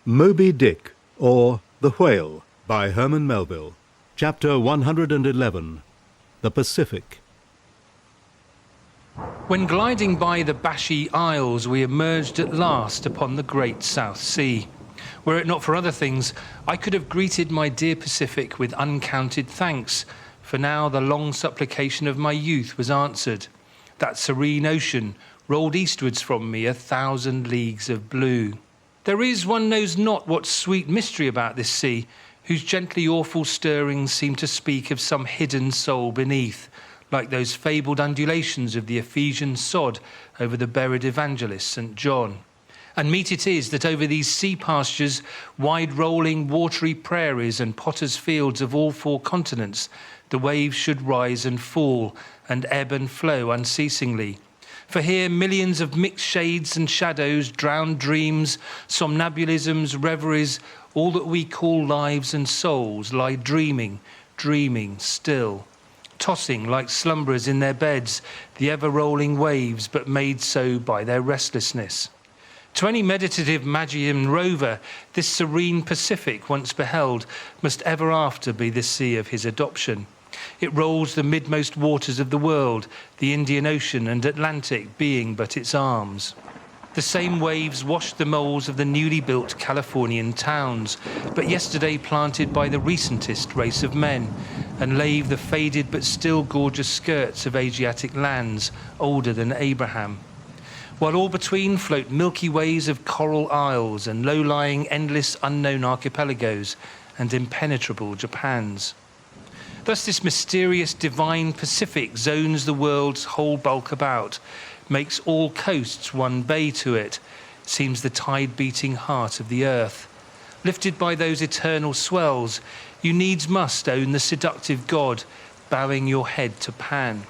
Moby-Dick, or The Whale, by Herman Melville. Chapter 111. The Pacific. When gliding by the Bashy Isles, we emerged at last upon the great South Sea. Were it not for other things, I could have greeted my dear Pacific with uncounted thanks, for now the long supplication of my youth was answered. That serene ocean rolled eastwards from me 1,000 leagues of blue. There is, one knows not what sweet mystery about this sea, whose gently awful stirrings seem to speak of some hidden soul beneath, like those fabled undulations of the Ephesian sod over the buried evangelist St. John. And meet it is that over these sea pastures, wide-rolling watery prairies and potters' fields of all 4 continents, the waves should rise and fall, and ebb and flow unceasingly. For here millions of mixed shades and shadows, drowned dreams, somnambulisms, reveries, all that we call lives and souls, lie dreaming still, tossing like slumberers in their beds, the ever-rolling waves, but made so by their restlessness. To any meditative Magian rover, this serene Pacific once beheld must ever after be the sea of his adoption. It rolls the midmost waters of the world, the Indian Ocean and Atlantic being but its arms. The same waves washed the moles of the newly built Californian towns, but yesterday planted by the recentest race of men, and lave the faded but still gorgeous skirts of Asiatic lands older than Abraham. While all between float milky ways of coral isles and low-lying endless unknown archipelagos and impenetrable Japans. Thus this mysterious divine Pacific zones the world's whole bulk about, makes all coasts one bay to it, seems the tide-beating heart of the earth. Lifted by those eternal swells, you needs must own the seductive god, bowing your head to Pan.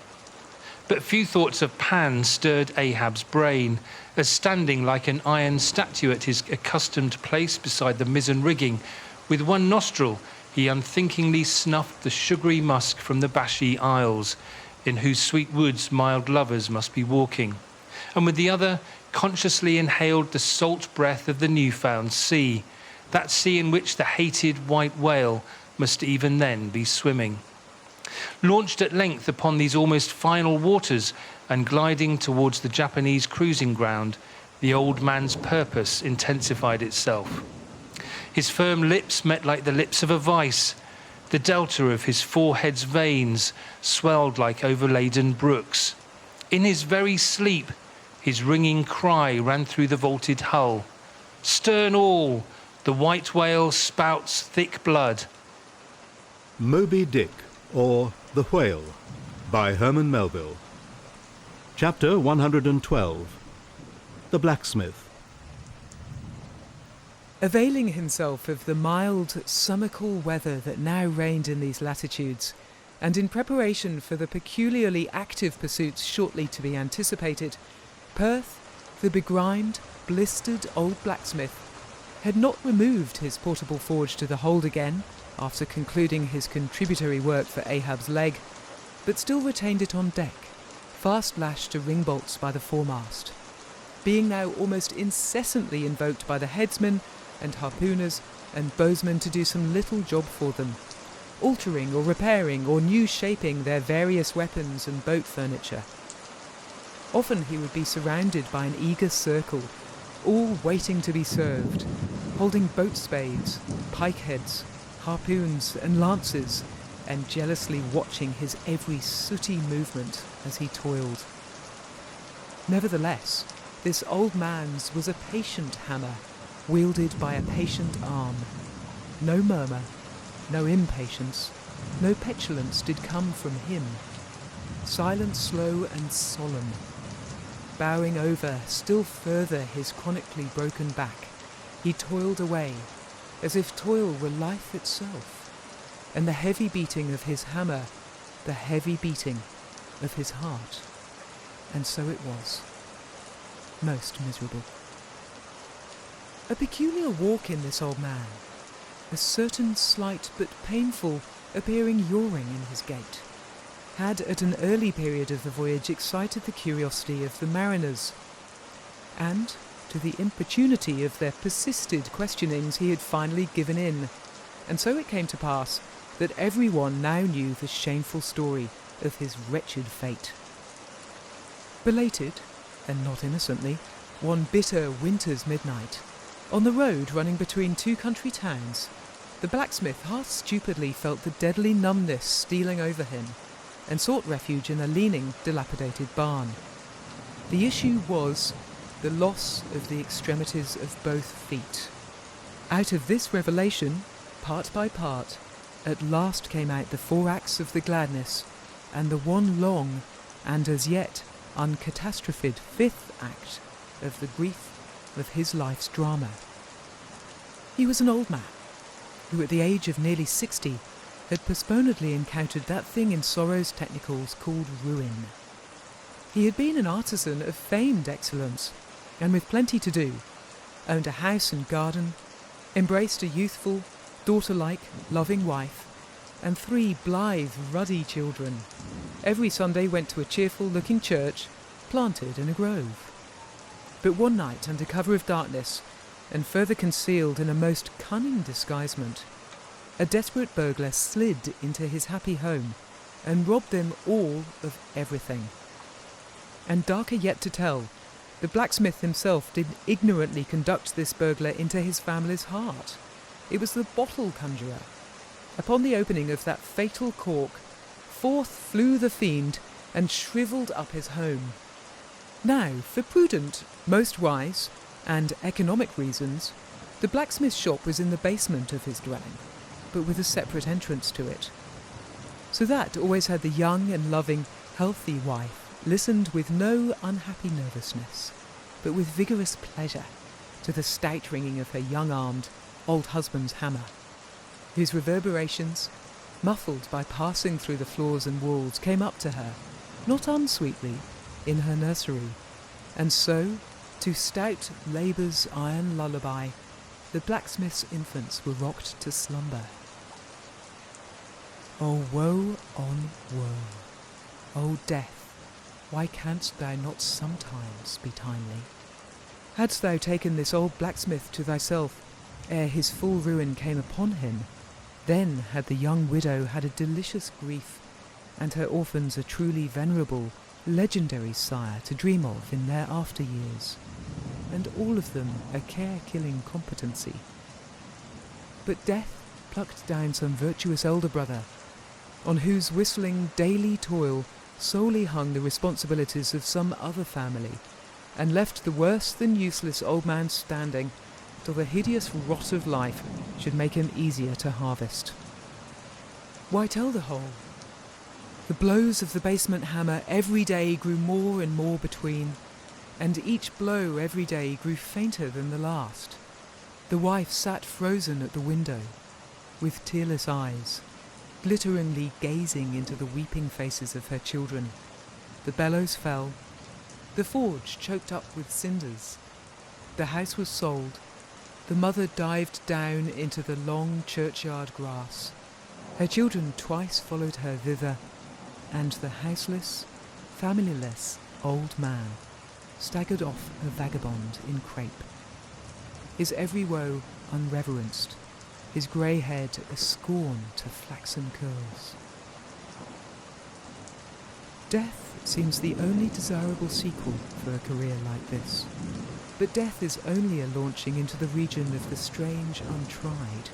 But few thoughts of Pan stirred Ahab's brain, as standing like an iron statue at his accustomed place beside the mizzen rigging, with one nostril he unthinkingly snuffed the sugary musk from the Bashy Isles, in whose sweet woods mild lovers must be walking, and with the other consciously inhaled the salt breath of the new-found sea, that sea in which the hated white whale must even then be swimming. Launched at length upon these almost final waters and gliding towards the Japanese cruising ground, the old man's purpose intensified itself. His firm lips met like the lips of a vice. The delta of his forehead's veins swelled like overladen brooks. In his very sleep, his ringing cry ran through the vaulted hull. Stern all, the white whale spouts thick blood. Moby-Dick, or The Whale, by Herman Melville. Chapter 112. The Blacksmith. Availing himself of the mild, summer-cool weather that now reigned in these latitudes, and in preparation for the peculiarly active pursuits shortly to be anticipated, Perth, the begrimed, blistered old blacksmith, had not removed his portable forge to the hold again after concluding his contributory work for Ahab's leg, but still retained it on deck, fast lashed to ring bolts by the foremast, being now almost incessantly invoked by the headsmen and harpooners and bowsmen to do some little job for them, altering or repairing or new shaping their various weapons and boat furniture. Often he would be surrounded by an eager circle, all waiting to be served, holding boat spades, pike heads, harpoons and lances, and jealously watching his every sooty movement as he toiled. Nevertheless, this old man's was a patient hammer, wielded by a patient arm. No murmur, no impatience, no petulance did come from him. Silent, slow and solemn, bowing over still further his chronically broken back, he toiled away, as if toil were life itself, and the heavy beating of his hammer, the heavy beating of his heart. And so it was. Most miserable. A peculiar walk in this old man, a certain slight but painful appearing yawing in his gait, had at an early period of the voyage excited the curiosity of the mariners, and, to the importunity of their persisted questionings, he had finally given in, and so it came to pass that everyone now knew the shameful story of his wretched fate. Belated, and not innocently, one bitter winter's midnight, on the road running between two country towns, the blacksmith half stupidly felt the deadly numbness stealing over him, and sought refuge in a leaning, dilapidated barn. The issue was the loss of the extremities of both feet. Out of this revelation, part by part, at last came out the 4 acts of the gladness, and the one long, and as yet uncatastrophed 5th act of the grief of his life's drama. He was an old man, who at the age of nearly 60 had postponedly encountered that thing in sorrow's technicals called ruin. He had been an artisan of famed excellence, and with plenty to do, owned a house and garden, embraced a youthful, daughter-like, loving wife, and 3 blithe, ruddy children. Every Sunday went to a cheerful-looking church planted in a grove. But one night, under cover of darkness, and further concealed in a most cunning disguisement, a desperate burglar slid into his happy home and robbed them all of everything. And darker yet to tell, the blacksmith himself did ignorantly conduct this burglar into his family's heart. It was the bottle conjurer. Upon the opening of that fatal cork, forth flew the fiend and shrivelled up his home. Now, for prudent, most wise, and economic reasons, the blacksmith's shop was in the basement of his dwelling, but with a separate entrance to it. So that always had the young and loving, healthy wife listened with no unhappy nervousness, but with vigorous pleasure to the stout ringing of her young-armed, old husband's hammer, whose reverberations, muffled by passing through the floors and walls, came up to her, not unsweetly, in her nursery, and so, to stout labour's iron lullaby, the blacksmith's infants were rocked to slumber. O woe on woe! O death, why canst thou not sometimes be timely? Hadst thou taken this old blacksmith to thyself ere his full ruin came upon him, then had the young widow had a delicious grief, and her orphans a truly venerable, legendary sire to dream of in their after years, and all of them a care-killing competency. But death plucked down some virtuous elder brother, on whose whistling daily toil solely hung the responsibilities of some other family, and left the worse than useless old man standing till the hideous rot of life should make him easier to harvest. Why tell the whole? The blows of the basement hammer every day grew more and more between, and each blow every day grew fainter than the last. The wife sat frozen at the window, with tearless eyes, glitteringly gazing into the weeping faces of her children. The bellows fell, the forge choked up with cinders, the house was sold, the mother dived down into the long churchyard grass, her children twice followed her thither, and the houseless, familyless old man staggered off a vagabond in crape, his every woe unreverenced, his grey head a scorn to flaxen curls. Death seems the only desirable sequel for a career like this, but death is only a launching into the region of the strange untried.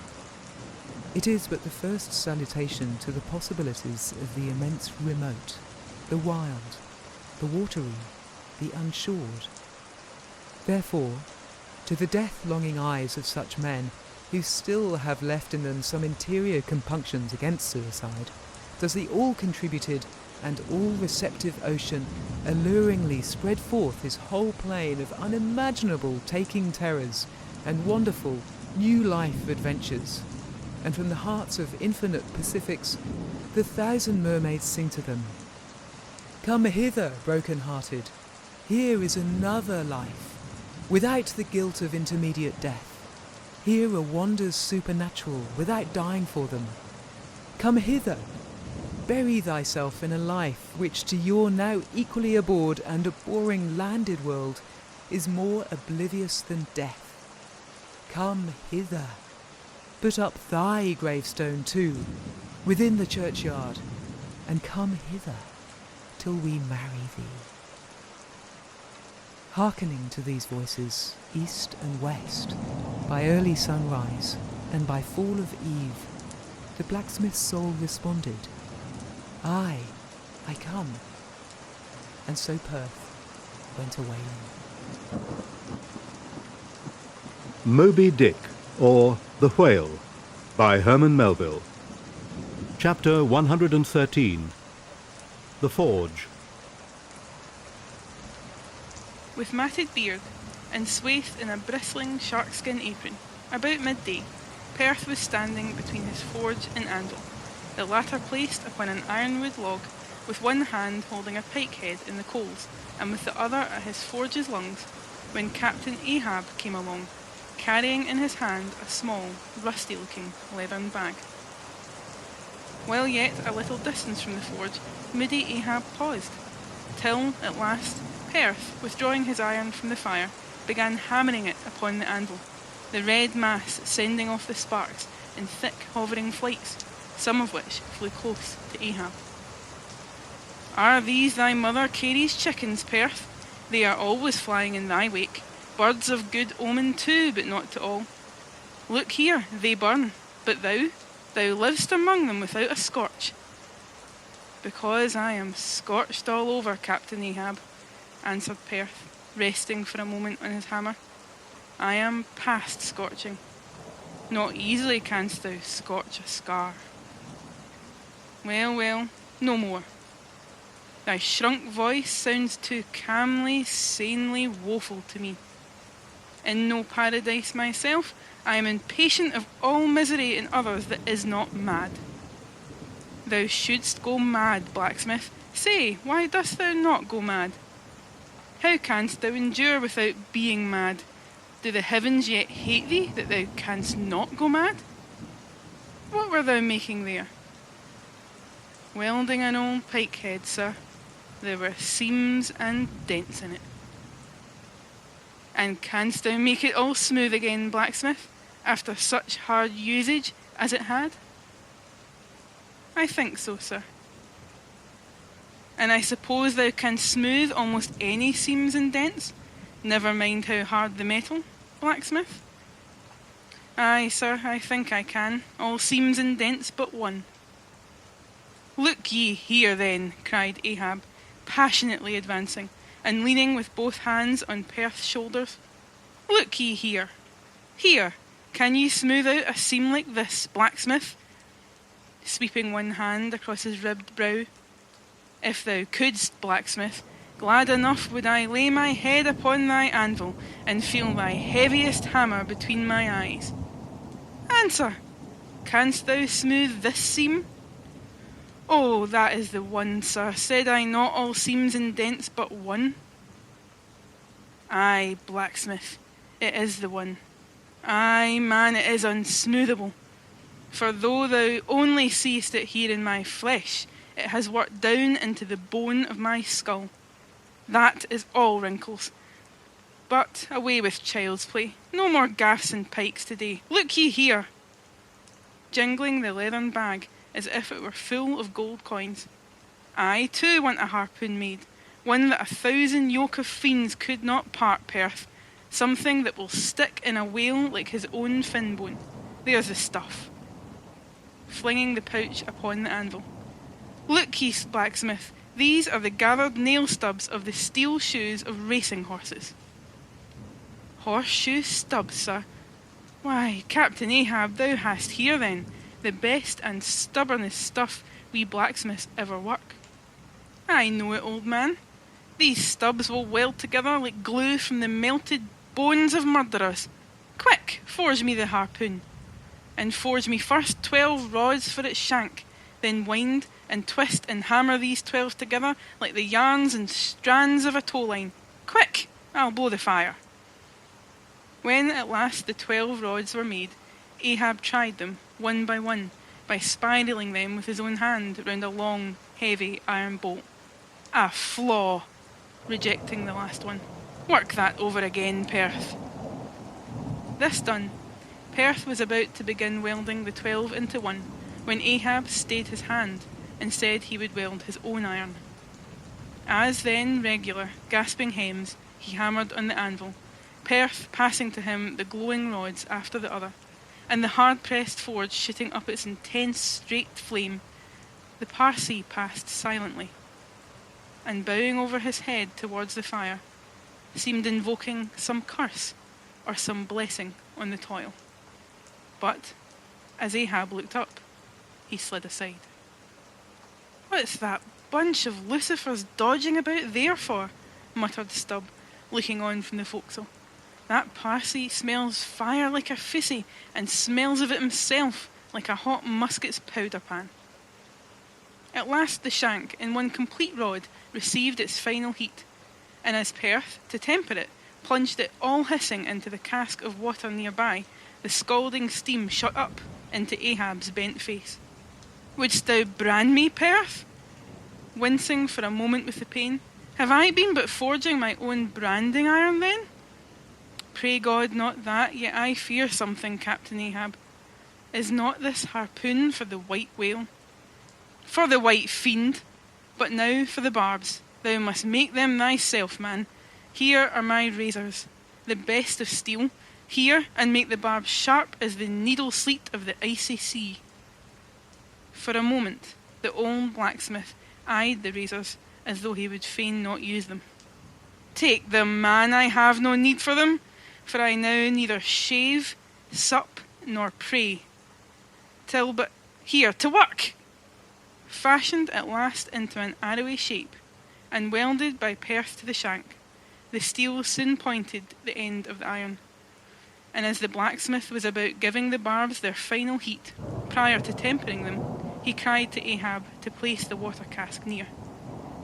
It is but the first salutation to the possibilities of the immense remote, the wild, the watery, the unshored. Therefore, to the death-longing eyes of such men, who still have left in them some interior compunctions against suicide, does the all-contributed and all-receptive ocean alluringly spread forth his whole plain of unimaginable taking terrors and wonderful new life adventures, and from the hearts of infinite Pacifics the 1,000 mermaids sing to them, "Come hither, broken-hearted, here is another life, without the guilt of intermediate death. Here are wonders supernatural, without dying for them. Come hither, bury thyself in a life which to your now equally abhorred and abhorring landed world is more oblivious than death. Come hither. Put up thy gravestone too, within the churchyard, and come hither till we marry thee. Hearkening to these voices, east and west, by early sunrise and by fall of eve, the blacksmith's soul responded, Aye, I come. And so Perth went a-wailing. Moby-Dick, or The Whale, by Herman Melville. Chapter 113. The Forge. With matted beard, and swathed in a bristling sharkskin apron, about midday, Perth was standing between his forge and anvil, the latter placed upon an ironwood log, with one hand holding a pike head in the coals, and with the other at his forge's lungs, when Captain Ahab came along, carrying in his hand a small, rusty-looking leathern bag. While yet a little distance from the forge, moody Ahab paused, till, at last, Perth, withdrawing his iron from the fire, began hammering it upon the anvil, the red mass sending off the sparks in thick hovering flights, some of which flew close to Ahab. Are these thy mother Carey's chickens, Perth? They are always flying in thy wake, birds of good omen too, but not to all. Look here, they burn, but thou livest among them without a scorch. Because I am scorched all over, Captain Ahab, answered Perth, resting for a moment on his hammer. I am past scorching. Not easily canst thou scorch a scar. Well, no more. Thy shrunk voice sounds too calmly, sanely woeful to me. In no paradise myself, I am impatient of all misery in others that is not mad. Thou shouldst go mad, blacksmith. Say, why dost thou not go mad? How canst thou endure without being mad? Do the heavens yet hate thee, that thou canst not go mad? What were thou making there? Welding an old pike head, sir. There were seams and dents in it. And canst thou make it all smooth again, blacksmith, after such hard usage as it had? I think so, sir. And I suppose thou canst smooth almost any seams and dents, never mind how hard the metal, blacksmith? Aye, sir, I think I can, all seams and dents but one. Look ye here, then, cried Ahab, passionately advancing, and leaning with both hands on Perth's shoulders. Look ye here. Here, can ye smooth out a seam like this, blacksmith? Sweeping one hand across his ribbed brow. If thou couldst, blacksmith, glad enough would I lay my head upon thy anvil, and feel thy heaviest hammer between my eyes. Answer! Canst thou smooth this seam? Oh, that is the one, sir. Said I not all seams and dents but one? Aye, blacksmith, it is the one. Aye, man, it is unsmoothable. For though thou only seest it here in my flesh, it has worked down into the bone of my skull. That is all wrinkles. But away with child's play. No more gaffs and pikes today. Look ye here. Jingling the leathern bag as if it were full of gold coins. I too want a harpoon made, one that 1,000 yoke of fiends could not part, Perth. Something that will stick in a whale like his own fin bone. There's the stuff. Flinging the pouch upon the anvil. Look ye, blacksmith, these are the gathered nail stubs of the steel shoes of racing horses. Horseshoe stubs, sir? Why, Captain Ahab, thou hast here then the best and stubbornest stuff we blacksmiths ever work. I know it, old man. These stubs will weld together like glue from the melted bones of murderers. Quick, forge me the harpoon. And forge me first 12 rods for its shank, then wind and twist and hammer these 12 together like the yarns and strands of a tow line. Quick, I'll blow the fire. When at last the 12 rods were made, Ahab tried them, one, by spiralling them with his own hand round a long, heavy iron bolt. A flaw! Rejecting the last one. Work that over again, Perth. This done, Perth was about to begin welding the 12 into one when Ahab stayed his hand and said he would weld his own iron. As then regular, gasping hems, he hammered on the anvil, Perth passing to him the glowing rods after the other, and the hard-pressed forge shooting up its intense straight flame. The Parsee passed silently, and bowing over his head towards the fire, seemed invoking some curse or some blessing on the toil. But, as Ahab looked up, he slid aside. "What's that bunch of Lucifers dodging about there for?" muttered Stubb, looking on from the forecastle. "That Parsee smells fire like a fissy, and smells of it himself like a hot musket's powder pan." At last the shank, in one complete rod, received its final heat, and as Perth, to temper it, plunged it all hissing into the cask of water nearby, the scalding steam shot up into Ahab's bent face. "Wouldst thou brand me, Perth?" Wincing for a moment with the pain. "Have I been but forging my own branding iron then?" "Pray God not that, yet I fear something, Captain Ahab. Is not this harpoon for the white whale?" "For the white fiend. But now for the barbs. Thou must make them thyself, man. Here are my razors, the best of steel. Here, and make the barbs sharp as the needle sleet of the icy sea." For a moment, the old blacksmith eyed the razors as though he would fain not use them. "Take them, man, I have no need for them, for I now neither shave, sup, nor pray. Till but here, to work!" Fashioned at last into an arrowy shape, and welded by Perth to the shank, the steel soon pointed the end of the iron. And as the blacksmith was about giving the barbs their final heat, prior to tempering them, he cried to Ahab to place the water cask near.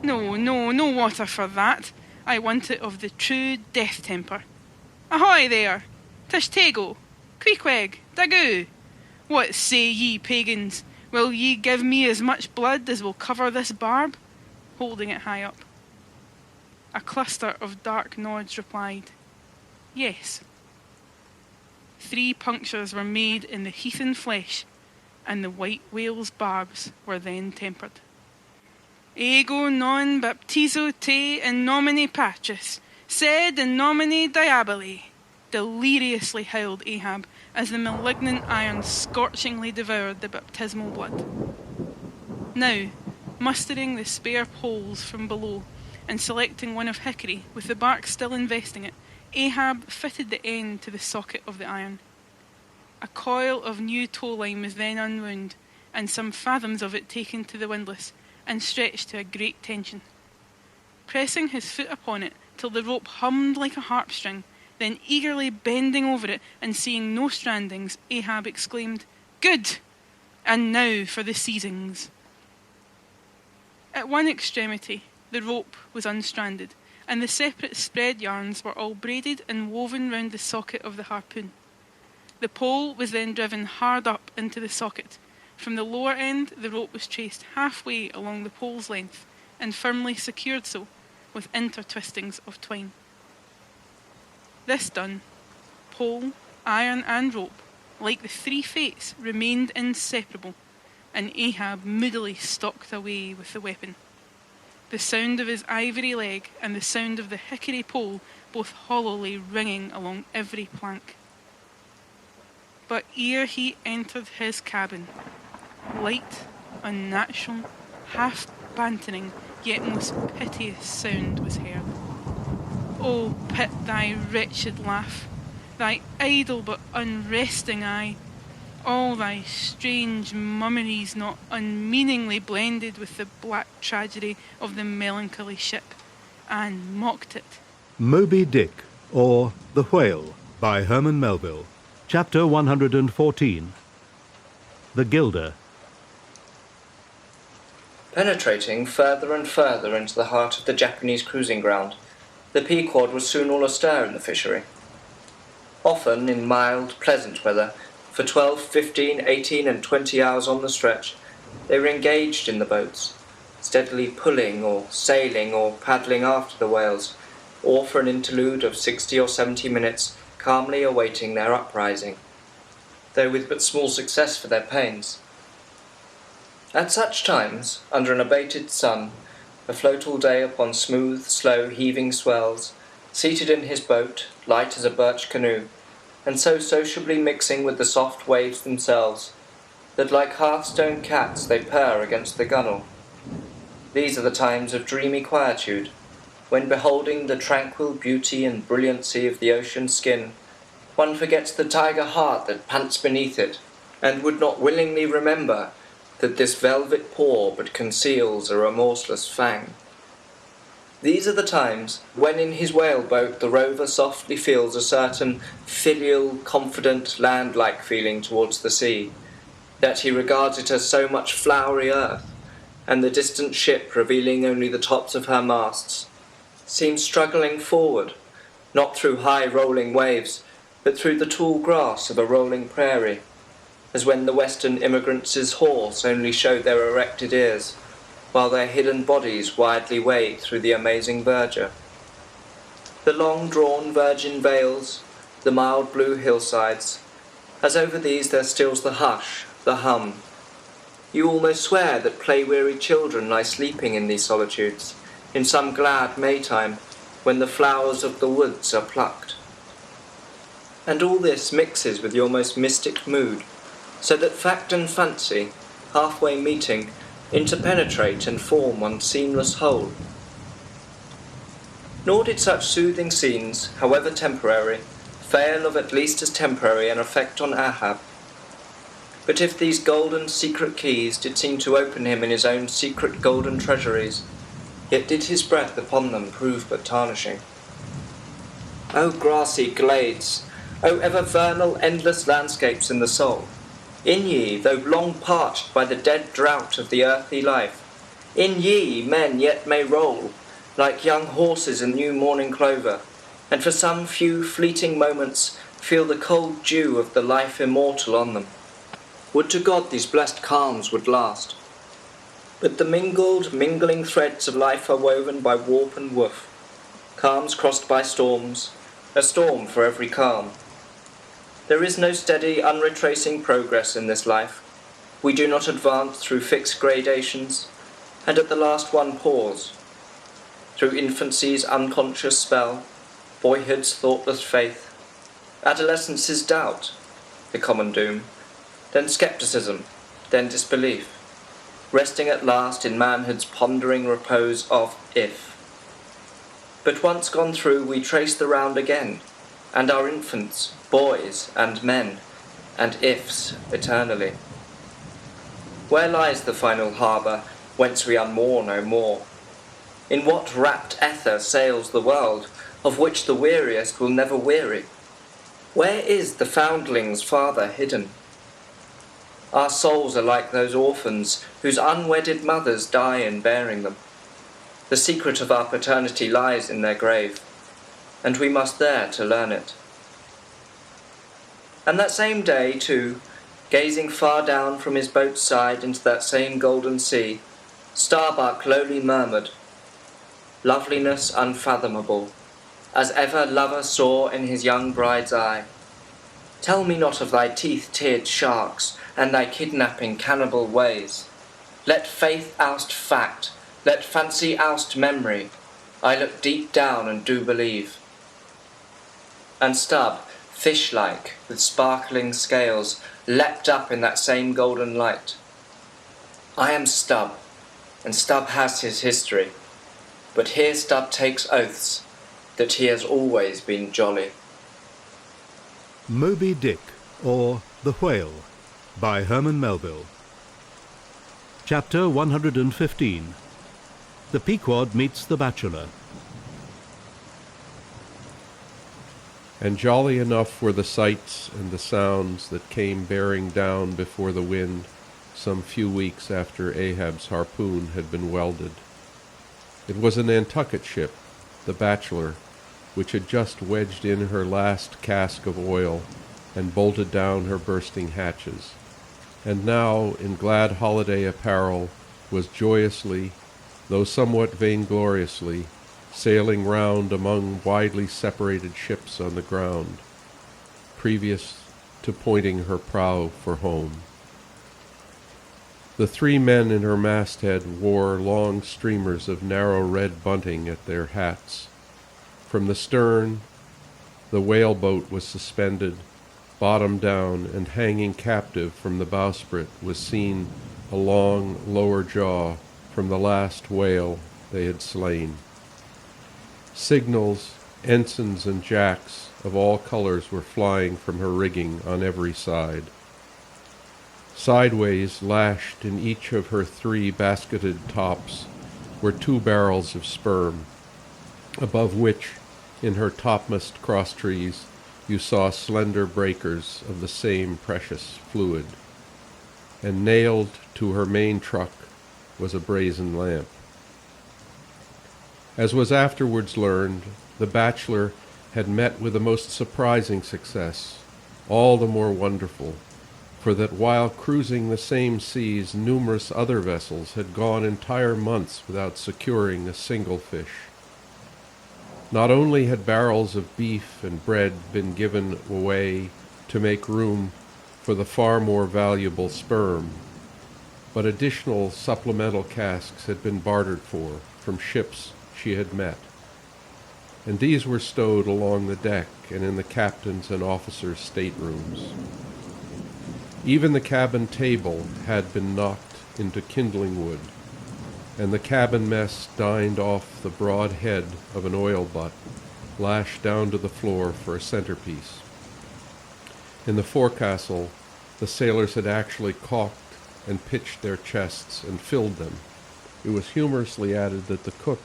No water for that. I want it of the true death temper. Ahoy there! Tishtego! Queequeg! Daggoo! What say ye, pagans? Will ye give me as much blood as will cover this barb?" holding it high up. A cluster of dark nods replied, "Yes." 3 punctures were made in the heathen flesh, and the white whale's barbs were then tempered. "Ego non baptizo te in nomine Patris, sed in nomine Diaboli," deliriously howled Ahab as the malignant iron scorchingly devoured the baptismal blood. Now, mustering the spare poles from below and selecting one of hickory with the bark still investing it, Ahab fitted the end to the socket of the iron. A coil of new tow line was then unwound, and some fathoms of it taken to the windlass and stretched to a great tension. Pressing his foot upon it till the rope hummed like a harp string, then eagerly bending over it and seeing no strandings, Ahab exclaimed, "Good! And now for the seizings." At one extremity, the rope was unstranded, and the separate spread yarns were all braided and woven round the socket of the harpoon. The pole was then driven hard up into the socket. From the lower end, the rope was traced halfway along the pole's length, and firmly secured so, with intertwistings of twine. This done, pole, iron, and rope, like the 3 fates, remained inseparable, and Ahab moodily stalked away with the weapon, the sound of his ivory leg and the sound of the hickory pole both hollowly ringing along every plank. But ere he entered his cabin, light, unnatural, half-bantering, yet most piteous sound was heard. "Oh, pit thy wretched laugh, thy idle but unresting eye, all thy strange mummeries not unmeaningly blended with the black tragedy of the melancholy ship, and mocked it." Moby-Dick, or The Whale, by Herman Melville. Chapter 114. The Gilder. Penetrating further and further into the heart of the Japanese cruising ground, the Pequod was soon all astir in the fishery. Often, in mild, pleasant weather, for 12, 15, 18 and 20 hours on the stretch, they were engaged in the boats, steadily pulling or sailing or paddling after the whales, or for an interlude of 60 or 70 minutes calmly awaiting their uprising, though with but small success for their pains. At such times, under an abated sun, afloat all day upon smooth, slow, heaving swells, seated in his boat, light as a birch canoe, and so sociably mixing with the soft waves themselves, that like hearthstone cats they purr against the gunwale. These are the times of dreamy quietude, when beholding the tranquil beauty and brilliancy of the ocean's skin, one forgets the tiger heart that pants beneath it, and would not willingly remember that this velvet paw but conceals a remorseless fang. These are the times when in his whale-boat the rover softly feels a certain filial, confident, land-like feeling towards the sea, that he regards it as so much flowery earth, and the distant ship, revealing only the tops of her masts, seems struggling forward, not through high rolling waves, but through the tall grass of a rolling prairie, as when the western immigrants' horse only showed their erected ears, while their hidden bodies widely wade through the amazing verdure. The long-drawn virgin vales, the mild blue hillsides, as over these there stills the hush, the hum. You almost swear that play-weary children lie sleeping in these solitudes, in some glad Maytime, when the flowers of the woods are plucked. And all this mixes with your most mystic mood, so that fact and fancy, halfway meeting, interpenetrate and form one seamless whole. Nor did such soothing scenes, however temporary, fail of at least as temporary an effect on Ahab. But if these golden secret keys did seem to open him in his own secret golden treasuries, yet did his breath upon them prove but tarnishing. O grassy glades, O ever vernal endless landscapes in the soul, in ye, though long parched by the dead drought of the earthly life, in ye men yet may roll, like young horses in new morning clover, and for some few fleeting moments feel the cold dew of the life immortal on them. Would to God these blessed calms would last. But the mingling threads of life are woven by warp and woof, calms crossed by storms, a storm for every calm. There is no steady, unretracing progress in this life. We do not advance through fixed gradations, and at the last one pause. Through infancy's unconscious spell, boyhood's thoughtless faith, adolescence's doubt, the common doom, then skepticism, then disbelief, resting at last in manhood's pondering repose of if. But once gone through, we trace the round again, and our infants, boys and men, and ifs eternally. Where lies the final harbour, whence we unmoor no more? In what rapt ether sails the world, of which the weariest will never weary? Where is the foundling's father hidden? Our souls are like those orphans whose unwedded mothers die in bearing them. The secret of our paternity lies in their grave, and we must there to learn it. And that same day, too, gazing far down from his boat's side into that same golden sea, Starbuck lowly murmured, "Loveliness unfathomable, as ever lover saw in his young bride's eye. Tell me not of thy teeth-tiered sharks and thy kidnapping cannibal ways. Let faith oust fact, let fancy oust memory. I look deep down and do believe." And Stubb, fish-like, with sparkling scales, leapt up in that same golden light. I am Stubb, and Stubb has his history, but here Stubb takes oaths that he has always been jolly. Moby-Dick, or The Whale, by Herman Melville. Chapter 115. The Pequod Meets the Bachelor. And jolly enough were the sights and the sounds that came bearing down before the wind some few weeks after Ahab's harpoon had been welded. It was a Nantucket ship, the Bachelor, which had just wedged in her last cask of oil and bolted down her bursting hatches, and now, in glad holiday apparel, was joyously, though somewhat vaingloriously, sailing round among widely separated ships on the ground, previous to pointing her prow for home. The 3 men in her masthead wore long streamers of narrow red bunting at their hats. From the stern, the whaleboat was suspended, bottom down, and hanging captive from the bowsprit was seen a long lower jaw from the last whale they had slain. Signals, ensigns, and jacks of all colors were flying from her rigging on every side. Sideways, lashed in each of her 3 basketed tops, were 2 barrels of sperm, above which, in her topmast crosstrees, you saw slender breakers of the same precious fluid. And nailed to her main truck was a brazen lamp. As was afterwards learned, the bachelor had met with a most surprising success, all the more wonderful, for that while cruising the same seas, numerous other vessels had gone entire months without securing a single fish. Not only had barrels of beef and bread been given away to make room for the far more valuable sperm, but additional supplemental casks had been bartered for from ships she had met, and these were stowed along the deck and in the captain's and officers' staterooms. Even the cabin table had been knocked into kindling wood, and the cabin mess dined off the broad head of an oil butt, lashed down to the floor for a centerpiece. In the forecastle, the sailors had actually caulked and pitched their chests and filled them. It was humorously added that the cook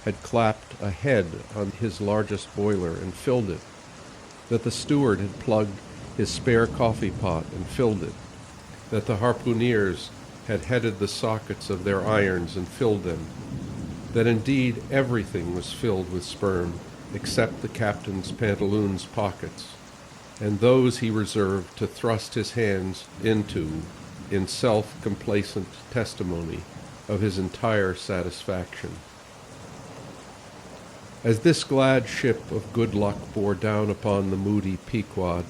had clapped a head on his largest boiler and filled it, that the steward had plugged his spare coffee pot and filled it, that the harpooneers had headed the sockets of their irons and filled them, that indeed everything was filled with sperm except the captain's pantaloons pockets, and those he reserved to thrust his hands into in self-complacent testimony of his entire satisfaction. As this glad ship of good luck bore down upon the moody Pequod,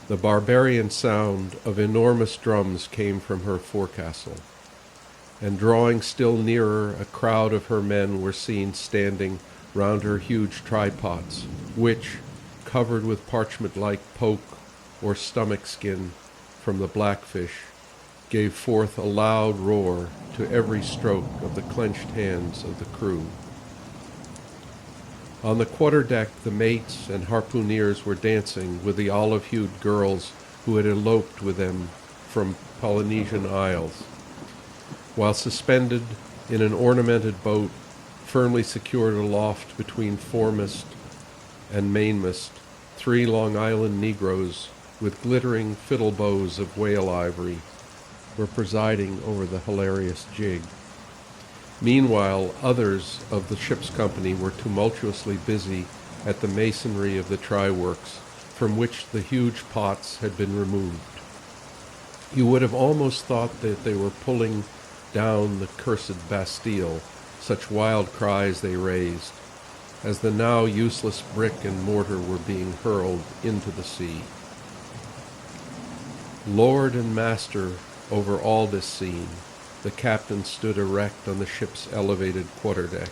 the barbarian sound of enormous drums came from her forecastle, and drawing still nearer, a crowd of her men were seen standing round her huge tripods, which, covered with parchment-like poke or stomach skin from the blackfish, gave forth a loud roar to every stroke of the clenched hands of the crew. On the quarter-deck, the mates and harpooneers were dancing with the olive-hued girls who had eloped with them from Polynesian isles, while suspended in an ornamented boat firmly secured aloft between foremast and mainmast, 3 Long Island Negroes with glittering fiddle bows of whale ivory were presiding over the hilarious jig. Meanwhile, others of the ship's company were tumultuously busy at the masonry of the try-works, from which the huge pots had been removed. You would have almost thought that they were pulling down the cursed Bastille, such wild cries they raised, as the now useless brick and mortar were being hurled into the sea. Lord and master over all this scene, the captain stood erect on the ship's elevated quarterdeck,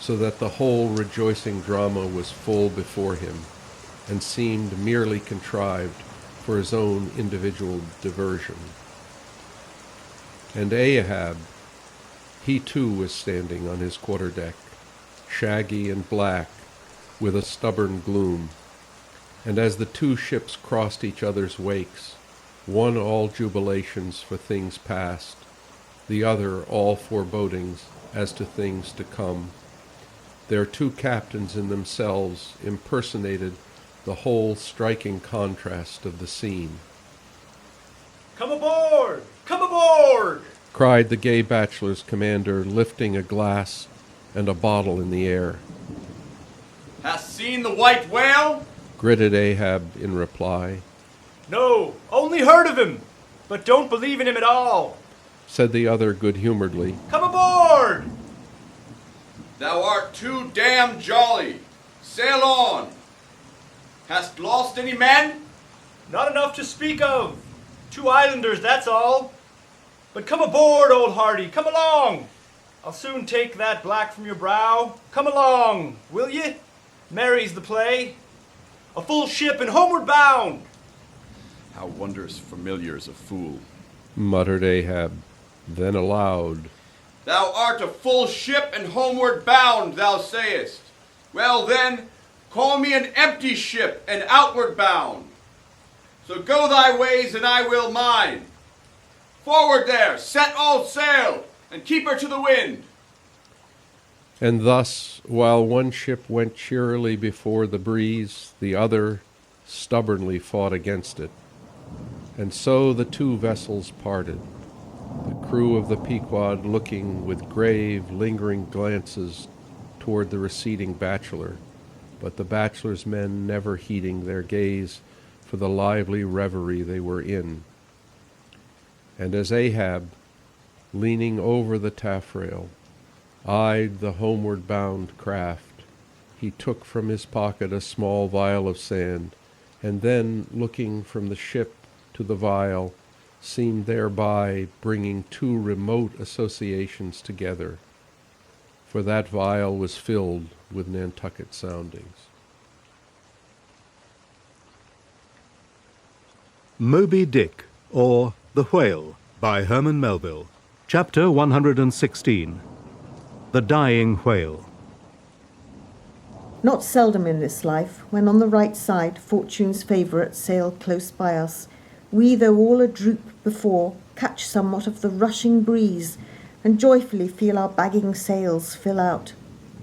so that the whole rejoicing drama was full before him, and seemed merely contrived for his own individual diversion. And Ahab, he too was standing on his quarterdeck, shaggy and black, with a stubborn gloom, and as the 2 ships crossed each other's wakes, one all jubilations for things past, the other all forebodings as to things to come, their 2 captains in themselves impersonated the whole striking contrast of the scene. "Come aboard! Come aboard!" cried the gay bachelor's commander, lifting a glass and a bottle in the air. "Hast seen the white whale?" Gritted Ahab in reply. "No, only heard of him, but don't believe in him at all," said the other good-humoredly. "Come aboard!" Thou art too damn jolly. Sail on. Hast lost any men? Not enough to speak of. 2 islanders, that's all. But come aboard, old Hardy, come along. I'll soon take that black from your brow. Come along, will ye? Merry's the play. A full ship and homeward bound. How wondrous familiar is a fool, muttered Ahab. Then aloud, Thou art a full ship and homeward bound, thou sayest. Well then, call me an empty ship and outward bound. So go thy ways and I will mine. Forward there, set all sail, and keep her to the wind. And thus, while one ship went cheerily before the breeze, the other stubbornly fought against it. And so the 2 vessels parted, the crew of the Pequod looking with grave, lingering glances toward the receding bachelor, but the bachelor's men never heeding their gaze for the lively reverie they were in. And as Ahab, leaning over the taffrail, eyed the homeward-bound craft, he took from his pocket a small vial of sand, and then, looking from the ship to the vial, seemed thereby bringing 2 remote associations together, for that vial was filled with Nantucket soundings. Moby-Dick, or The Whale, by Herman Melville. Chapter 116. The Dying Whale. Not seldom in this life, when on the right side fortune's favourite sail close by us, we, though all adroop before, catch somewhat of the rushing breeze, and joyfully feel our bagging sails fill out.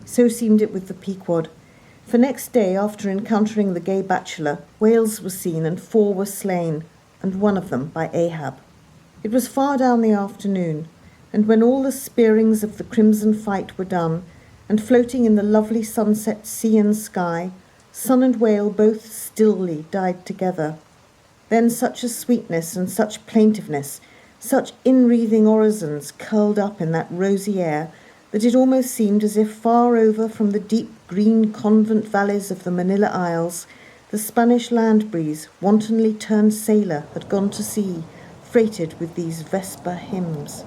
So seemed it with the Pequod. For next day, after encountering the gay bachelor, whales were seen, and 4 were slain, and one of them by Ahab. It was far down the afternoon, and when all the spearings of the crimson fight were done, and floating in the lovely sunset sea and sky, sun and whale both stilly died together. Then such a sweetness and such plaintiveness, such inwreathing orisons curled up in that rosy air, that it almost seemed as if far over from the deep green convent valleys of the Manila Isles, the Spanish land breeze, wantonly turned sailor, had gone to sea, freighted with these vesper hymns.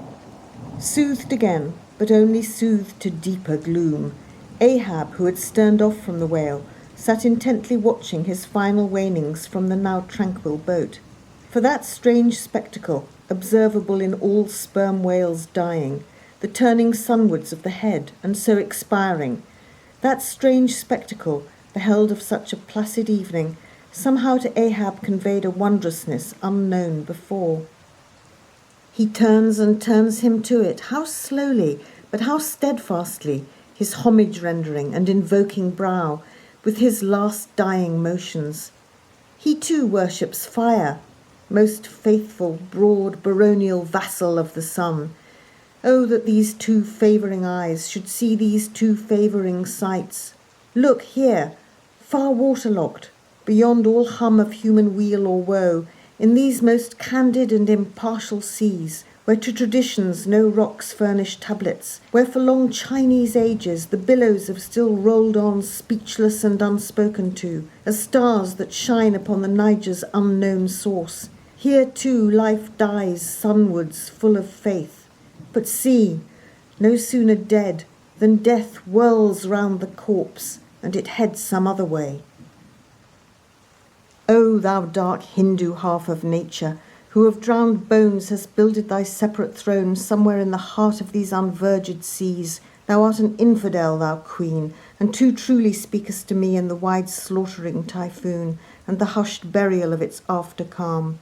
Soothed again, but only soothed to deeper gloom, Ahab, who had sterned off from the whale, sat intently watching his final wanings from the now tranquil boat. For that strange spectacle, observable in all sperm whales dying, the turning sunwards of the head, and so expiring, that strange spectacle, beheld of such a placid evening, somehow to Ahab conveyed a wondrousness unknown before. He turns and turns him to it, how slowly, but how steadfastly, his homage rendering and invoking brow, with his last dying motions. He too worships fire, most faithful, broad, baronial vassal of the sun. Oh, that these 2 favouring eyes should see these 2 favouring sights. Look here, far waterlocked, beyond all hum of human weal or woe, in these most candid and impartial seas, where to traditions no rocks furnish tablets, where for long Chinese ages the billows have still rolled on speechless and unspoken to, as stars that shine upon the Niger's unknown source. Here too life dies sunwards, full of faith. But see, no sooner dead than death whirls round the corpse, and it heads some other way. O thou dark Hindu half of nature, who of drowned bones hast builded thy separate throne somewhere in the heart of these unverged seas, thou art an infidel, thou queen, and too truly speakest to me in the wide slaughtering typhoon, and the hushed burial of its after calm.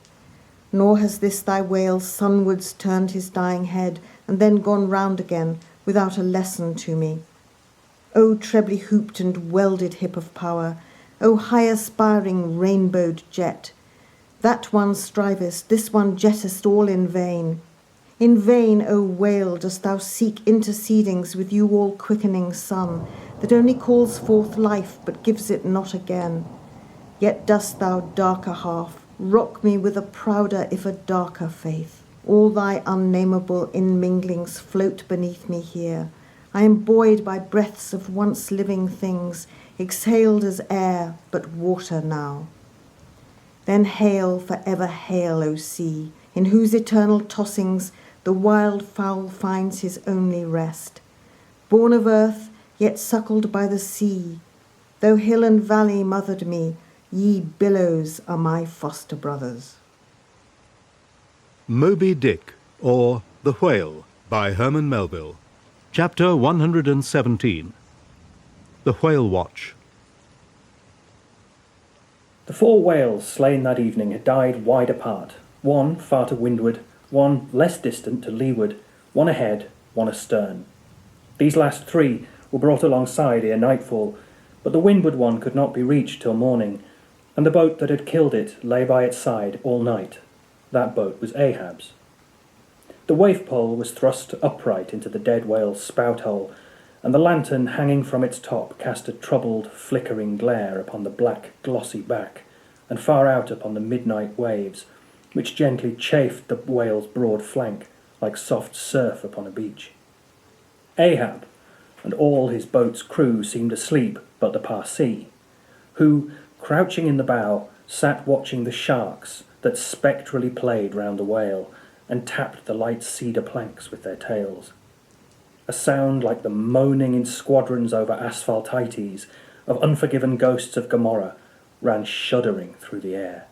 Nor has this thy whale sunwards turned his dying head, and then gone round again, without a lesson to me. O trebly hooped and welded hip of power, O high aspiring rainbowed jet, that one strivest, this one jettest all in vain. In vain, O whale, dost thou seek intercedings with you all quickening sun, that only calls forth life but gives it not again. Yet dost thou, darker half, rock me with a prouder if a darker faith. All thy unnameable inminglings float beneath me here, I am buoyed by breaths of once living things, exhaled as air, but water now. Then hail, forever hail, O sea, in whose eternal tossings the wild fowl finds his only rest. Born of earth, yet suckled by the sea, though hill and valley mothered me, ye billows are my foster brothers. Moby-Dick, or The Whale, by Herman Melville. Chapter 117. The Whale Watch. The 4 whales slain that evening had died wide apart, one far to windward, one less distant to leeward, one ahead, one astern. These last 3 were brought alongside ere nightfall, but the windward one could not be reached till morning, and the boat that had killed it lay by its side all night. That boat was Ahab's. The waif pole was thrust upright into the dead whale's spout hole, and the lantern hanging from its top cast a troubled, flickering glare upon the black, glossy back, and far out upon the midnight waves, which gently chafed the whale's broad flank like soft surf upon a beach. Ahab and all his boat's crew seemed asleep but the Parsee, who, crouching in the bow, sat watching the sharks that spectrally played round the whale and tapped the light cedar planks with their tails. A sound like the moaning in squadrons over asphaltites of unforgiven ghosts of Gomorrah ran shuddering through the air.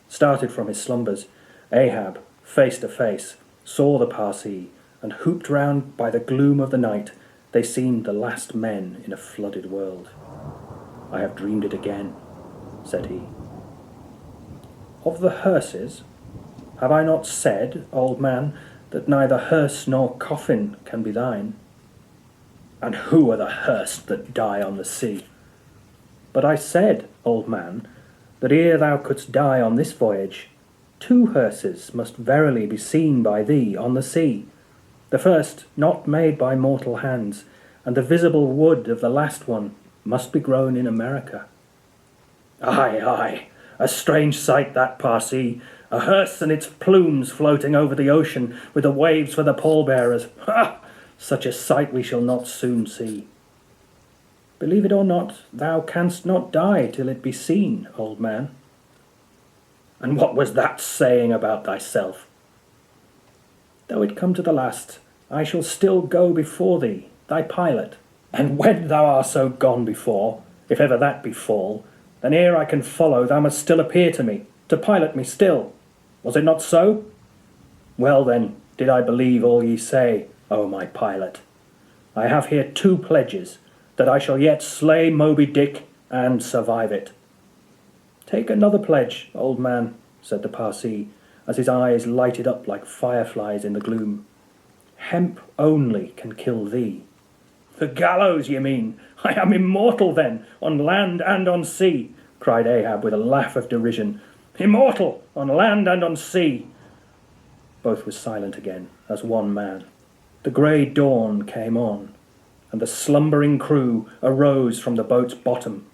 Started from his slumbers, Ahab, face to face, saw the Parsee, and hooped round by the gloom of the night, they seemed the last men in a flooded world. "I have dreamed it again," said he. "Of the hearses, have I not said, old man, that neither hearse nor coffin can be thine?" "And who are the hearse that die on the sea?" "But I said, old man, that ere thou couldst die on this voyage, 2 hearses must verily be seen by thee on the sea, the first not made by mortal hands, and the visible wood of the last one must be grown in America." "Aye, aye, a strange sight that, Parsee, a hearse and its plumes floating over the ocean with the waves for the pallbearers. Ha! Such a sight we shall not soon see." "Believe it or not, thou canst not die till it be seen, old man." "And what was that saying about thyself?" "Though it come to the last, I shall still go before thee, thy pilot. And when thou art so gone before, if ever that befall, then ere I can follow thou must still appear to me, to pilot me still. Was it not so? Well then, did I believe all ye say, O my pilot. I have here 2 pledges, that I shall yet slay Moby-Dick and survive it." "Take another pledge, old man," said the Parsee, as his eyes lighted up like fireflies in the gloom. "Hemp only can kill thee." "The gallows, ye mean? I am immortal then, on land and on sea," cried Ahab with a laugh of derision. "Immortal, on land and on sea." Both were silent again, as one man. The grey dawn came on, and the slumbering crew arose from the boat's bottom,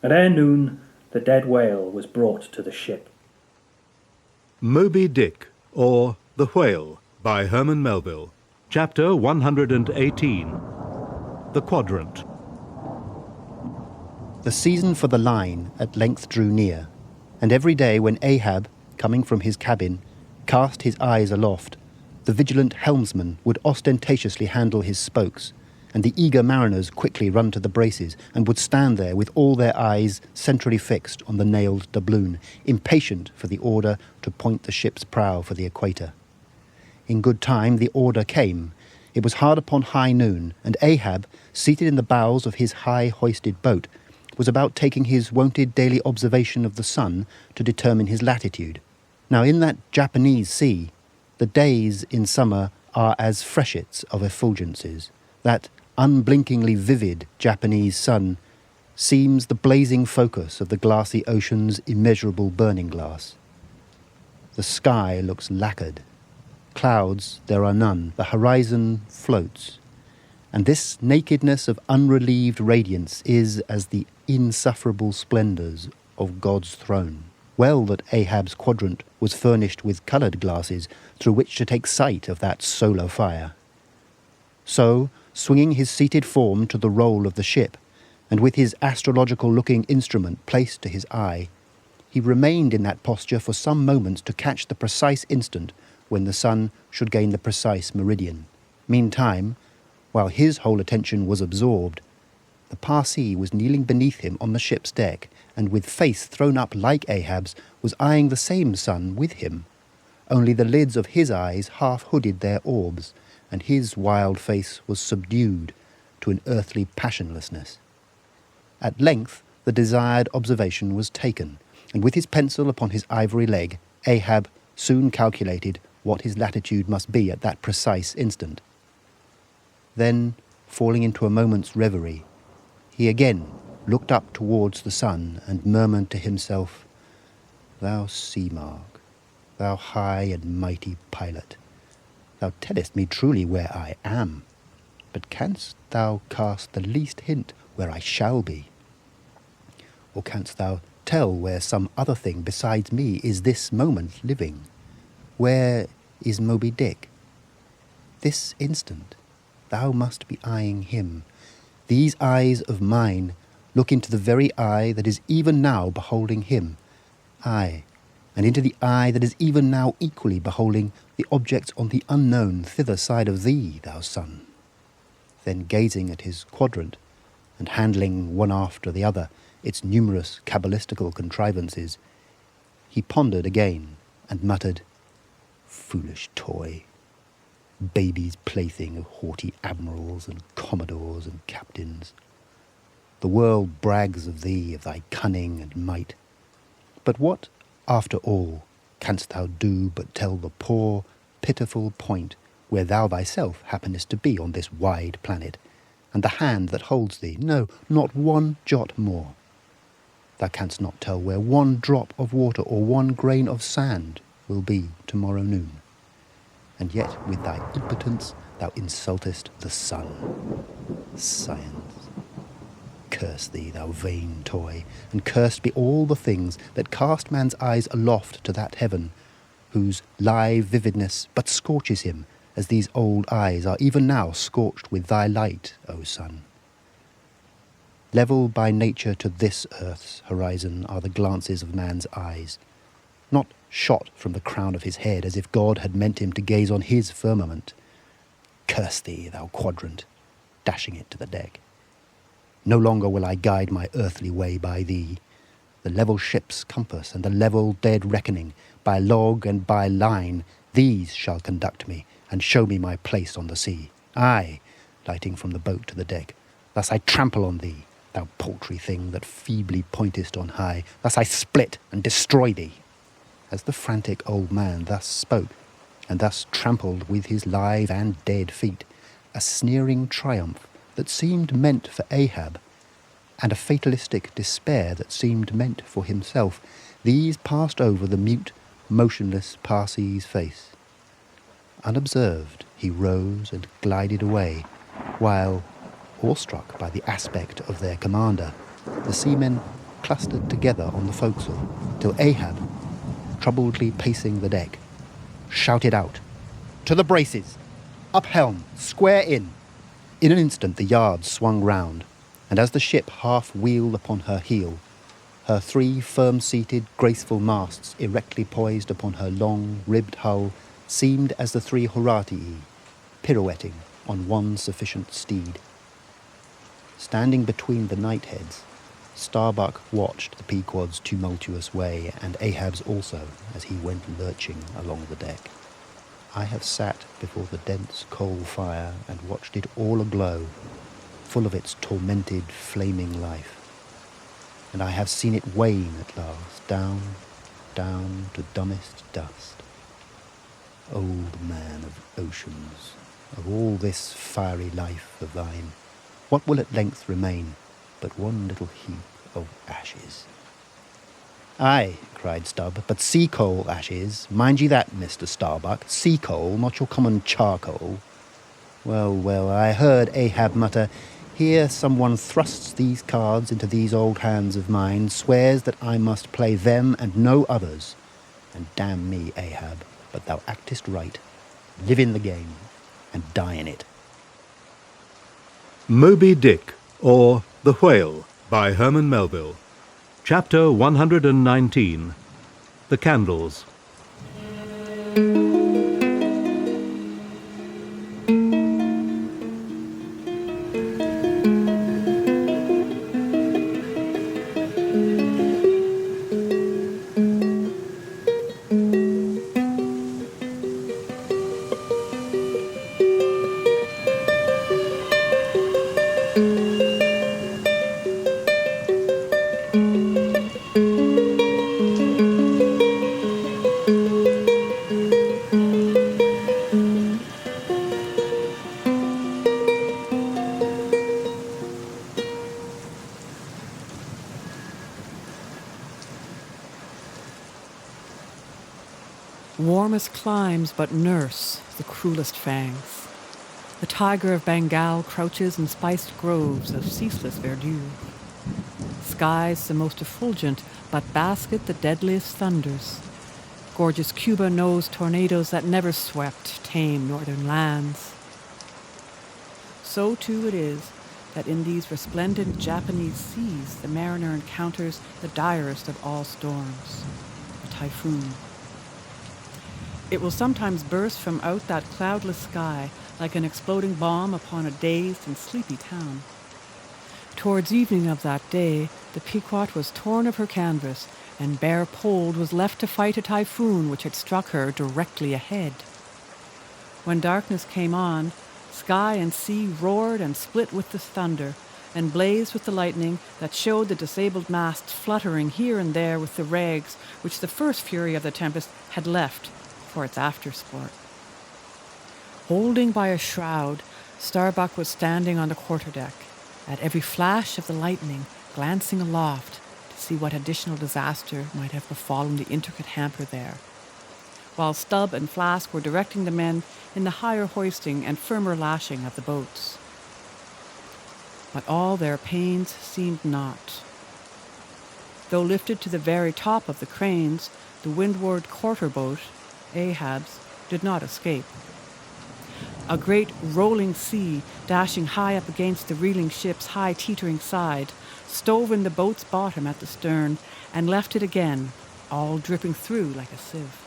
and ere noon the dead whale was brought to the ship. Moby-Dick, or The Whale, by Herman Melville. Chapter 118. The Quadrant. The season for the line at length drew near, and every day when Ahab, coming from his cabin, cast his eyes aloft, the vigilant helmsman would ostentatiously handle his spokes, and the eager mariners quickly run to the braces, and would stand there with all their eyes centrally fixed on the nailed doubloon, impatient for the order to point the ship's prow for the equator. In good time the order came. It was hard upon high noon, and Ahab, seated in the bows of his high-hoisted boat, was about taking his wonted daily observation of the sun to determine his latitude. Now in that Japanese sea, the days in summer are as freshets of effulgences. That unblinkingly vivid Japanese sun seems the blazing focus of the glassy ocean's immeasurable burning glass. The sky looks lacquered. Clouds there are none. The horizon floats. And this nakedness of unrelieved radiance is as the insufferable splendours of God's throne. Well that Ahab's quadrant was furnished with coloured glasses through which to take sight of that solar fire. So, swinging his seated form to the roll of the ship, and with his astrological-looking instrument placed to his eye, he remained in that posture for some moments to catch the precise instant when the sun should gain the precise meridian. Meantime, while his whole attention was absorbed, the Parsee was kneeling beneath him on the ship's deck, and with face thrown up like Ahab's, was eyeing the same sun with him. Only the lids of his eyes half hooded their orbs, and his wild face was subdued to an earthly passionlessness. At length the desired observation was taken, and with his pencil upon his ivory leg, Ahab soon calculated what his latitude must be at that precise instant. Then, falling into a moment's reverie, he again looked up towards the sun and murmured to himself, "Thou sea mark, thou high and mighty pilot, thou tellest me truly where I am, but canst thou cast the least hint where I shall be? Or canst thou tell where some other thing besides me is this moment living? Where is Moby-Dick? This instant thou must be eyeing him. These eyes of mine look into the very eye that is even now beholding him. Aye, and into the eye that is even now equally beholding the objects on the unknown thither side of thee, thou sun." Then gazing at his quadrant, and handling one after the other its numerous cabalistical contrivances, he pondered again and muttered, "Foolish toy, baby's plaything of haughty admirals and commodores and captains. The world brags of thee, of thy cunning and might. But what, after all, canst thou do but tell the poor, pitiful point where thou thyself happenest to be on this wide planet, and the hand that holds thee, no, not one jot more? Thou canst not tell where one drop of water or one grain of sand will be tomorrow noon. And yet with thy impotence thou insultest the sun. Science. Curse thee, thou vain toy, and cursed be all the things that cast man's eyes aloft to that heaven, whose live vividness but scorches him, as these old eyes are even now scorched with thy light, O sun. Level by nature to this earth's horizon are the glances of man's eyes, not shot from the crown of his head as if God had meant him to gaze on his firmament. Curse thee, thou quadrant, dashing it to the deck. No longer will I guide my earthly way by thee. The level ship's compass and the level dead reckoning, by log and by line, these shall conduct me and show me my place on the sea. Aye, lighting from the boat to the deck. Thus I trample on thee, thou paltry thing that feebly pointest on high. Thus I split and destroy thee." As the frantic old man thus spoke, and thus trampled with his live and dead feet, a sneering triumph that seemed meant for Ahab, and a fatalistic despair that seemed meant for himself, these passed over the mute, motionless Parsee's face. Unobserved, he rose and glided away, while, awestruck by the aspect of their commander, the seamen clustered together on the forecastle, till Ahab, troubledly pacing the deck, shouted out, "To the braces! Up helm! Square in!" In an instant the yards swung round, and as the ship half wheeled upon her heel, her three firm-seated, graceful masts erectly poised upon her long, ribbed hull seemed as the three Horatii, pirouetting on one sufficient steed. Standing between the knightheads, Starbuck watched the Pequod's tumultuous way, and Ahab's also, as he went lurching along the deck. I have sat before the dense coal fire and watched it all aglow, full of its tormented, flaming life. And I have seen it wane at last, down, down to dumbest dust. Old man of oceans, of all this fiery life of thine, what will at length remain but one little heap of ashes? "Aye," cried Stubb, "but sea coal ashes. Mind ye that, Mr. Starbuck. Sea coal, not your common charcoal." Well, well, I heard Ahab mutter, "Here someone thrusts these cards into these old hands of mine, swears that I must play them and no others. And damn me, Ahab, but thou actest right. Live in the game, and die in it." Moby-Dick, or The Whale, by Herman Melville. Chapter 119. The Candles. Warmest climes but nurse the cruelest fangs. The tiger of Bengal crouches in spiced groves of ceaseless verdure. Skies the most effulgent but basket the deadliest thunders. Gorgeous Cuba knows tornadoes that never swept tame northern lands. So too it is that in these resplendent Japanese seas the mariner encounters the direst of all storms, a typhoon. It will sometimes burst from out that cloudless sky like an exploding bomb upon a dazed and sleepy town. Towards evening of that day, the Pequot was torn of her canvas, and bare-poled was left to fight a typhoon which had struck her directly ahead. When darkness came on, sky and sea roared and split with the thunder, and blazed with the lightning that showed the disabled masts fluttering here and there with the rags which the first fury of the tempest had left for its aftersport. Holding by a shroud, Starbuck was standing on the quarterdeck, at every flash of the lightning glancing aloft to see what additional disaster might have befallen the intricate hamper there, while Stubb and Flask were directing the men in the higher hoisting and firmer lashing of the boats. But all their pains seemed naught. Though lifted to the very top of the cranes, the windward quarter-boat, Ahab's, did not escape. A great rolling sea, dashing high up against the reeling ship's high teetering side, stove in the boat's bottom at the stern and left it again, all dripping through like a sieve.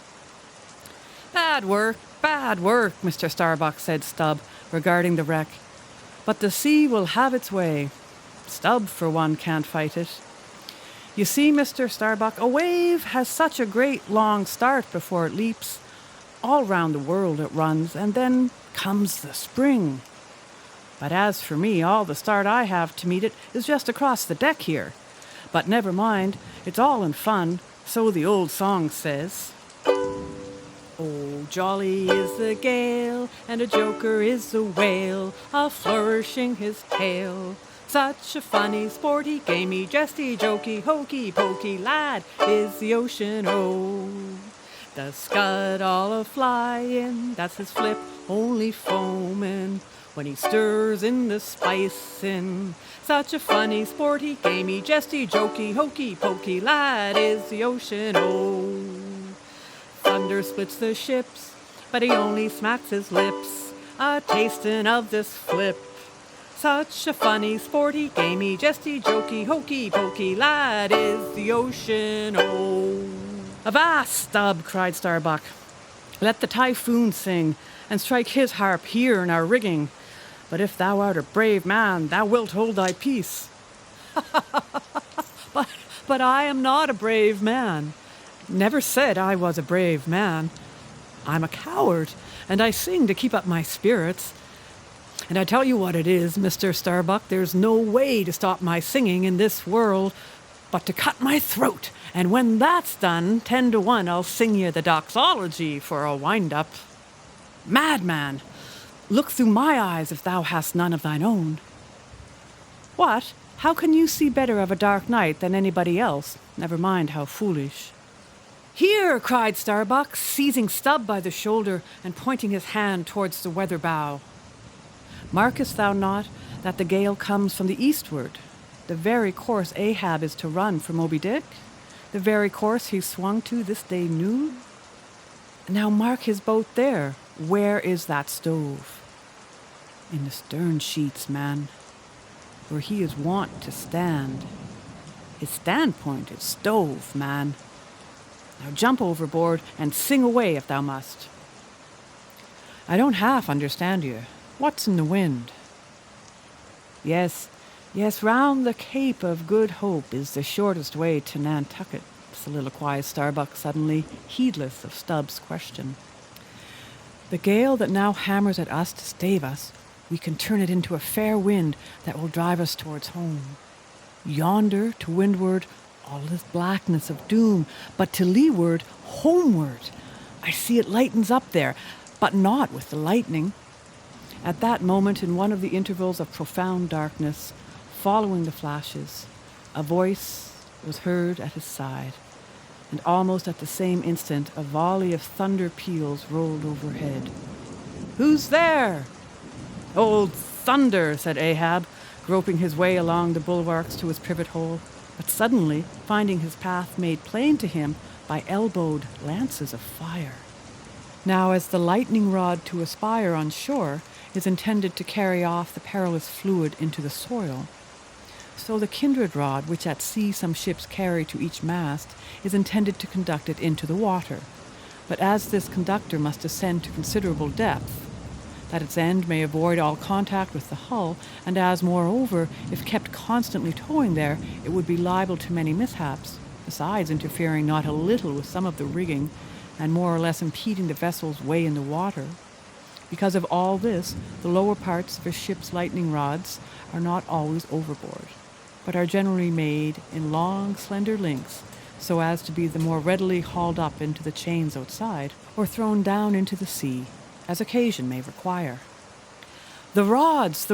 Bad work, Mr. Starbuck, said Stubb, regarding the wreck. But the sea will have its way. Stubb, for one, can't fight it. You see, Mr. Starbuck, a wave has such a great long start before it leaps. All round the world it runs, and then comes the spring. But as for me, all the start I have to meet it is just across the deck here. But never mind, it's all in fun, so the old song says. Oh, jolly is the gale, and a joker is the whale, a-flourishing his tail. Such a funny, sporty, gamey, jesty, jokey, hokey, pokey lad is the ocean, oh. The scud all a-flyin', that's his flip, only foamin' when he stirs in the spicin'. Such a funny, sporty, gamey, jesty, jokey, hokey, pokey lad is the ocean, oh. Thunder splits the ships, but he only smacks his lips, a-tastin' of this flip. Such a funny, sporty, gamey, jesty, jokey, hokey, pokey lad is the ocean, oh. Avast, Stubb, cried Starbuck. Let the typhoon sing, and strike his harp here in our rigging. But if thou art a brave man, thou wilt hold thy peace. But I am not a brave man. Never said I was a brave man. I'm a coward, and I sing to keep up my spirits. And I tell you what it is, Mr. Starbuck, there's no way to stop my singing in this world but to cut my throat. And when that's done, 10 to 1, I'll sing you the doxology for a wind-up. Madman, look through my eyes if thou hast none of thine own. What? How can you see better of a dark night than anybody else? Never mind how foolish. Here, cried Starbuck, seizing Stubb by the shoulder and pointing his hand towards the weather bow. Markest thou not that the gale comes from the eastward, the very course Ahab is to run for Moby-Dick, the very course he swung to this day noon? Now mark his boat there. Where is that stove? In the stern sheets, man. where he is wont to stand. His standpoint is stove, man. Now jump overboard and sing away if thou must. I don't half understand you. What's in the wind? Yes, round the Cape of Good Hope is the shortest way to Nantucket, soliloquized Starbuck suddenly, heedless of Stubbs' question. The gale that now hammers at us to stave us, we can turn it into a fair wind that will drive us towards home. Yonder, to windward, all is blackness of doom, but to leeward, homeward. I see it lightens up there, but not with the lightning. At that moment, in one of the intervals of profound darkness, following the flashes, a voice was heard at his side, and almost at the same instant a volley of thunder peals rolled overhead. "Who's there?" "Old Thunder," said Ahab, groping his way along the bulwarks to his pivot hole, but suddenly finding his path made plain to him by elbowed lances of fire. Now, as the lightning rod to a spire on shore is intended to carry off the perilous fluid into the soil, so the kindred rod which at sea some ships carry to each mast is intended to conduct it into the water. But as this conductor must descend to considerable depth, that its end may avoid all contact with the hull, and as, moreover, if kept constantly towing there, it would be liable to many mishaps, besides interfering not a little with some of the rigging, and more or less impeding the vessel's way in the water. Because of all this, the lower parts of a ship's lightning rods are not always overboard, but are generally made in long, slender links, so as to be the more readily hauled up into the chains outside, or thrown down into the sea, as occasion may require. The rods!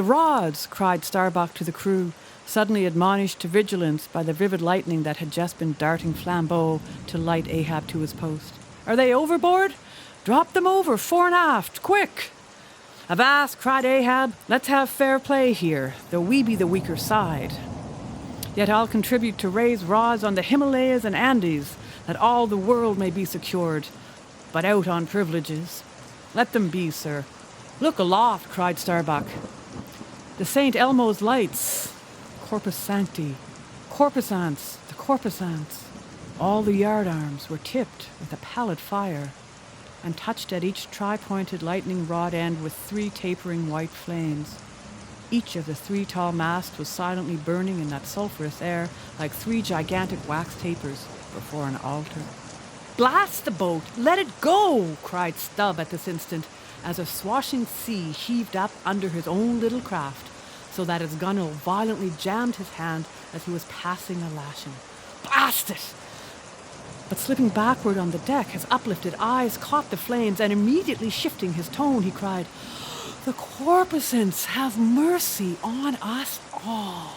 Cried Starbuck to the crew, suddenly admonished to vigilance by the vivid lightning that had just been darting flambeaux to light Ahab to his post. "Are they overboard? Drop them over, fore and aft, quick!" "Avast," cried Ahab, "let's have fair play here, though we be the weaker side. Yet I'll contribute to raise rods on the Himalayas and Andes, that all the world may be secured, but out on privileges. Let them be, sir." "Look aloft," cried Starbuck. "The St. Elmo's lights, Corpus Sancti, Corpusants, the Corpusants." All the yard arms were tipped with a pallid fire, and touched at each tri-pointed lightning rod end with 3 tapering white flames. Each of the 3 tall masts was silently burning in that sulphurous air like 3 gigantic wax tapers before an altar. "Blast the boat! Let it go!" cried Stubb at this instant, as a swashing sea heaved up under his own little craft, so that his gunwale violently jammed his hand as he was passing a lashing. "Blast it!" But slipping backward on the deck, his uplifted eyes caught the flames, and immediately shifting his tone, he cried, "The Corpusants, have mercy on us all."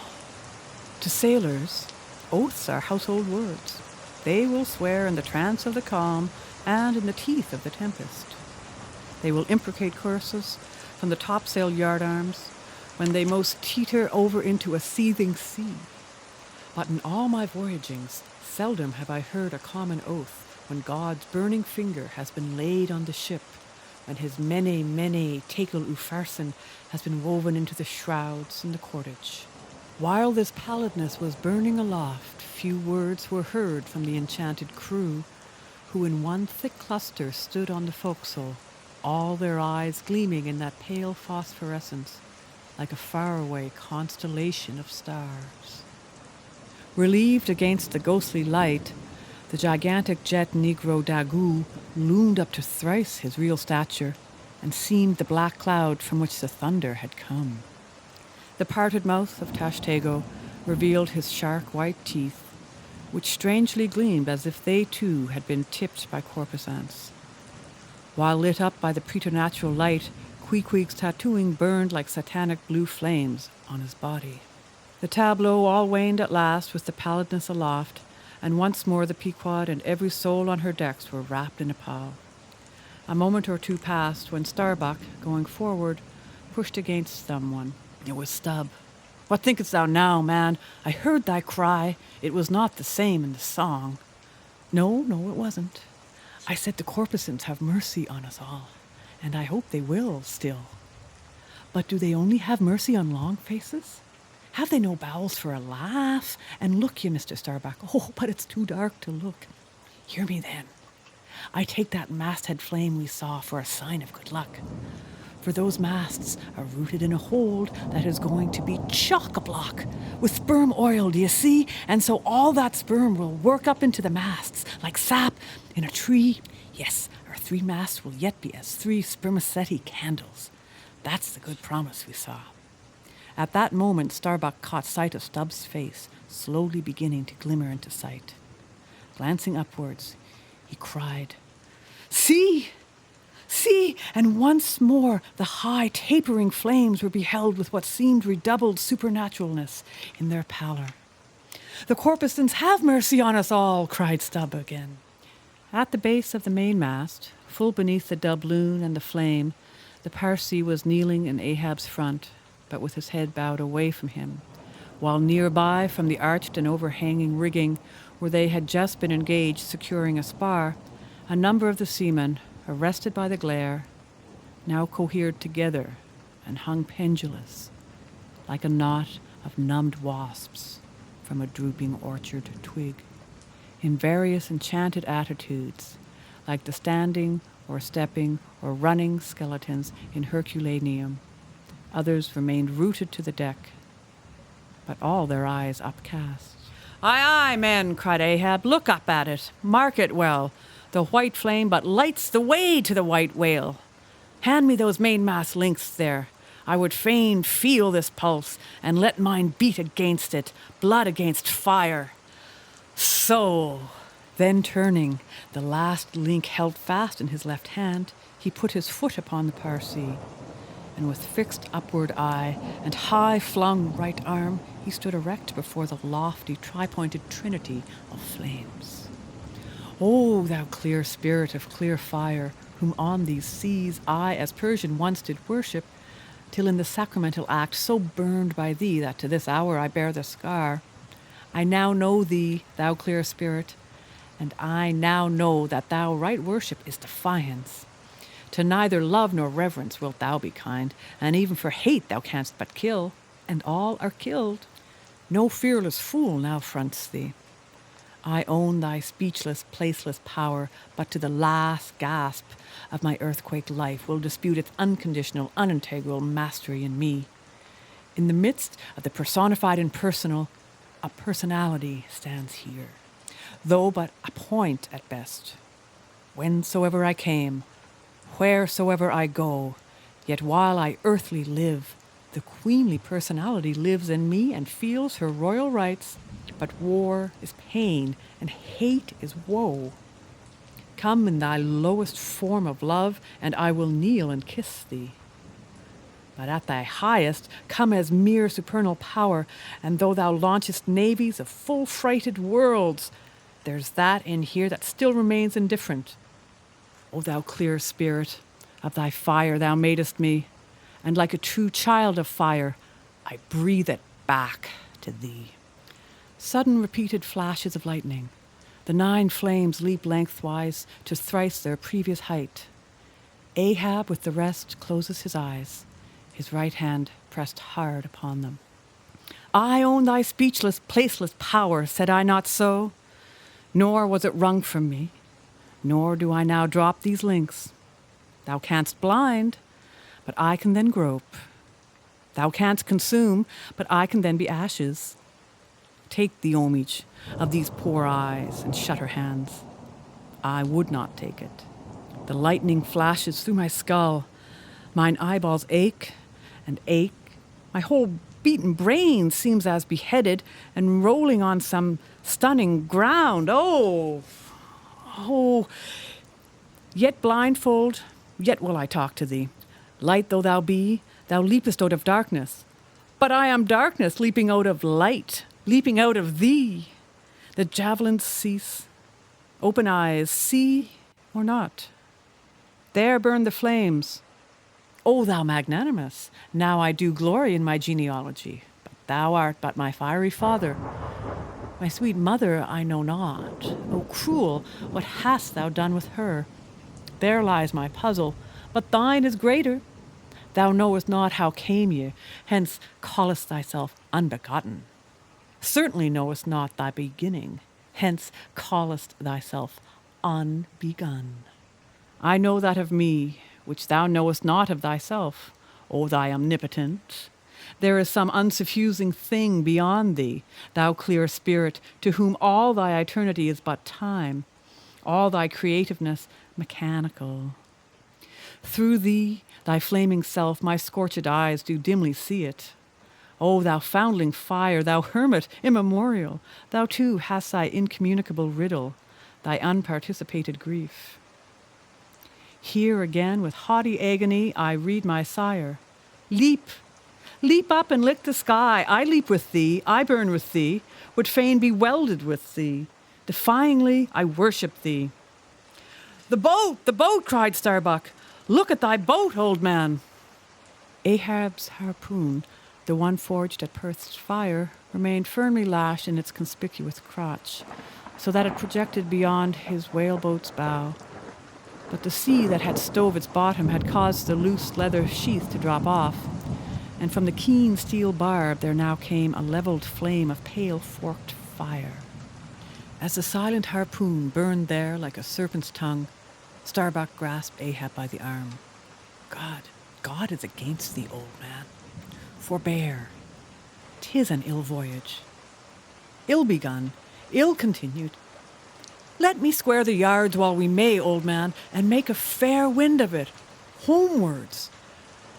To sailors, oaths are household words. They will swear in the trance of the calm and in the teeth of the tempest. They will imprecate curses from the topsail yard arms when they most teeter over into a seething sea. But in all my voyagings, seldom have I heard a common oath when God's burning finger has been laid on the ship, when his mene tekel upharsin has been woven into the shrouds and the cordage. While this pallidness was burning aloft, few words were heard from the enchanted crew, who in one thick cluster stood on the forecastle, all their eyes gleaming in that pale phosphorescence, like a faraway constellation of stars. Relieved against the ghostly light, the gigantic jet negro Daggoo loomed up to thrice his real stature, and seemed the black cloud from which the thunder had come. The parted mouth of Tashtego revealed his shark white teeth, which strangely gleamed as if they too had been tipped by corpusants. While lit up by the preternatural light, Queequeg's tattooing burned like satanic blue flames on his body. The tableau all waned at last with the pallidness aloft, and once more the Pequod and every soul on her decks were wrapped in a pall. A moment or two passed when Starbuck, going forward, pushed against someone. It was Stubb. "What thinkest thou now, man? I heard thy cry. It was not the same in the song." No, it wasn't. I said the Corpusants have mercy on us all, and I hope they will still. But do they only have mercy on long faces? Have they no bowels for a laugh? And look ye, Mr. Starbuck, oh, but it's too dark to look. Hear me then. I take that masthead flame we saw for a sign of good luck. For those masts are rooted in a hold that is going to be chock-a-block with sperm oil, do you see? And so all that sperm will work up into the masts like sap in a tree. Yes, our 3 masts will yet be as 3 spermaceti candles. That's the good promise we saw. At that moment, Starbuck caught sight of Stubbs' face, slowly beginning to glimmer into sight. Glancing upwards, he cried, "See! See!" And once more the high, tapering flames were beheld with what seemed redoubled supernaturalness in their pallor. "The Corpusants have mercy on us all!" cried Stubb again. At the base of the mainmast, full beneath the doubloon and the flame, the Parsee was kneeling in Ahab's front, but with his head bowed away from him, while nearby, from the arched and overhanging rigging, where they had just been engaged securing a spar, a number of the seamen, arrested by the glare, now cohered together and hung pendulous, like a knot of numbed wasps from a drooping orchard twig, in various enchanted attitudes, like the standing or stepping or running skeletons in Herculaneum. Others remained rooted to the deck, but all their eyes upcast. "Aye, aye, men," cried Ahab, "look up at it. Mark it well. The white flame but lights the way to the white whale. Hand me those mainmast links there. I would fain feel this pulse, and let mine beat against it, blood against fire. So." Then turning, the last link held fast in his left hand, he put his foot upon the Parsee, and with fixed upward eye and high-flung right arm, he stood erect before the lofty, tri-pointed trinity of flames. "O thou clear spirit of clear fire, whom on these seas I, as Persian, once did worship, till in the sacramental act so burned by thee that to this hour I bear the scar, I now know thee, thou clear spirit, and I now know that thou right worship is defiance. To neither love nor reverence wilt thou be kind, and even for hate thou canst but kill, and all are killed. No fearless fool now fronts thee. I own thy speechless, placeless power, but to the last gasp of my earthquake life will dispute its unconditional, unintegral mastery in me. In the midst of the personified impersonal, a personality stands here, though but a point at best. Whensoever I came, wheresoever I go, yet while I earthly live, the queenly personality lives in me and feels her royal rights, but war is pain and hate is woe. Come in thy lowest form of love, and I will kneel and kiss thee. But at thy highest, come as mere supernal power, and though thou launchest navies of full-freighted worlds, there's that in here that still remains indifferent. O thou clear spirit, of thy fire thou madest me, and like a true child of fire, I breathe it back to thee." Sudden repeated flashes of lightning. The 9 flames leap lengthwise to thrice their previous height. Ahab with the rest closes his eyes, his right hand pressed hard upon them. "I own thy speechless, placeless power, said I not so? Nor was it wrung from me. Nor do I now drop these links. Thou canst blind, but I can then grope. Thou canst consume, but I can then be ashes. Take the homage of these poor eyes and shut her hands. I would not take it. The lightning flashes through my skull. Mine eyeballs ache and ache. My whole beaten brain seems as beheaded and rolling on some stunning ground. Oh! Yet blindfold, yet will I talk to thee. Light though thou be, thou leapest out of darkness. But I am darkness, leaping out of light, leaping out of thee. The javelins cease. Open eyes, see or not. There burn the flames. O thou magnanimous, now I do glory in my genealogy, but thou art but my fiery father. My sweet mother I know not. O cruel, what hast thou done with her? There lies my puzzle, but thine is greater. Thou knowest not how came ye, hence callest thyself unbegotten. Certainly knowest not thy beginning, hence callest thyself unbegun. I know that of me, which thou knowest not of thyself, O thy omnipotent. There is some unsuffusing thing beyond thee, thou clear spirit, to whom all thy eternity is but time, all thy creativeness mechanical. Through thee, thy flaming self, my scorched eyes do dimly see it. O thou foundling fire, thou hermit immemorial, thou too hast thy incommunicable riddle, thy unparticipated grief. Here again with haughty agony I read my sire. Leap! Leap up and lick the sky. I leap with thee, I burn with thee, would fain be welded with thee. Defyingly I worship thee. The boat, cried Starbuck. Look at thy boat, old man. Ahab's harpoon, the one forged at Perth's fire, remained firmly lashed in its conspicuous crotch, so that it projected beyond his whaleboat's bow. But the sea that had stove its bottom had caused the loose leather sheath to drop off, and from the keen steel barb there now came a levelled flame of pale forked fire. As the silent harpoon burned there like a serpent's tongue, Starbuck grasped Ahab by the arm. God is against thee, old man. Forbear. 'Tis an ill voyage. Ill begun, ill continued. Let me square the yards while we may, old man, and make a fair wind of it, homewards,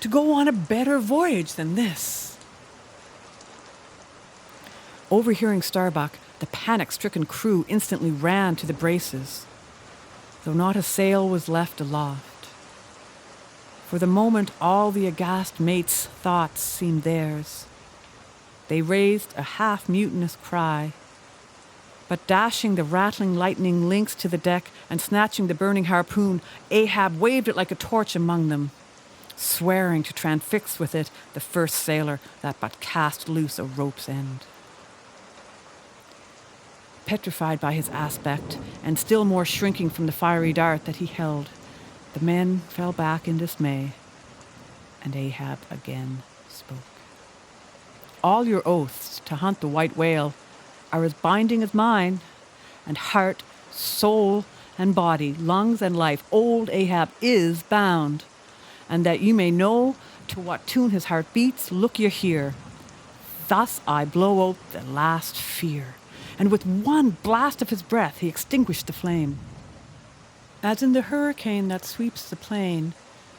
to go on a better voyage than this. Overhearing Starbuck, the panic-stricken crew instantly ran to the braces, though not a sail was left aloft. For the moment, all the aghast mates' thoughts seemed theirs. They raised a half-mutinous cry, but dashing the rattling lightning links to the deck and snatching the burning harpoon, Ahab waved it like a torch among them, swearing to transfix with it the first sailor that but cast loose a rope's end. Petrified by his aspect, and still more shrinking from the fiery dart that he held, the men fell back in dismay, and Ahab again spoke. All your oaths to hunt the white whale are as binding as mine, and heart, soul, and body, lungs and life, old Ahab is bound. And that you may know to what tune his heart beats, look ye here. Thus I blow out the last fear. And with one blast of his breath he extinguished the flame. As in the hurricane that sweeps the plain,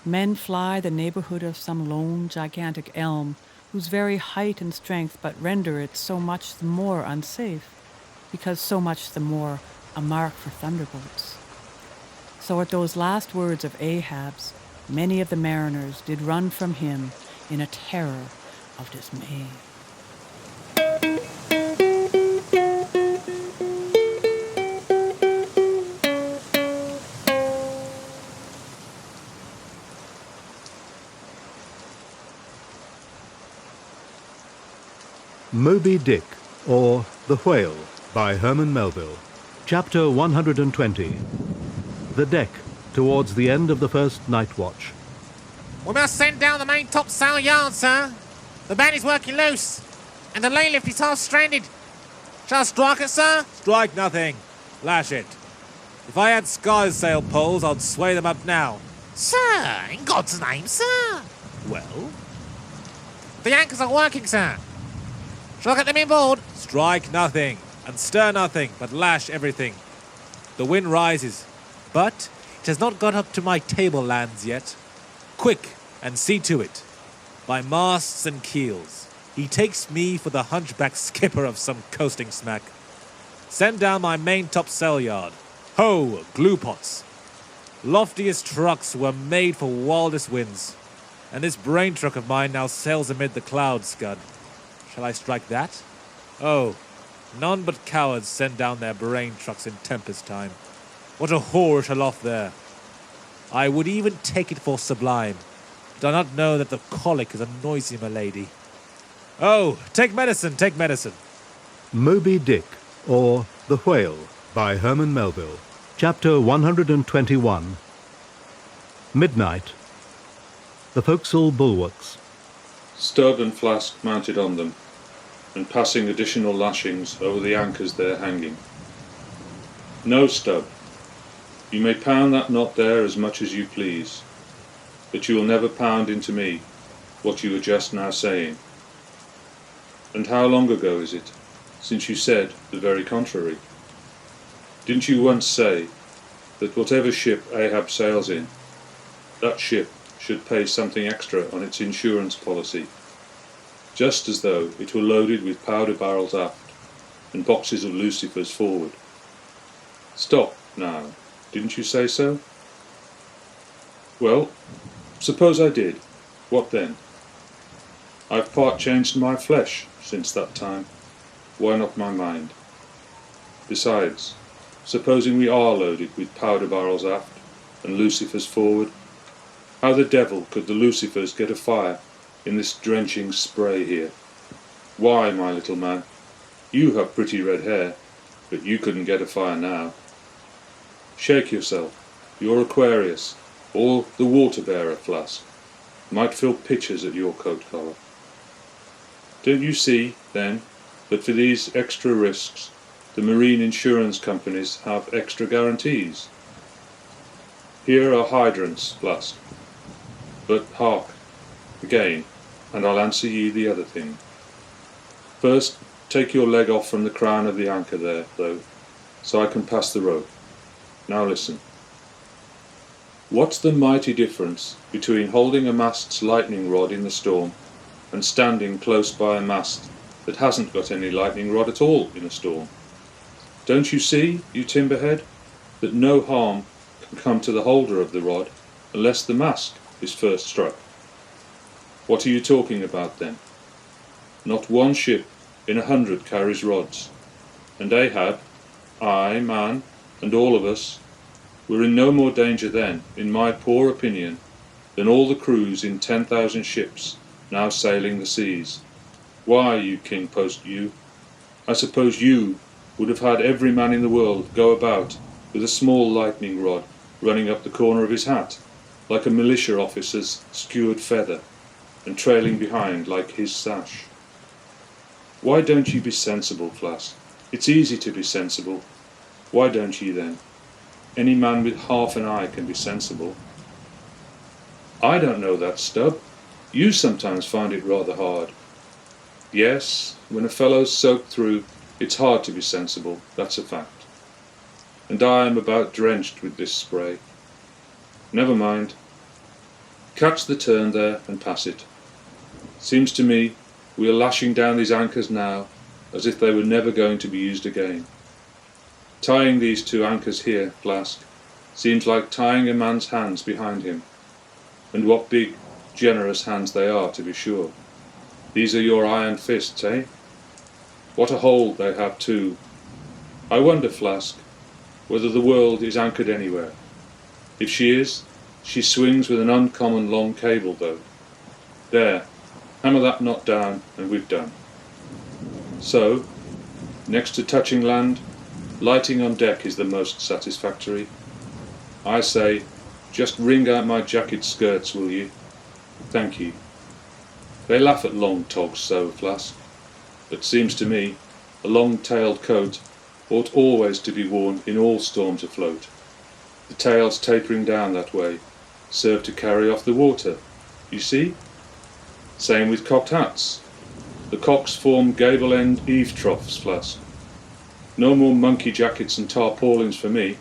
men fly the neighborhood of some lone gigantic elm, whose very height and strength but render it so much the more unsafe, because so much the more a mark for thunderbolts. So at those last words of Ahab's, many of the mariners did run from him in a terror of dismay. Moby-Dick, or The Whale, by Herman Melville. Chapter 120. The deck, towards the end of the first night watch. We must send down the main topsail yard, sir. The band is working loose, and the lay lift is half stranded. Shall I strike it, sir? Strike nothing. Lash it. If I had skysail poles, I'd sway them up now. Sir, in God's name, sir. Well? The anchors are working, sir. Shall I get them inboard? Strike nothing, and stir nothing, but lash everything. The wind rises, but it has not got up to my tablelands yet. Quick, and see to it. By masts and keels. He takes me for the hunchback skipper of some coasting smack. Send down my main topsail yard. Ho, glue pots. Loftiest trucks were made for wildest winds, and this brain truck of mine now sails amid the clouds, Scud. Shall I strike that? Oh, none but cowards send down their brain trucks in tempest time. What a whorish aloft there. I would even take it for sublime, did I not know that the colic is a noisy malady. Oh, take medicine, take medicine. Moby-Dick, or The Whale, by Herman Melville. Chapter 121. Midnight. the forecastle bulwarks. Stubb and Flask mounted on them, and passing additional lashings over the anchors there hanging. No, Stubb, you may pound that knot there as much as you please, but you will never pound into me what you were just now saying. And how long ago is it since you said the very contrary? Didn't you once say that whatever ship Ahab sails in, that ship should pay something extra on its insurance policy, just as though it were loaded with powder barrels aft and boxes of lucifers forward? Stop, now, didn't you say so? Well, suppose I did. What then? I've part changed my flesh since that time. Why not my mind? Besides, supposing we are loaded with powder barrels aft and lucifers forward, how the devil could the lucifers get afire in this drenching spray here? Why, my little man, you have pretty red hair, but you couldn't get afire now. Shake yourself. You're Aquarius, or the water-bearer, Flask. Might fill pitchers at your coat collar. Don't you see, then, that for these extra risks, the marine insurance companies have extra guarantees? Here are hydrants, Flask. But hark, again, and I'll answer ye the other thing. First, take your leg off from the crown of the anchor there, though, so I can pass the rope. Now listen. What's the mighty difference between holding a mast's lightning rod in the storm and standing close by a mast that hasn't got any lightning rod at all in a storm? Don't you see, you timberhead, that no harm can come to the holder of the rod unless the mast is first struck? What are you talking about then? Not one ship in 100 carries rods, and Ahab, I, man, and all of us, were in no more danger then, in my poor opinion, than all the crews in 10,000 ships now sailing the seas. Why, you king post you, I suppose you would have had every man in the world go about with a small lightning rod running up the corner of his hat, like a militia officer's skewered feather, and trailing behind like his sash. Why don't you be sensible, Flask? It's easy to be sensible. Why don't ye then? Any man with half an eye can be sensible. I don't know that, Stubb. You sometimes find it rather hard. Yes, when a fellow's soaked through, it's hard to be sensible, that's a fact. And I am about drenched with this spray. Never mind. Catch the turn there and pass it. Seems to me we are lashing down these anchors now as if they were never going to be used again. Tying these two anchors here, Flask, seems like tying a man's hands behind him. And what big, generous hands they are, to be sure. These are your iron fists, eh? What a hold they have, too. I wonder, Flask, whether the world is anchored anywhere. If she is, she swings with an uncommon long cable, though. There, hammer that knot down, and we've done. So, next to touching land, lighting on deck is the most satisfactory. I say, just wring out my jacket skirts, will you? Thank you. They laugh at long togs so, Flask. But seems to me, a long-tailed coat ought always to be worn in all storms afloat. The tails tapering down that way serve to carry off the water, you see? Same with cocked hats. The cocks form gable-end eave troughs, Flask. No more monkey jackets and tarpaulins for me.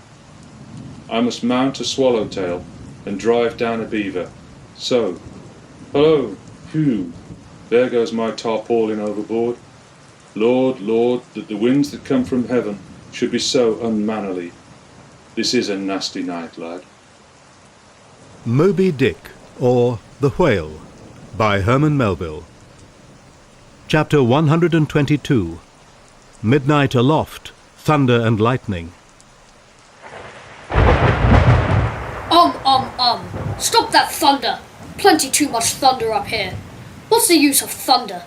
I must mount a swallowtail and drive down a beaver. So. Hello, phew, there goes my tarpaulin overboard. Lord, Lord, that the winds that come from heaven should be so unmannerly. This is a nasty night, lad. Moby-Dick, or The Whale, by Herman Melville. Chapter 122. Midnight Aloft, Thunder and Lightning. Stop that thunder! Plenty too much thunder up here. What's the use of thunder?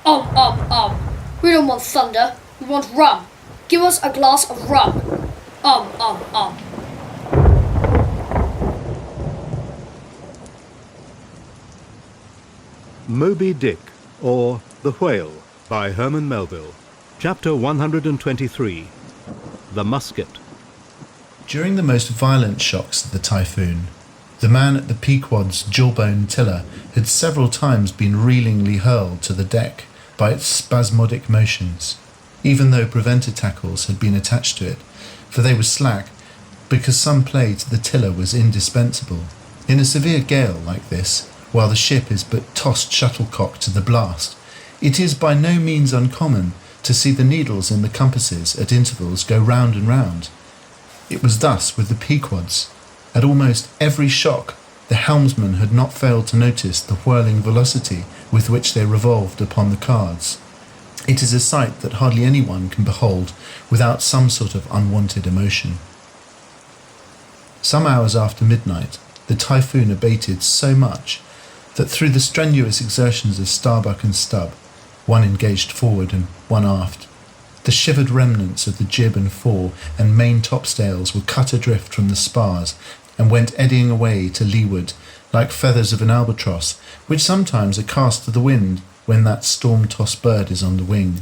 We don't want thunder, we want rum. Give us a glass of rum. Moby-Dick, or The Whale, by Herman Melville. Chapter 123. The Musket. During the most violent shocks of the typhoon, the man at the Pequod's jawbone tiller had several times been reelingly hurled to the deck by its spasmodic motions, even though preventer tackles had been attached to it, for they were slack, because some play to the tiller was indispensable. In a severe gale like this, while the ship is but tossed shuttlecock to the blast, it is by no means uncommon to see the needles in the compasses at intervals go round and round. It was thus with the Pequods. At almost every shock, the helmsman had not failed to notice the whirling velocity with which they revolved upon the cards. It is a sight that hardly anyone can behold without some sort of unwanted emotion. Some hours after midnight, the typhoon abated so much that through the strenuous exertions of Starbuck and Stubb, one engaged forward and one aft, the shivered remnants of the jib and fore and main topsails were cut adrift from the spars and went eddying away to leeward like feathers of an albatross, which sometimes are cast to the wind when that storm-tossed bird is on the wing.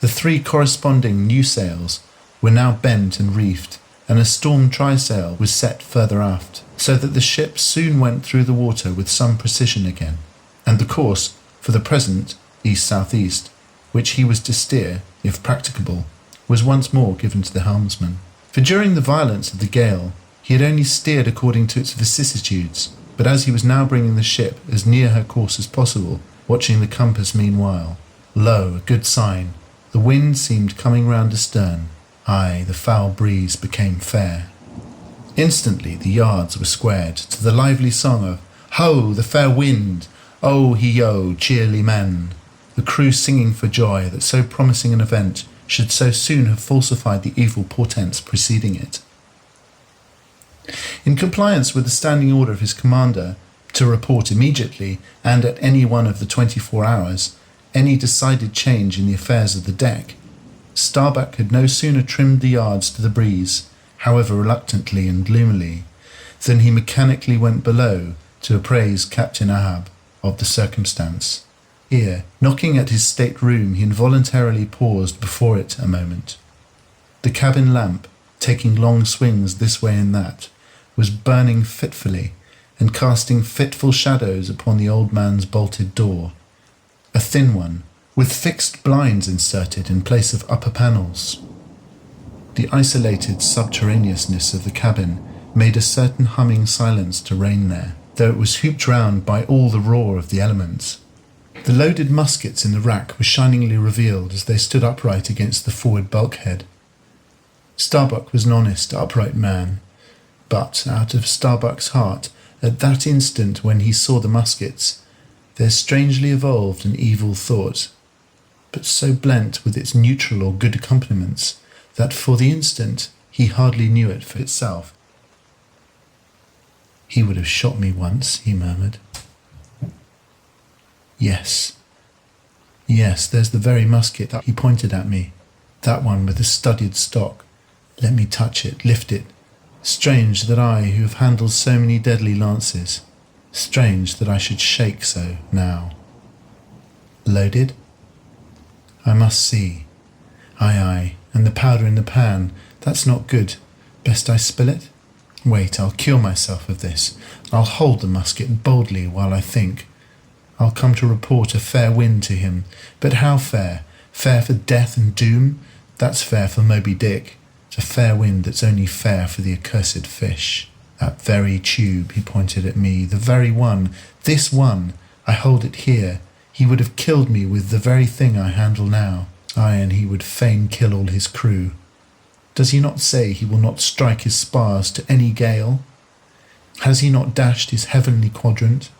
The three corresponding new sails were now bent and reefed, and a storm trysail was set further aft, so that the ship soon went through the water with some precision again, and the course, for the present, east-south-east, which he was to steer, if practicable, was once more given to the helmsman. For during the violence of the gale, he had only steered according to its vicissitudes, but as he was now bringing the ship as near her course as possible, watching the compass meanwhile, lo, a good sign, the wind seemed coming round astern. Aye, the foul breeze became fair. Instantly the yards were squared to the lively song of "Ho, the fair wind! Oh, he-yo, cheerly men!" the crew singing for joy that so promising an event should so soon have falsified the evil portents preceding it. In compliance with the standing order of his commander to report immediately and at any one of the 24 hours any decided change in the affairs of the deck, Starbuck had no sooner trimmed the yards to the breeze, however reluctantly and gloomily, than he mechanically went below to apprise Captain Ahab of the circumstance. Here, knocking at his state-room, he involuntarily paused before it a moment. The cabin lamp, taking long swings this way and that, was burning fitfully and casting fitful shadows upon the old man's bolted door, a thin one, with fixed blinds inserted in place of upper panels. The isolated subterraneousness of the cabin made a certain humming silence to reign there, though it was hooped round by all the roar of the elements. The loaded muskets in the rack were shiningly revealed as they stood upright against the forward bulkhead. Starbuck was an honest, upright man, but out of Starbuck's heart, at that instant when he saw the muskets, there strangely evolved an evil thought, but so blent with its neutral or good accompaniments that for the instant he hardly knew it for itself. "He would have shot me once," he murmured. Yes, there's the very musket that he pointed at me, that one with the studded stock. Let me touch it, lift it. Strange that I, who have handled so many deadly lances, strange that I should shake so now. Loaded? I must see. Aye, and the powder in the pan, that's not good. Best I spill it? Wait, I'll cure myself of this. I'll hold the musket boldly while I think. I'll come to report a fair wind to him. But how fair? Fair for death and doom? That's fair for Moby-Dick. It's a fair wind that's only fair for the accursed fish. That very tube, he pointed at me, the very one, this one, I hold it here. He would have killed me with the very thing I handle now. Aye, and he would fain kill all his crew. Does he not say he will not strike his spars to any gale? Has he not dashed his heavenly quadrant?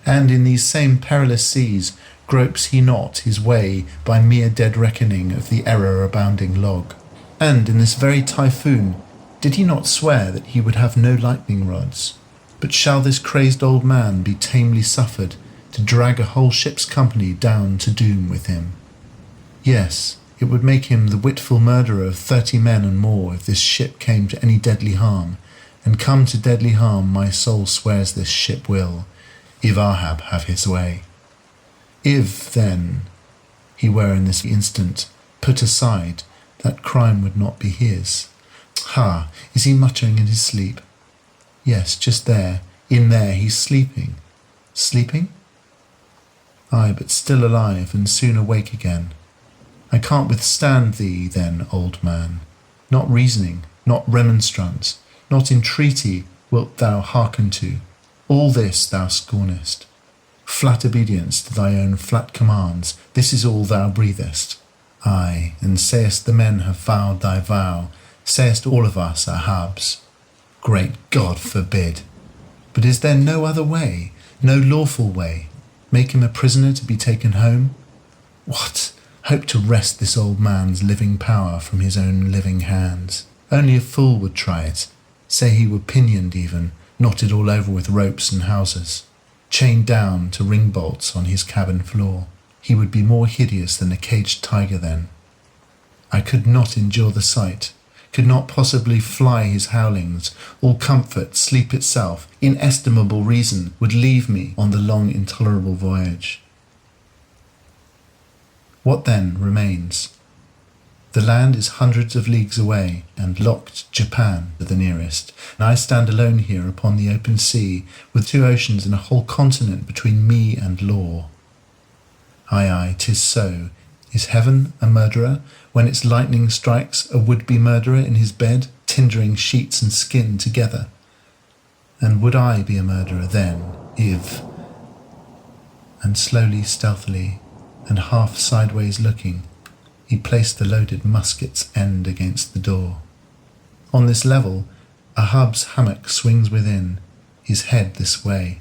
And in these same perilous seas gropes he not his way by mere dead reckoning of the error-abounding log? And in this very typhoon, did he not swear that he would have no lightning rods? But shall this crazed old man be tamely suffered to drag a whole ship's company down to doom with him? Yes, it would make him the witful murderer of 30 men and more if this ship came to any deadly harm, and come to deadly harm my soul swears this ship will, if Ahab have his way. If, then, he were in this instant put aside, that crime would not be his. Ha! Is he muttering in his sleep? Yes, just there, in there, he's sleeping. Sleeping? Ay, but still alive, and soon awake again. I can't withstand thee, then, old man. Not reasoning, not remonstrance, not entreaty wilt thou hearken to. All this thou scornest. Flat obedience to thy own flat commands, this is all thou breathest. Ay, and sayest the men have vowed thy vow, sayest all of us are Ahabs. Great God forbid! But is there no other way, no lawful way? Make him a prisoner to be taken home? What? Hope to wrest this old man's living power from his own living hands. Only a fool would try it. Say he were pinioned even, knotted all over with ropes and hawsers, chained down to ring bolts on his cabin floor. He would be more hideous than a caged tiger then. I could not endure the sight, could not possibly fly his howlings. All comfort, sleep itself, inestimable reason would leave me on the long intolerable voyage. What then remains? The land is hundreds of leagues away, and locked Japan to the nearest, and I stand alone here upon the open sea, with 2 oceans and a whole continent between me and law. Ay, ay, 'tis so. Is heaven a murderer, when its lightning strikes a would-be murderer in his bed, tindering sheets and skin together? And would I be a murderer then, if... And slowly, stealthily, and half sideways looking, he placed the loaded musket's end against the door. On this level, Ahab's hammock swings within, his head this way.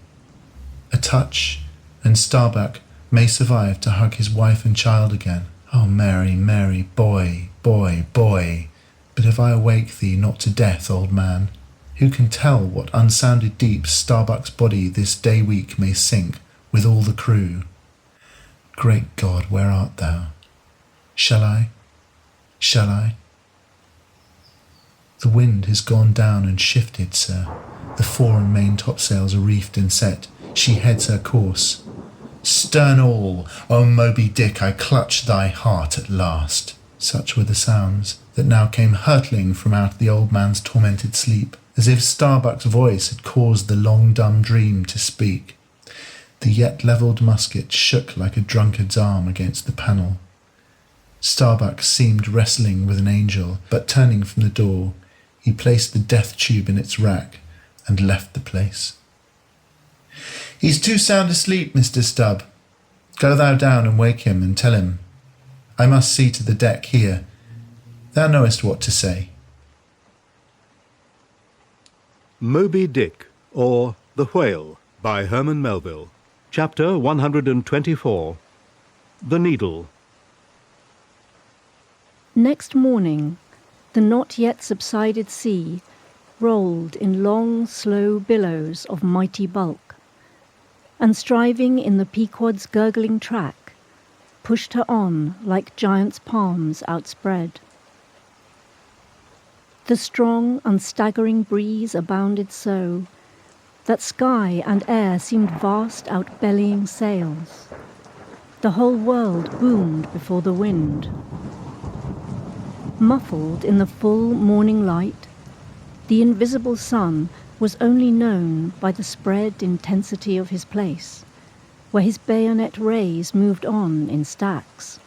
A touch, and Starbuck may survive to hug his wife and child again. Oh, Mary, Mary, boy, boy, boy! But if I awake thee not to death, old man, who can tell what unsounded deeps Starbuck's body this day week may sink with all the crew? Great God, where art thou? Shall I? Shall I? The wind has gone down and shifted, sir. The fore and main topsails are reefed and set. She heads her course. Stern all, O Moby-Dick, I clutch thy heart at last. Such were the sounds that now came hurtling from out the old man's tormented sleep, as if Starbuck's voice had caused the long dumb dream to speak. The yet levelled musket shook like a drunkard's arm against the panel. Starbuck seemed wrestling with an angel, but turning from the door, he placed the death tube in its rack and left the place. He's too sound asleep, Mr. Stubb. Go thou down and wake him and tell him. I must see to the deck here. Thou knowest what to say. Moby-Dick, or The Whale, by Herman Melville. Chapter 124. The Needle. Next morning, the not yet subsided sea rolled in long, slow billows of mighty bulk, and striving in the Pequod's gurgling track, pushed her on like giants' palms outspread. The strong, unstaggering breeze abounded so, that sky and air seemed vast outbellying sails. The whole world boomed before the wind. Muffled in the full morning light, the invisible sun was only known by the spread intensity of his place, where his bayonet rays moved on in stacks.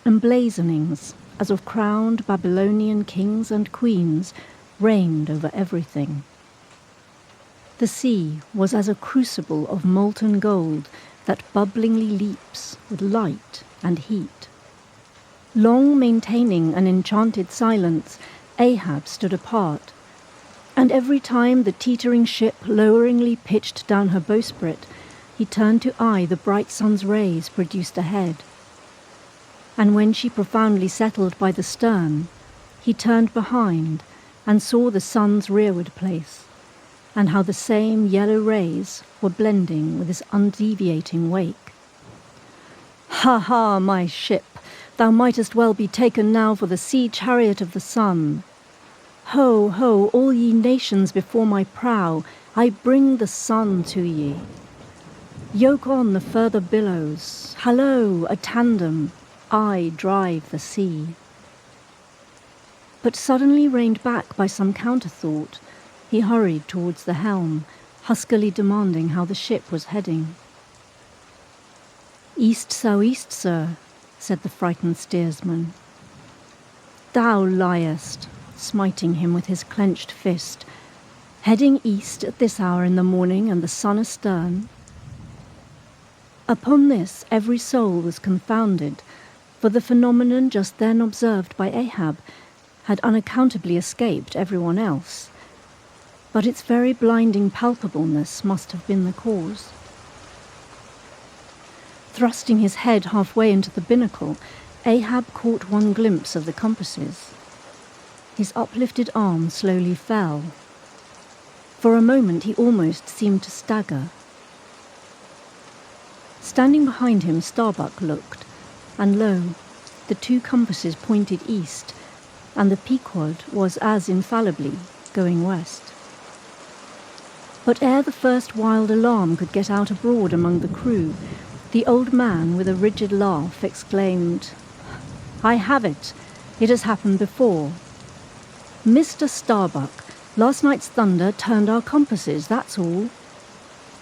Emblazonings, as of crowned Babylonian kings and queens, reigned over everything. The sea was as a crucible of molten gold that bubblingly leaps with light and heat. Long maintaining an enchanted silence, Ahab stood apart, and every time the teetering ship loweringly pitched down her bowsprit, he turned to eye the bright sun's rays produced ahead. And when she profoundly settled by the stern, he turned behind and saw the sun's rearward place, and how the same yellow rays were blending with his undeviating wake. Ha ha, my ship! Thou mightest well be taken now for the sea-chariot of the sun. Ho, ho, all ye nations before my prow, I bring the sun to ye. Yoke on the further billows, hallo, a tandem, I drive the sea. But suddenly reined back by some counter-thought, he hurried towards the helm, huskily demanding how the ship was heading. East sou'east, sir, said the frightened steersman. Thou liest, smiting him with his clenched fist. Heading east at this hour in the morning and the sun astern. Upon this every soul was confounded, for the phenomenon just then observed by Ahab had unaccountably escaped everyone else. But its very blinding palpableness must have been the cause. Thrusting his head halfway into the binnacle, Ahab caught one glimpse of the compasses. His uplifted arm slowly fell. For a moment he almost seemed to stagger. Standing behind him, Starbuck looked, and lo, the two compasses pointed east, and the Pequod was as infallibly going west. But ere the first wild alarm could get out abroad among the crew, the old man, with a rigid laugh, exclaimed, I have it! It has happened before. Mr. Starbuck, last night's thunder turned our compasses, that's all.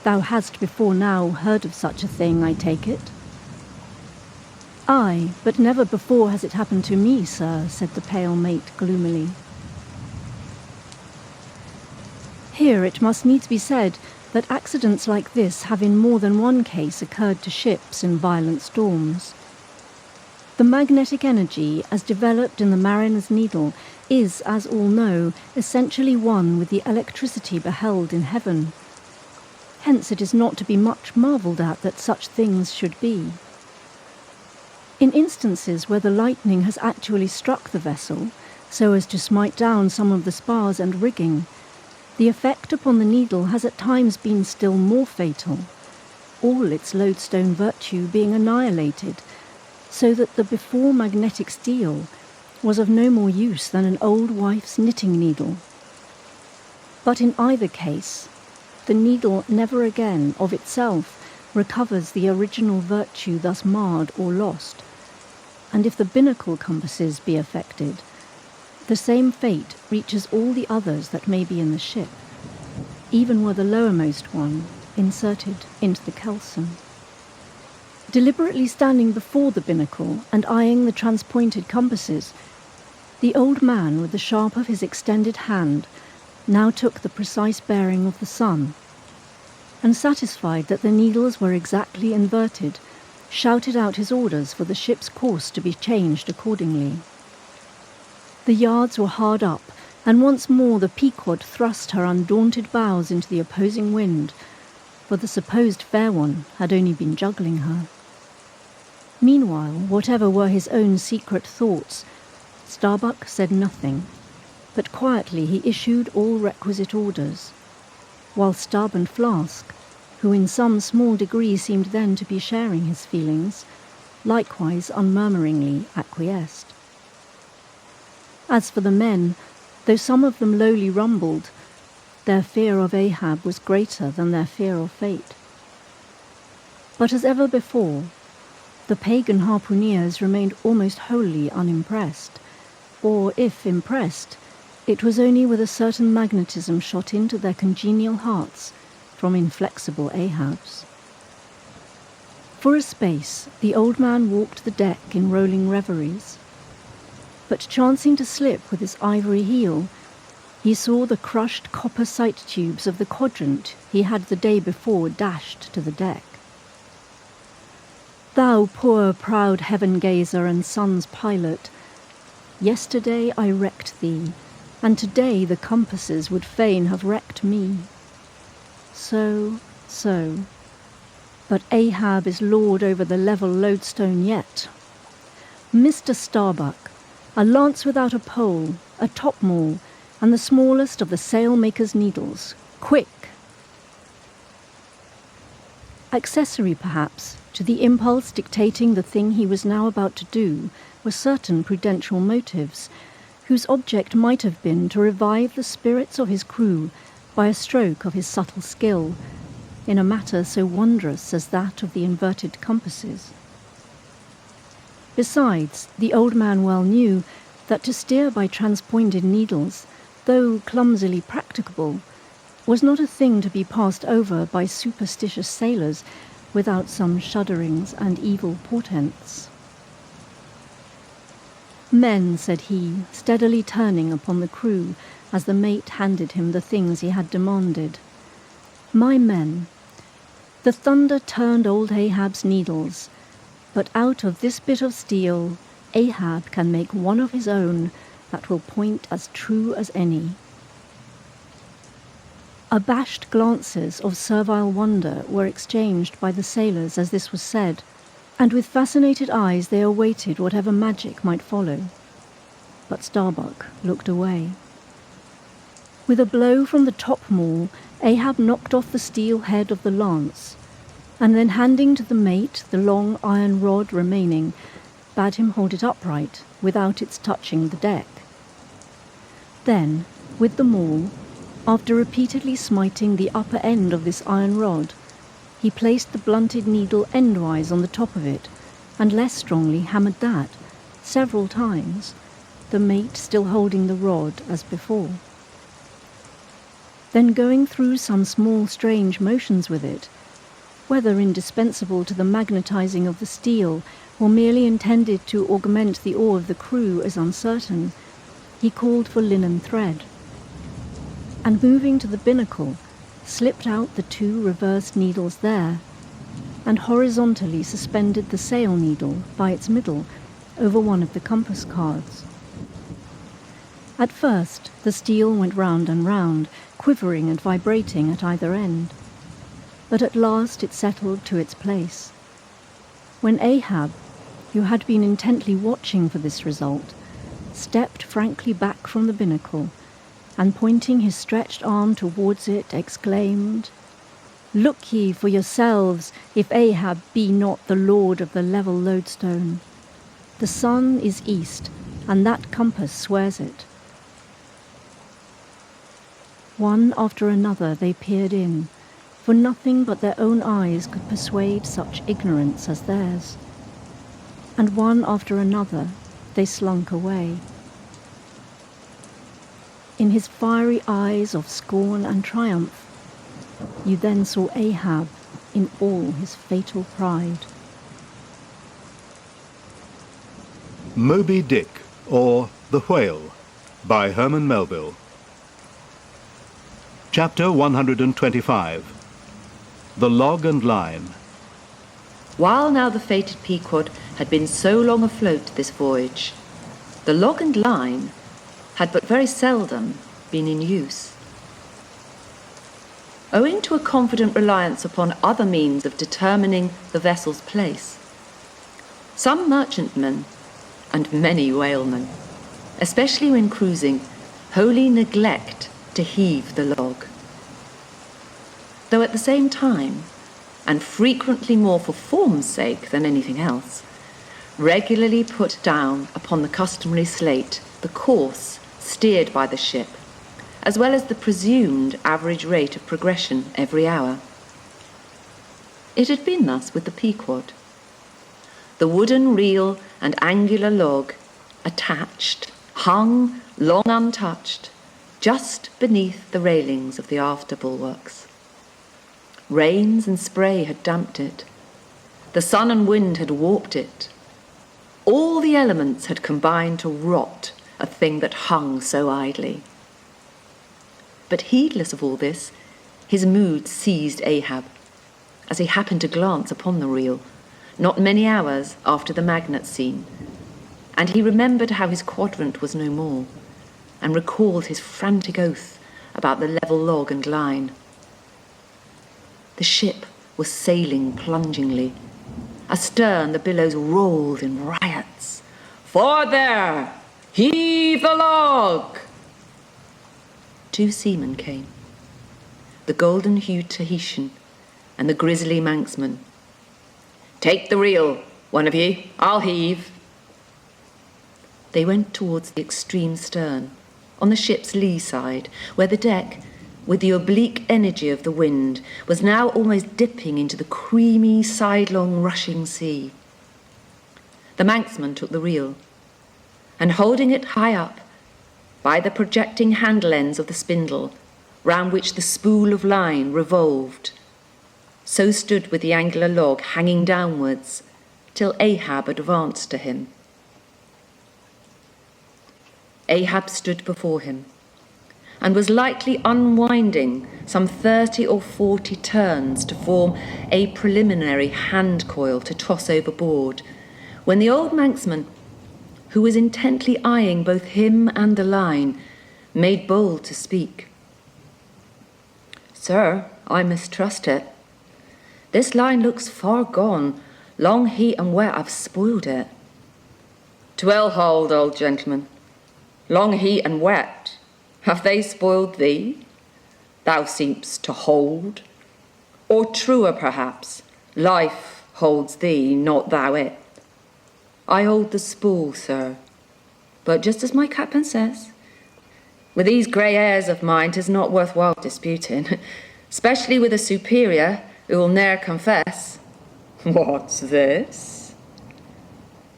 Thou hast before now heard of such a thing, I take it? Aye, but never before has it happened to me, sir, said the pale mate gloomily. Here it must needs be said that accidents like this have in more than one case occurred to ships in violent storms. The magnetic energy, as developed in the mariner's needle, is, as all know, essentially one with the electricity beheld in heaven. Hence it is not to be much marvelled at that such things should be. In instances where the lightning has actually struck the vessel, so as to smite down some of the spars and rigging, the effect upon the needle has at times been still more fatal, all its lodestone virtue being annihilated, so that the before magnetic steel was of no more use than an old wife's knitting needle. But in either case, the needle never again of itself recovers the original virtue thus marred or lost, and if the binnacle compasses be affected, the same fate reaches all the others that may be in the ship, even were the lowermost one inserted into the kelson. Deliberately standing before the binnacle and eyeing the transpointed compasses, the old man, with the sharp of his extended hand, now took the precise bearing of the sun, and satisfied that the needles were exactly inverted, shouted out his orders for the ship's course to be changed accordingly. The yards were hard up, and once more the Pequod thrust her undaunted bows into the opposing wind, for the supposed fair one had only been juggling her. Meanwhile, whatever were his own secret thoughts, Starbuck said nothing, but quietly he issued all requisite orders, while Stubb and Flask, who in some small degree seemed then to be sharing his feelings, likewise unmurmuringly acquiesced. As for the men, though some of them lowly rumbled, their fear of Ahab was greater than their fear of fate. But as ever before, the pagan harpooneers remained almost wholly unimpressed, or if impressed, it was only with a certain magnetism shot into their congenial hearts from inflexible Ahabs. For a space, the old man walked the deck in rolling reveries, but chancing to slip with his ivory heel, he saw the crushed copper sight tubes of the quadrant he had the day before dashed to the deck. Thou poor proud heaven-gazer and sun's pilot, yesterday I wrecked thee, and today the compasses would fain have wrecked me. So, but Ahab is lord over the level lodestone yet. Mr. Starbuck, a lance without a pole, a topmaul, and the smallest of the sailmaker's needles. Quick! Accessory, perhaps, to the impulse dictating the thing he was now about to do were certain prudential motives, whose object might have been to revive the spirits of his crew by a stroke of his subtle skill, in a matter so wondrous as that of the inverted compasses. Besides, the old man well knew that to steer by transpointed needles, though clumsily practicable, was not a thing to be passed over by superstitious sailors without some shudderings and evil portents. "Men," said he, steadily turning upon the crew as the mate handed him the things he had demanded. "My men, the thunder turned old Ahab's needles, but out of this bit of steel Ahab can make one of his own that will point as true as any." Abashed glances of servile wonder were exchanged by the sailors as this was said, and with fascinated eyes they awaited whatever magic might follow. But Starbuck looked away. With a blow from the top maul, Ahab knocked off the steel head of the lance, and then handing to the mate the long iron rod remaining, bade him hold it upright without its touching the deck. Then, with the maul, after repeatedly smiting the upper end of this iron rod, he placed the blunted needle endwise on the top of it, and less strongly hammered that, several times, the mate still holding the rod as before. Then going through some small strange motions with it, whether indispensable to the magnetizing of the steel or merely intended to augment the awe of the crew is uncertain, he called for linen thread, and moving to the binnacle, slipped out the 2 reversed needles there, and horizontally suspended the sail needle by its middle over one of the compass cards. At first the steel went round and round, quivering and vibrating at either end, but at last it settled to its place. When Ahab, who had been intently watching for this result, stepped frankly back from the binnacle, and pointing his stretched arm towards it, exclaimed, "Look ye for yourselves, if Ahab be not the lord of the level lodestone. The sun is east, and that compass swears it." One after another they peered in, for nothing but their own eyes could persuade such ignorance as theirs. And one after another they slunk away. In his fiery eyes of scorn and triumph, you then saw Ahab in all his fatal pride. Moby-Dick, or The Whale, by Herman Melville. Chapter 125. The Log and Line. While now the fated Pequod had been so long afloat this voyage, the log and line had but very seldom been in use. Owing to a confident reliance upon other means of determining the vessel's place, some merchantmen and many whalemen, especially when cruising, wholly neglect to heave the log, though at the same time, and frequently more for form's sake than anything else, regularly put down upon the customary slate the course steered by the ship, as well as the presumed average rate of progression every hour. It had been thus with the Pequod. The wooden reel and angular log, attached, hung, long untouched, just beneath the railings of the after bulwarks. Rains and spray had damped it. The sun and wind had warped it. All the elements had combined to rot a thing that hung so idly. But heedless of all this, his mood seized Ahab, as he happened to glance upon the reel, not many hours after the magnet scene, and he remembered how his quadrant was no more, and recalled his frantic oath about the level log and line. The ship was sailing plungingly. Astern the billows rolled in riots. "Forward there! Heave the log!" 2 seamen came, the golden-hued Tahitian and the grizzly Manxman. "Take the reel, one of ye, I'll heave." They went towards the extreme stern, on the ship's lee side, where the deck, with the oblique energy of the wind, was now almost dipping into the creamy, sidelong, rushing sea. The manxman took the reel, and holding it high up, by the projecting handle ends of the spindle, round which the spool of line revolved, so stood with the angular log hanging downwards, till Ahab advanced to him. Ahab stood before him, and was lightly unwinding some 30 or 40 turns to form a preliminary hand coil to toss overboard, when the old manxman, who was intently eyeing both him and the line, made bold to speak. "Sir, I mistrust it. This line looks far gone. Long heat and wet have spoiled it." "'Twill hold, old gentleman. Long heat and wet, have they spoiled thee? Thou seemst to hold. Or truer, perhaps, life holds thee, not thou it." "I hold the spool, sir. But just as my captain says, with these grey hairs of mine 'tis not worthwhile disputing, especially with a superior who will ne'er confess." "What's this?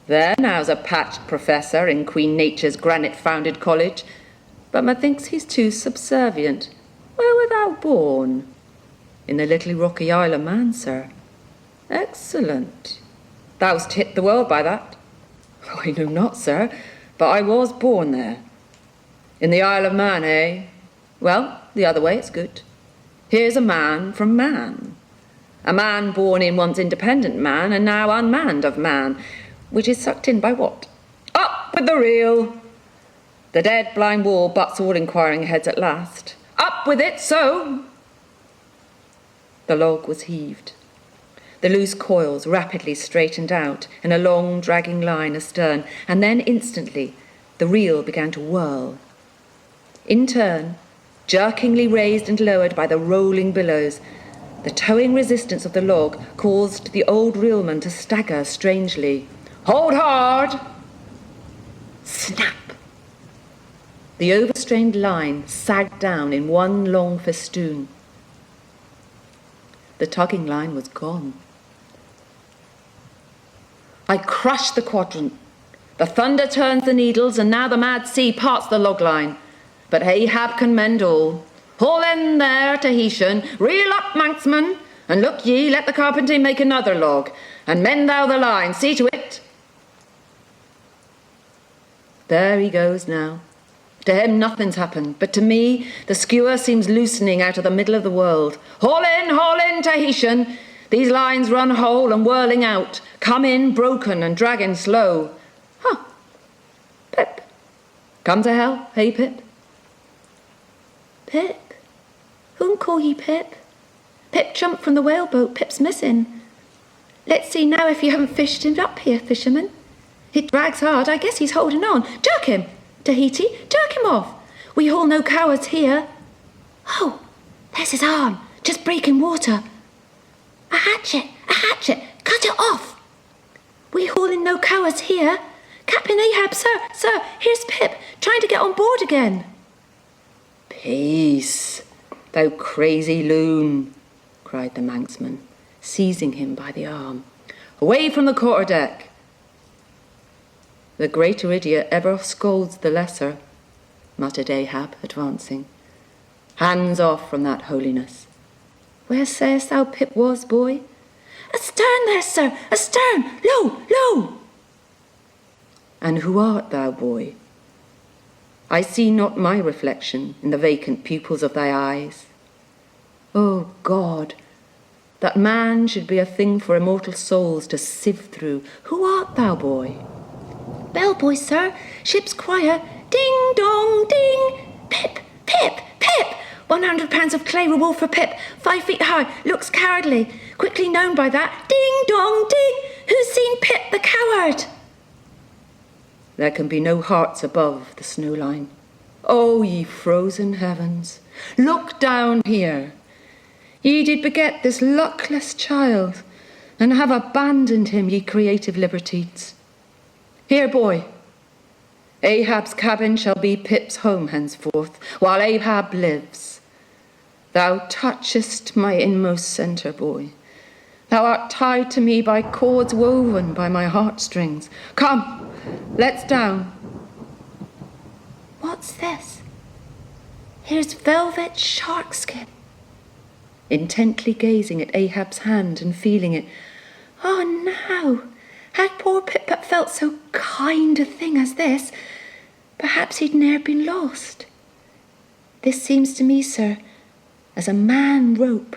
There now's a patched professor in Queen Nature's granite-founded college, but methinks he's too subservient. Where wert thou born?" "In the little rocky Isle of Man, sir." "Excellent. Thou'st hit the world by that." "I know not, sir, but I was born there." "In the Isle of Man, eh? Well, the other way, it's good. Here's a man from man. A man born in once independent man, and now unmanned of man, which is sucked in by what? Up with the reel! The dead blind wall butts all inquiring heads at last. Up with it, so!" The log was heaved. The loose coils rapidly straightened out in a long, dragging line astern, and then instantly the reel began to whirl. In turn, jerkingly raised and lowered by the rolling billows, the towing resistance of the log caused the old reelman to stagger strangely. "Hold hard!" Snap! The overstrained line sagged down in one long festoon. The tugging line was gone. I crushed the quadrant. The thunder turns the needles, and now the mad sea parts the log line. But Ahab can mend all. Haul in there, Tahitian, reel up, manxman, and look ye, let the carpenter make another log, and mend thou the line, see to it. There he goes now. To him nothing's happened, but to me the skewer seems loosening out of the middle of the world. Haul in, Tahitian. These lines run whole and whirling out, come in broken and dragging slow. Huh. Pip. Come to hell, hey Pip? Pip? Whom call ye Pip? Pip jumped from the whaleboat, Pip's missing. Let's see now if you haven't fished him up here, fisherman. It drags hard, I guess he's holding on. Jerk him, Tahiti, jerk him off. We haul no cowards here. Oh, there's his arm, just breaking water. A hatchet, cut it off. We hauling no cowards here. Captain Ahab, sir, here's Pip, trying to get on board again. Peace, thou crazy loon, cried the manxman, seizing him by the arm. Away from the quarter-deck. The greater idiot ever scolds the lesser, muttered Ahab, advancing. Hands off from that holiness. Where sayest thou Pip was, boy? Astern there, sir, astern, low. And who art thou, boy? I see not my reflection in the vacant pupils of thy eyes. O God, that man should be a thing for immortal souls to sieve through. Who art thou, boy? Bellboy, sir, ship's choir, ding dong ding. Pip, 100 pounds of clay reward for Pip, 5 feet high, looks cowardly, quickly known by that. Ding dong ding. Who's seen Pip the coward? There can be no hearts above the snow line. O ye frozen heavens, look down here. Ye did beget this luckless child, and have abandoned him, ye creative libertines. Here, boy, Ahab's cabin shall be Pip's home henceforth, while Ahab lives. Thou touchest my inmost centre, boy. Thou art tied to me by cords woven by my heartstrings. Come, let's down. What's this? Here's velvet sharkskin. Intently gazing at Ahab's hand and feeling it. Oh, no! Had poor Pip but felt so kind a thing as this, perhaps he'd ne'er been lost. This seems to me, sir, as a man rope,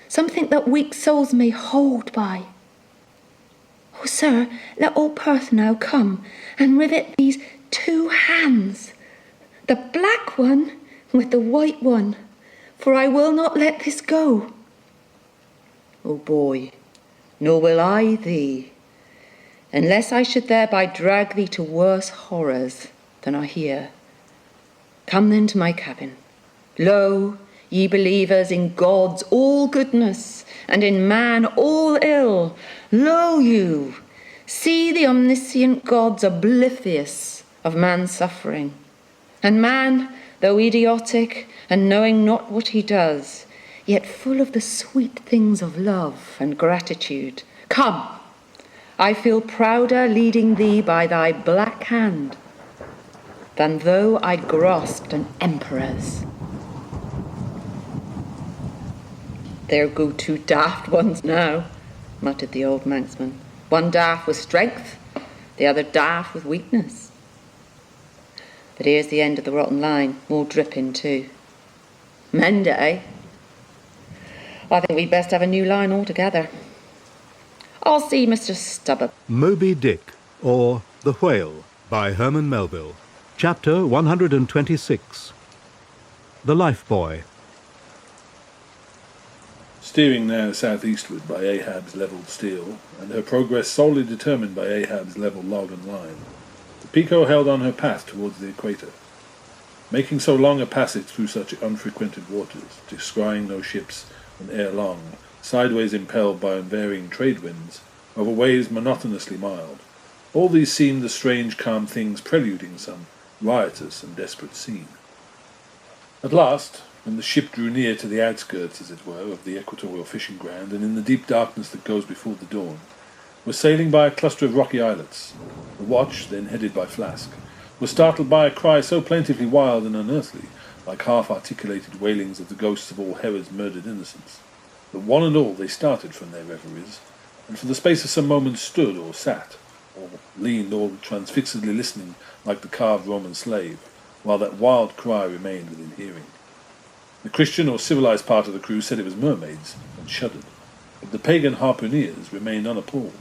something that weak souls may hold by. Oh, sir, let all Perth now come and rivet these two hands, the black one with the white one, for I will not let this go. Oh, boy, nor will I thee, unless I should thereby drag thee to worse horrors than are here. Come then to my cabin. Lo, ye believers in God's all goodness, and in man all ill, lo you, see the omniscient God's oblivious of man's suffering. And man, though idiotic, and knowing not what he does, yet full of the sweet things of love and gratitude. Come, I feel prouder leading thee by thy black hand, than though I'd grasped an emperor's. There go two daft ones now, muttered the old manxman. One daft with strength, the other daft with weakness. But here's the end of the rotten line, more dripping too. Mend it, eh? I think we'd best have a new line altogether. I'll see Mr. Stubber. Moby-Dick, or The Whale, by Herman Melville. Chapter 126. The Lifebuoy. Steering now southeastward by Ahab's levelled steel, and her progress solely determined by Ahab's level log and line, the Pico held on her path towards the equator. Making so long a passage through such unfrequented waters, descrying no ships, and ere long, sideways impelled by unvarying trade winds, over waves monotonously mild, all these seemed the strange calm things preluding some riotous and desperate scene. At last, when the ship drew near to the outskirts, as it were, of the equatorial fishing ground, and in the deep darkness that goes before the dawn, was sailing by a cluster of rocky islets. The watch, then headed by Flask, was startled by a cry so plaintively wild and unearthly, like half-articulated wailings of the ghosts of all Herod's murdered innocents, that one and all they started from their reveries, and for the space of some moments stood or sat, or leaned all transfixedly listening like the carved Roman slave, while that wild cry remained within hearing. The Christian or civilized part of the crew said it was mermaids, and shuddered, but the pagan harpooneers remained unappalled.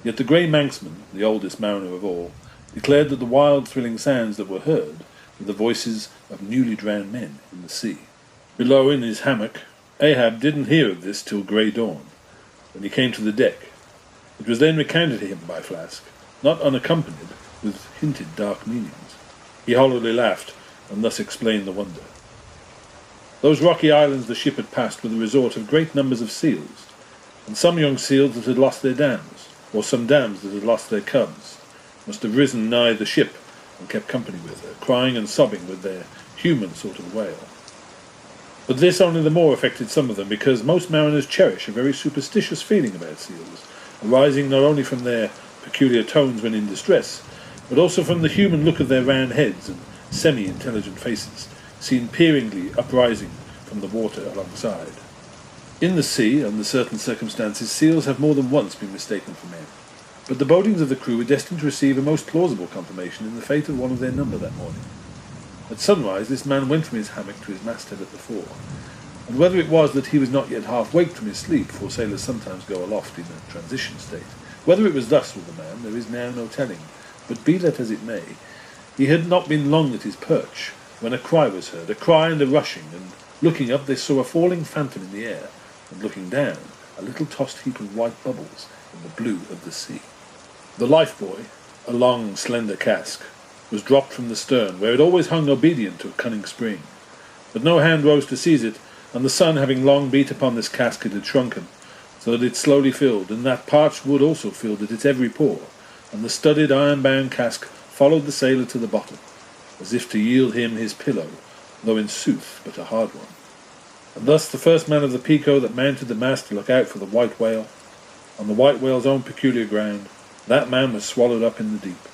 Yet the grey manxman, the oldest mariner of all, declared that the wild thrilling sounds that were heard were the voices of newly drowned men in the sea. Below in his hammock, Ahab didn't hear of this till grey dawn, when he came to the deck. It was then recounted to him by Flask, not unaccompanied with hinted dark meanings. He hollowly laughed, and thus explained the wonder. Those rocky islands the ship had passed were the resort of great numbers of seals, and some young seals that had lost their dams, or some dams that had lost their cubs, must have risen nigh the ship and kept company with her, crying and sobbing with their human sort of wail. But this only the more affected some of them, because most mariners cherish a very superstitious feeling about seals, arising not only from their peculiar tones when in distress, but also from the human look of their round heads and semi-intelligent faces, seen peeringly uprising from the water alongside. In the sea, under certain circumstances, seals have more than once been mistaken for men, but the bodings of the crew were destined to receive a most plausible confirmation in the fate of one of their number that morning. At sunrise this man went from his hammock to his masthead at the fore, and whether it was that he was not yet half waked from his sleep, for sailors sometimes go aloft in a transition state, whether it was thus with the man, there is now no telling, but be that as it may, he had not been long at his perch, when a cry was heard, a cry and a rushing, and looking up they saw a falling phantom in the air, and looking down, a little tossed heap of white bubbles in the blue of the sea. The lifebuoy, a long, slender cask, was dropped from the stern, where it always hung obedient to a cunning spring. But no hand rose to seize it, and the sun having long beat upon this cask it had shrunken, so that it slowly filled, and that parched wood also filled at its every pore, and the studded iron-bound cask followed the sailor to the bottom, as if to yield him his pillow, though in sooth but a hard one. And thus the first man of the Pico that mounted the mast to look out for the white whale, on the white whale's own peculiar ground, that man was swallowed up in the deep.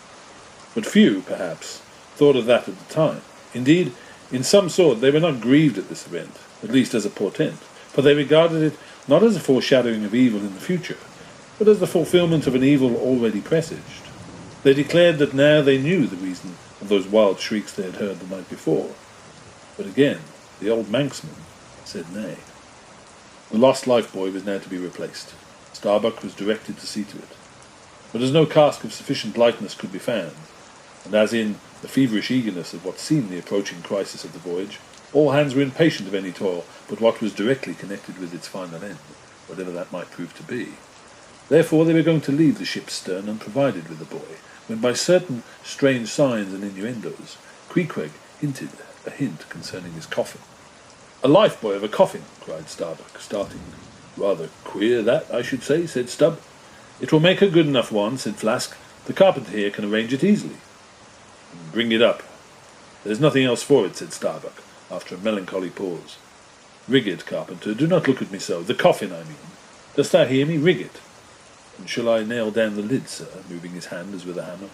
But few, perhaps, thought of that at the time. Indeed, in some sort they were not grieved at this event, at least as a portent, for they regarded it not as a foreshadowing of evil in the future, but as the fulfillment of an evil already presaged. They declared that now they knew the reason of those wild shrieks they had heard the night before. But again, the old Manxman said nay. The lost lifebuoy was now to be replaced. Starbuck was directed to see to it. But as no cask of sufficient lightness could be found, and as in the feverish eagerness of what seemed the approaching crisis of the voyage, all hands were impatient of any toil but what was directly connected with its final end, whatever that might prove to be. Therefore they were going to leave the ship's stern unprovided with the buoy, when by certain strange signs and innuendos, Queequeg hinted a hint concerning his coffin. "A lifebuoy of a coffin," cried Starbuck, starting. "Rather queer, that, I should say," said Stubb. "It will make a good enough one," said Flask. "The carpenter here can arrange it easily." "Bring it up. There's nothing else for it," said Starbuck, after a melancholy pause. "Rig it, carpenter. Do not look at me so. The coffin, I mean. Dost thou hear me? Rig it." "And shall I nail down the lid, sir?" moving his hand as with a hammer.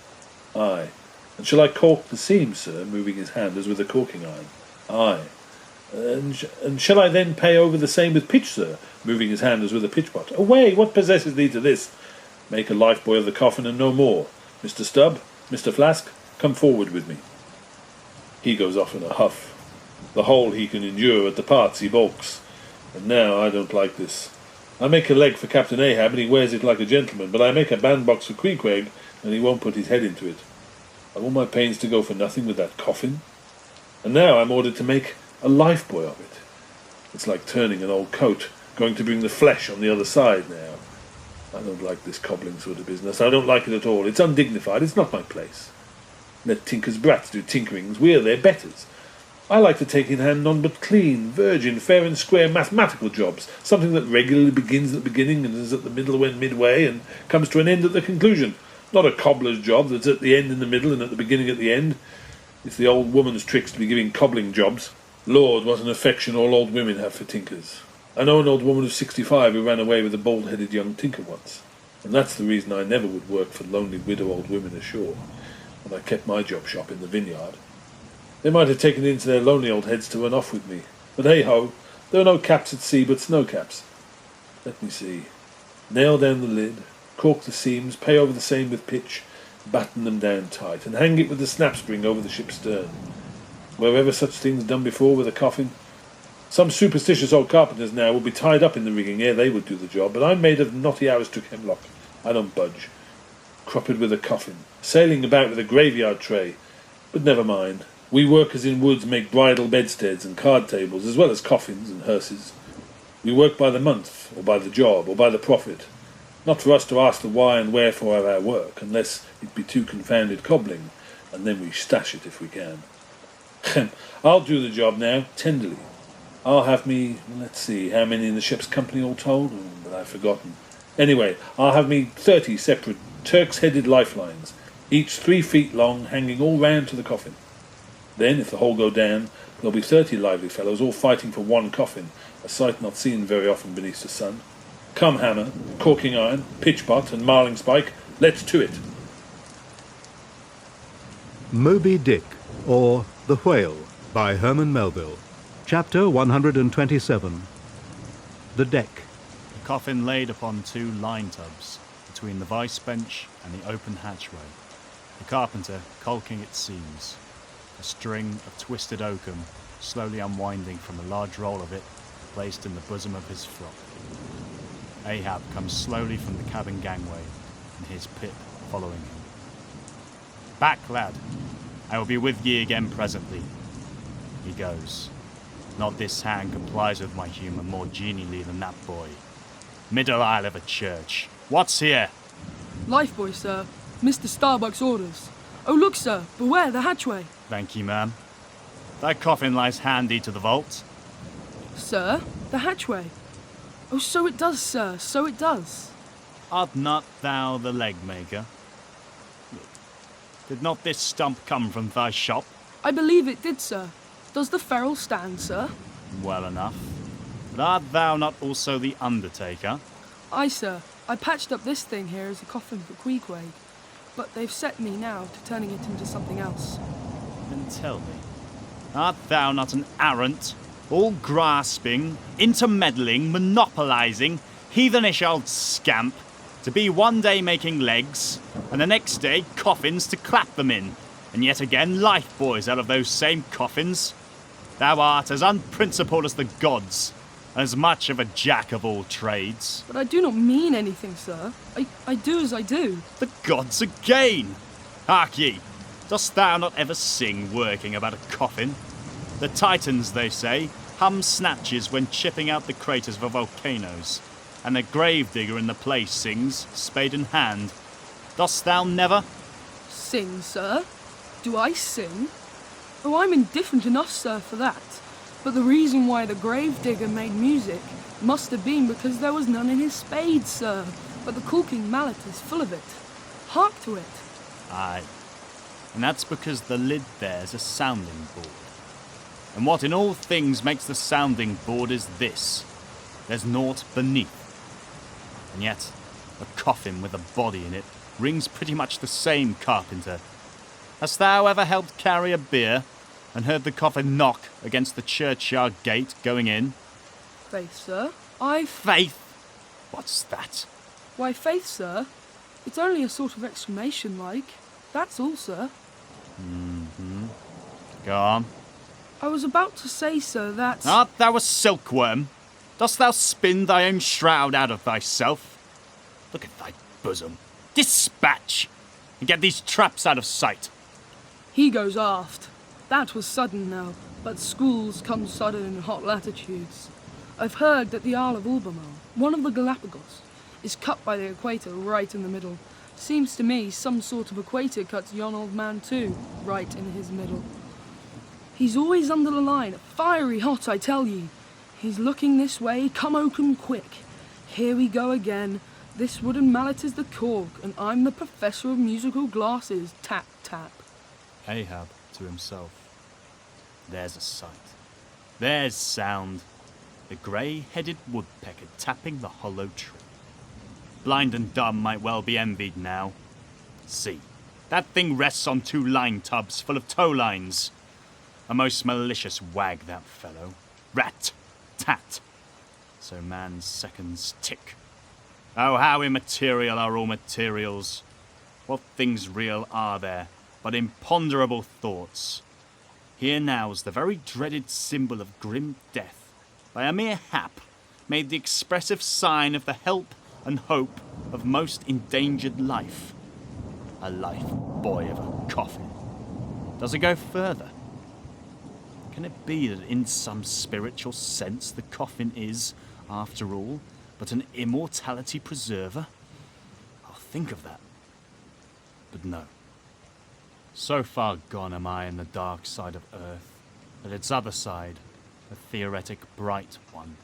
"Aye." "And shall I cork the seam, sir?" moving his hand as with a corking iron. "Aye." And shall I then pay over the same with pitch, sir?" moving his hand as with a pitch-pot. "Away! What possesses thee to this? Make a lifebuoy of the coffin and no more. Mr. Stubb, Mr. Flask, come forward with me." He goes off in a huff. The whole he can endure, at the parts he balks. And now I don't like this. I make a leg for Captain Ahab, and he wears it like a gentleman, but I make a bandbox for Queequeg, and he won't put his head into it. Are all my pains to go for nothing with that coffin? And now I'm ordered to make a lifebuoy of it. It's like turning an old coat, going to bring the flesh on the other side now. I don't like this cobbling sort of business. I don't like it at all. It's undignified. It's not my place. Let tinkers' brats do tinkerings. We're their betters. I like to take in hand none but clean, virgin, fair and square mathematical jobs, something that regularly begins at the beginning and is at the middle when midway and comes to an end at the conclusion. Not a cobbler's job that's at the end in the middle and at the beginning at the end. It's the old woman's tricks to be giving cobbling jobs. Lord, what an affection all old women have for tinkers. I know an old woman of 65 who ran away with a bald-headed young tinker once, and that's the reason I never would work for lonely widow old women ashore, and I kept my job shop in the vineyard. They might have taken it into their lonely old heads to run off with me, but hey-ho, there are no caps at sea but snow caps. Let me see. Nail down the lid, cork the seams, pay over the same with pitch, batten them down tight, and hang it with the snap-spring over the ship's stern. Were ever such things done before with a coffin? Some superstitious old carpenters now would be tied up in the rigging ere they would do the job, but I'm made of knotty Aristook hemlock. I don't budge. Cropped with a coffin, sailing about with a graveyard tray. But never mind. We workers in woods make bridal bedsteads and card tables, as well as coffins and hearses. We work by the month, or by the job, or by the profit. Not for us to ask the why and wherefore of our work, unless it be too confounded cobbling, and then we stash it if we can. I'll do the job now, tenderly. I'll have me, let's see, how many in the ship's company all told? But I've forgotten. Anyway, I'll have me 30 separate Turk's-headed lifelines, each 3 feet long, hanging all round to the coffin. Then, if the whole go down, there'll be 30 lively fellows all fighting for one coffin, a sight not seen very often beneath the sun. Come, hammer, corking iron, pitch-pot, and marling spike, let's to it. Moby-Dick, or The Whale, by Herman Melville. Chapter 127. The Deck. The coffin laid upon 2 line tubs, between the vice bench and the open hatchway. The carpenter caulking its seams. A string of twisted oakum slowly unwinding from a large roll of it placed in the bosom of his frock. Ahab comes slowly from the cabin gangway, and his Pip following him. "Back, lad. I will be with ye again presently." He goes. Not this hand complies with my humour more genially than that boy. Middle aisle of a church. What's here? Lifebuoy, sir. Mr. Starbuck's orders. Oh, look, sir. Beware the hatchway. Thank ye, ma'am. Thy coffin lies handy to the vault. Sir, the hatchway. Oh, so it does, sir. So it does. Art not thou the leg maker? Did not this stump come from thy shop? I believe it did, sir. Does the ferrule stand, sir? Well enough. But art thou not also the undertaker? Aye, sir. I patched up this thing here as a coffin for Queequeg, but they've set me now to turning it into something else. Then tell me, art thou not an arrant, all-grasping, intermeddling, monopolising, heathenish old scamp, to be one day making legs, and the next day coffins to clap them in, and yet again life buoys out of those same coffins? Thou art as unprincipled as the gods, and as much of a jack of all trades. But I do not mean anything, sir. I do as I do. The gods again! Hark ye, dost thou not ever sing working about a coffin? The Titans, they say, hum snatches when chipping out the craters of volcanoes, and the gravedigger in the place sings, spade in hand. Dost thou never? Sing, sir? Do I sing? Oh, I'm indifferent enough, sir, for that. But the reason why the gravedigger made music must have been because there was none in his spade, sir. But the caulking mallet is full of it. Hark to it. Aye. And that's because the lid there's a sounding board. And what in all things makes the sounding board is this. There's naught beneath. And yet, a coffin with a body in it rings pretty much the same, carpenter. Hast thou ever helped carry a bier and heard the coffin knock against the churchyard gate going in? Faith, sir. Faith? What's that? Why, faith, sir. It's only a sort of exclamation, like. That's all, sir. Mm-hmm. Go on. I was about to say, sir, that... Art thou a silkworm? Dost thou spin thy own shroud out of thyself? Look at thy bosom. Dispatch! And get these traps out of sight. He goes aft. That was sudden now, but schools come sudden in hot latitudes. I've heard that the Isle of Albemarle, one of the Galapagos, is cut by the equator right in the middle. Seems to me some sort of equator cuts yon old man too, right in his middle. He's always under the line, fiery hot, I tell ye. He's looking this way, come oakum quick. Here we go again. This wooden mallet is the cork, and I'm the professor of musical glasses. Tap, tap. Ahab to himself. There's a sight. There's sound. The grey-headed woodpecker tapping the hollow tree. Blind and dumb might well be envied now. See, that thing rests on 2 line tubs full of tow lines. A most malicious wag, that fellow. Rat, tat. So man's seconds tick. Oh, how immaterial are all materials. What things real are there but imponderable thoughts? Here now's the very dreaded symbol of grim death, by a mere hap, made the expressive sign of the help and hope of most endangered life. A life buoy of a coffin. Does it go further? Can it be that in some spiritual sense the coffin is, after all, but an immortality preserver? I'll think of that. But no. So far gone am I in the dark side of earth, that its other side, the theoretic bright one,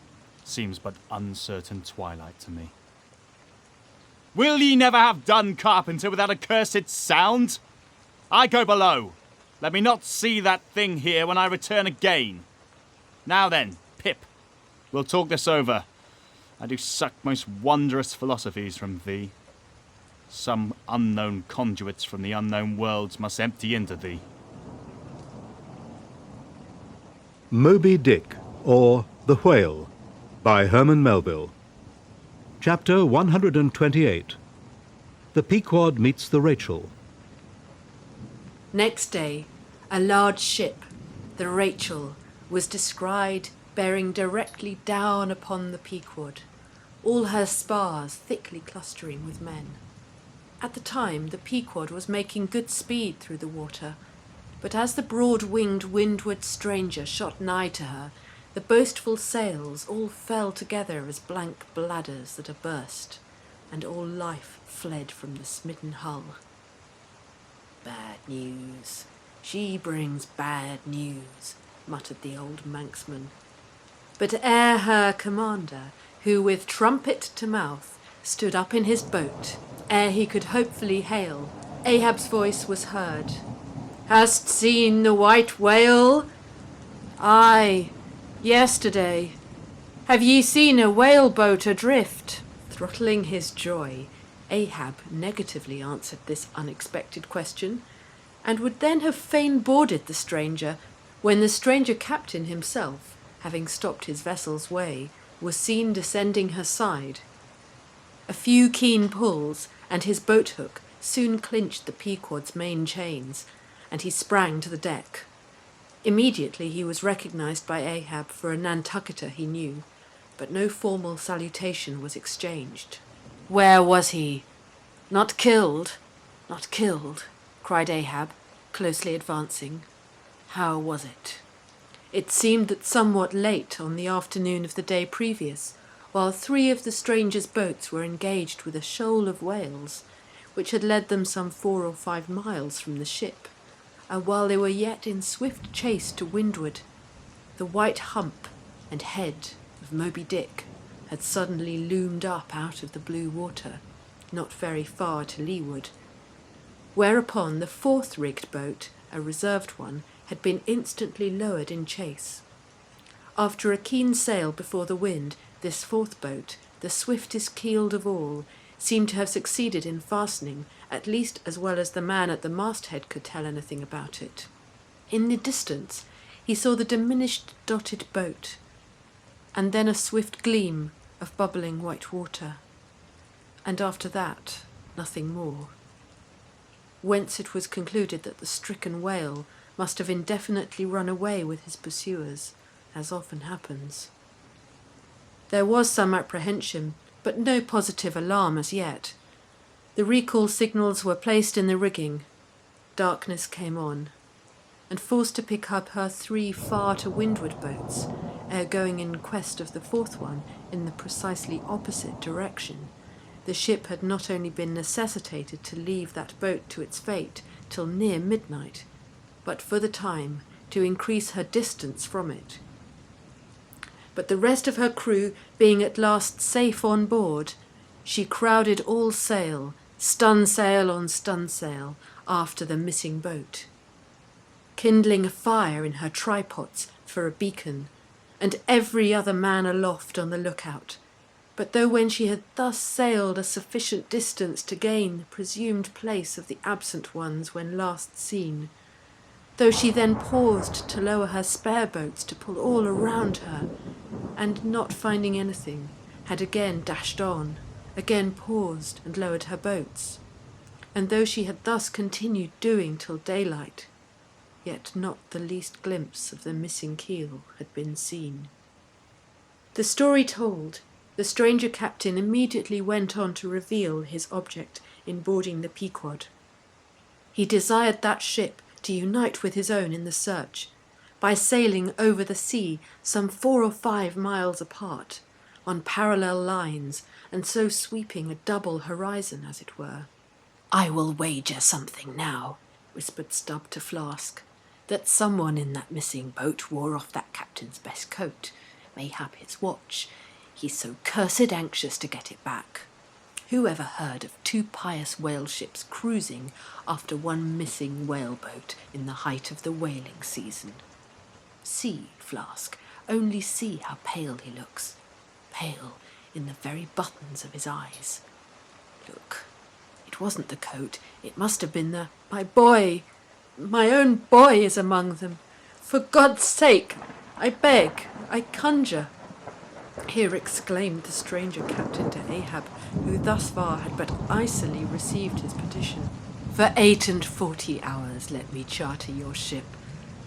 seems but uncertain twilight to me. Will ye never have done, carpenter, without a cursed sound? I go below. Let me not see that thing here when I return again. Now then, Pip, we'll talk this over. I do suck most wondrous philosophies from thee. Some unknown conduits from the unknown worlds must empty into thee. Moby-Dick, or The Whale, by Herman Melville. Chapter 128. The Pequod Meets the Rachel. Next day, a large ship, the Rachel, was descried bearing directly down upon the Pequod, all her spars thickly clustering with men. At the time, the Pequod was making good speed through the water, but as the broad-winged windward stranger shot nigh to her, the boastful sails all fell together as blank bladders that are burst, and all life fled from the smitten hull. Bad news. She brings bad news, muttered the old manxman. But ere her commander, who with trumpet to mouth stood up in his boat, ere he could hopefully hail, Ahab's voice was heard. Hast seen the white whale? Aye, yesterday. Have ye seen a whale-boat adrift? Throttling his joy, Ahab negatively answered this unexpected question, and would then have fain boarded the stranger, when the stranger captain himself, having stopped his vessel's way, was seen descending her side. A few keen pulls, and his boat-hook soon clinched the Pequod's main chains, and he sprang to the deck. Immediately he was recognized by Ahab for a Nantucketer he knew, but no formal salutation was exchanged. Where was he? Not killed, not killed, cried Ahab, closely advancing. How was it? It seemed that somewhat late on the afternoon of the day previous, while 3 of the stranger's boats were engaged with a shoal of whales, which had led them some 4 or 5 miles from the ship, and while they were yet in swift chase to windward, the white hump and head of Moby-Dick had suddenly loomed up out of the blue water, not very far to leeward, whereupon the 4th rigged boat, a reserved one, had been instantly lowered in chase. After a keen sail before the wind, this 4th boat, the swiftest keeled of all, seemed to have succeeded in fastening, at least as well as the man at the masthead could tell anything about it. In the distance he saw the diminished dotted boat, and then a swift gleam of bubbling white water, and after that nothing more, whence it was concluded that the stricken whale must have indefinitely run away with his pursuers, as often happens. There was some apprehension, but no positive alarm as yet. The recall signals were placed in the rigging. Darkness came on, and forced to pick up her 3 far to windward boats, ere going in quest of the 4th one in the precisely opposite direction, the ship had not only been necessitated to leave that boat to its fate till near midnight, but for the time to increase her distance from it. But the rest of her crew being at last safe on board, she crowded all sail, stunsail on stunsail, after the missing boat, kindling a fire in her trypots for a beacon, and every other man aloft on the lookout. But though when she had thus sailed a sufficient distance to gain the presumed place of the absent ones when last seen, though she then paused to lower her spare boats to pull all around her, and not finding anything, had again dashed on, again paused and lowered her boats, and though she had thus continued doing till daylight, yet not the least glimpse of the missing keel had been seen. The story told, the stranger captain immediately went on to reveal his object in boarding the Pequod. He desired that ship to unite with his own in the search, by sailing over the sea some 4 or 5 miles apart, on parallel lines, and so sweeping a double horizon, as it were. "I will wager something now," whispered Stubb to Flask, "that someone in that missing boat wore off that captain's best coat, mayhap his watch. He's so cursed anxious to get it back. Who ever heard of 2 pious whale ships cruising after one missing whaleboat in the height of the whaling season? See, Flask, only see how pale he looks, pale in the very buttons of his eyes. Look, it wasn't the coat, it must have been the... My boy, my own boy is among them. For God's sake, I beg, I conjure." Here exclaimed the stranger captain to Ahab, who thus far had but icily received his petition. "For 48 hours let me charter your ship.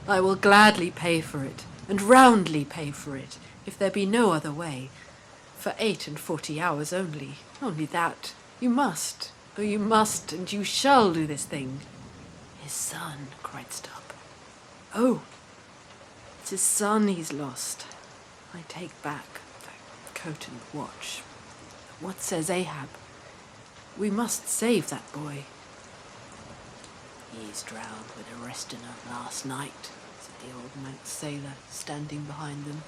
I will gladly pay for it, and roundly pay for it, if there be no other way. For 48 hours only that. You must, oh you must, and you shall do this thing." "His son," cried Stubb. "Oh, it's his son he's lost. I take back coat and watch. What says Ahab? We must save that boy." "He's drowned with the rest of them last night," said the old Manx sailor, standing behind them.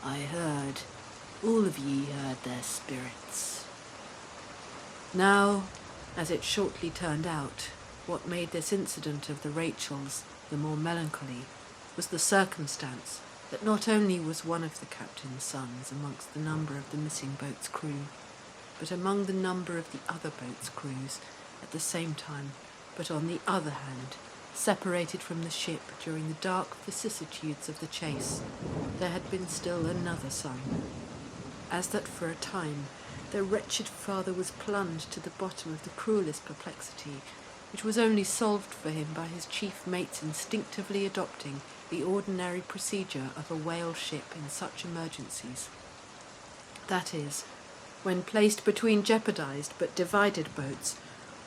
"I heard, all of ye heard their spirits." Now, as it shortly turned out, what made this incident of the Rachels the more melancholy was the circumstance that not only was one of the captain's sons amongst the number of the missing boat's crew, but among the number of the other boat's crews at the same time, but on the other hand, separated from the ship during the dark vicissitudes of the chase, there had been still another son, as that for a time their wretched father was plunged to the bottom of the cruelest perplexity, which was only solved for him by his chief mate's instinctively adopting the ordinary procedure of a whale ship in such emergencies. That is, when placed between jeopardized but divided boats,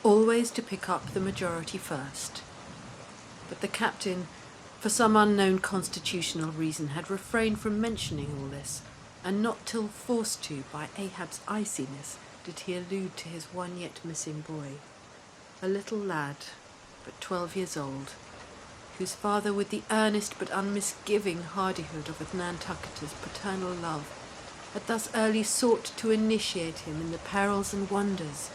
always to pick up the majority first. But the captain, for some unknown constitutional reason, had refrained from mentioning all this, and not till forced to by Ahab's iciness did he allude to his one yet missing boy, a little lad, but 12 years old, whose father, with the earnest but unmisgiving hardihood of a Nantucket's paternal love, had thus early sought to initiate him in the perils and wonders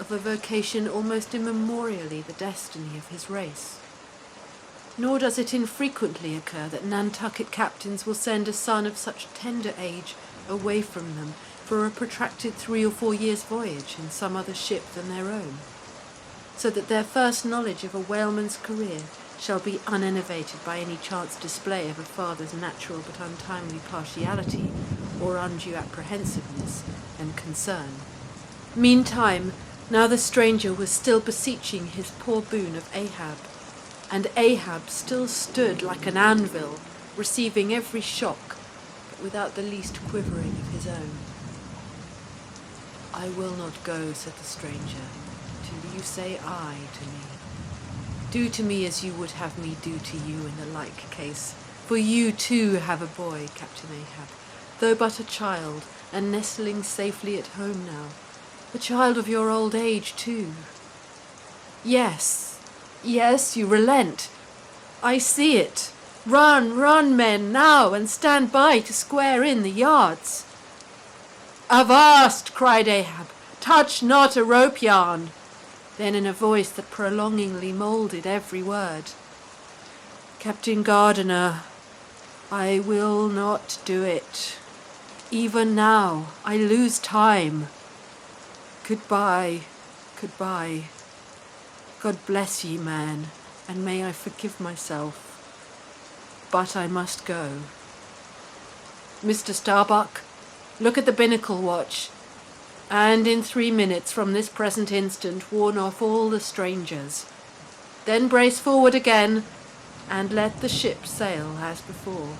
of a vocation almost immemorially the destiny of his race. Nor does it infrequently occur that Nantucket captains will send a son of such tender age away from them for a protracted 3 or 4 years' voyage in some other ship than their own, so that their first knowledge of a whaleman's career shall be unenervated by any chance display of a father's natural but untimely partiality or undue apprehensiveness and concern. Meantime, now the stranger was still beseeching his poor boon of Ahab, and Ahab still stood like an anvil, receiving every shock, but without the least quivering of his own. "I will not go," said the stranger, "till you say aye to me. Do to me as you would have me do to you in the like case, for you too have a boy, Captain Ahab, though but a child, and nestling safely at home now, a child of your old age too. Yes, you relent. I see it. Run, men, now, and stand by to square in the yards." "Avast!" cried Ahab. "Touch not a rope yarn." Then in a voice that prolongingly moulded every word, "Captain Gardiner, I will not do it. Even now I lose time. Goodbye. God bless ye, man, and may I forgive myself. But I must go. Mr. Starbuck, look at the binnacle watch, and in 3 minutes from this present instant warn off all the strangers. Then brace forward again, and let the ship sail as before."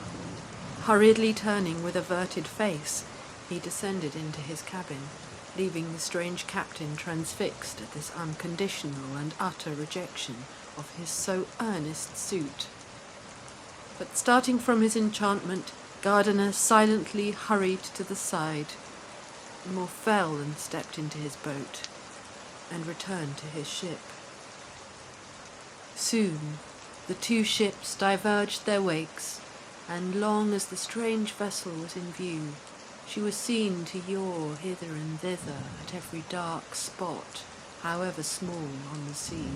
Hurriedly turning with averted face, he descended into his cabin, leaving the strange captain transfixed at this unconditional and utter rejection of his so earnest suit. But starting from his enchantment, Gardiner silently hurried to the side, more fell and stepped into his boat, and returned to his ship. Soon the two ships diverged their wakes, and long as the strange vessel was in view, she was seen to yaw hither and thither at every dark spot, however small, on the sea.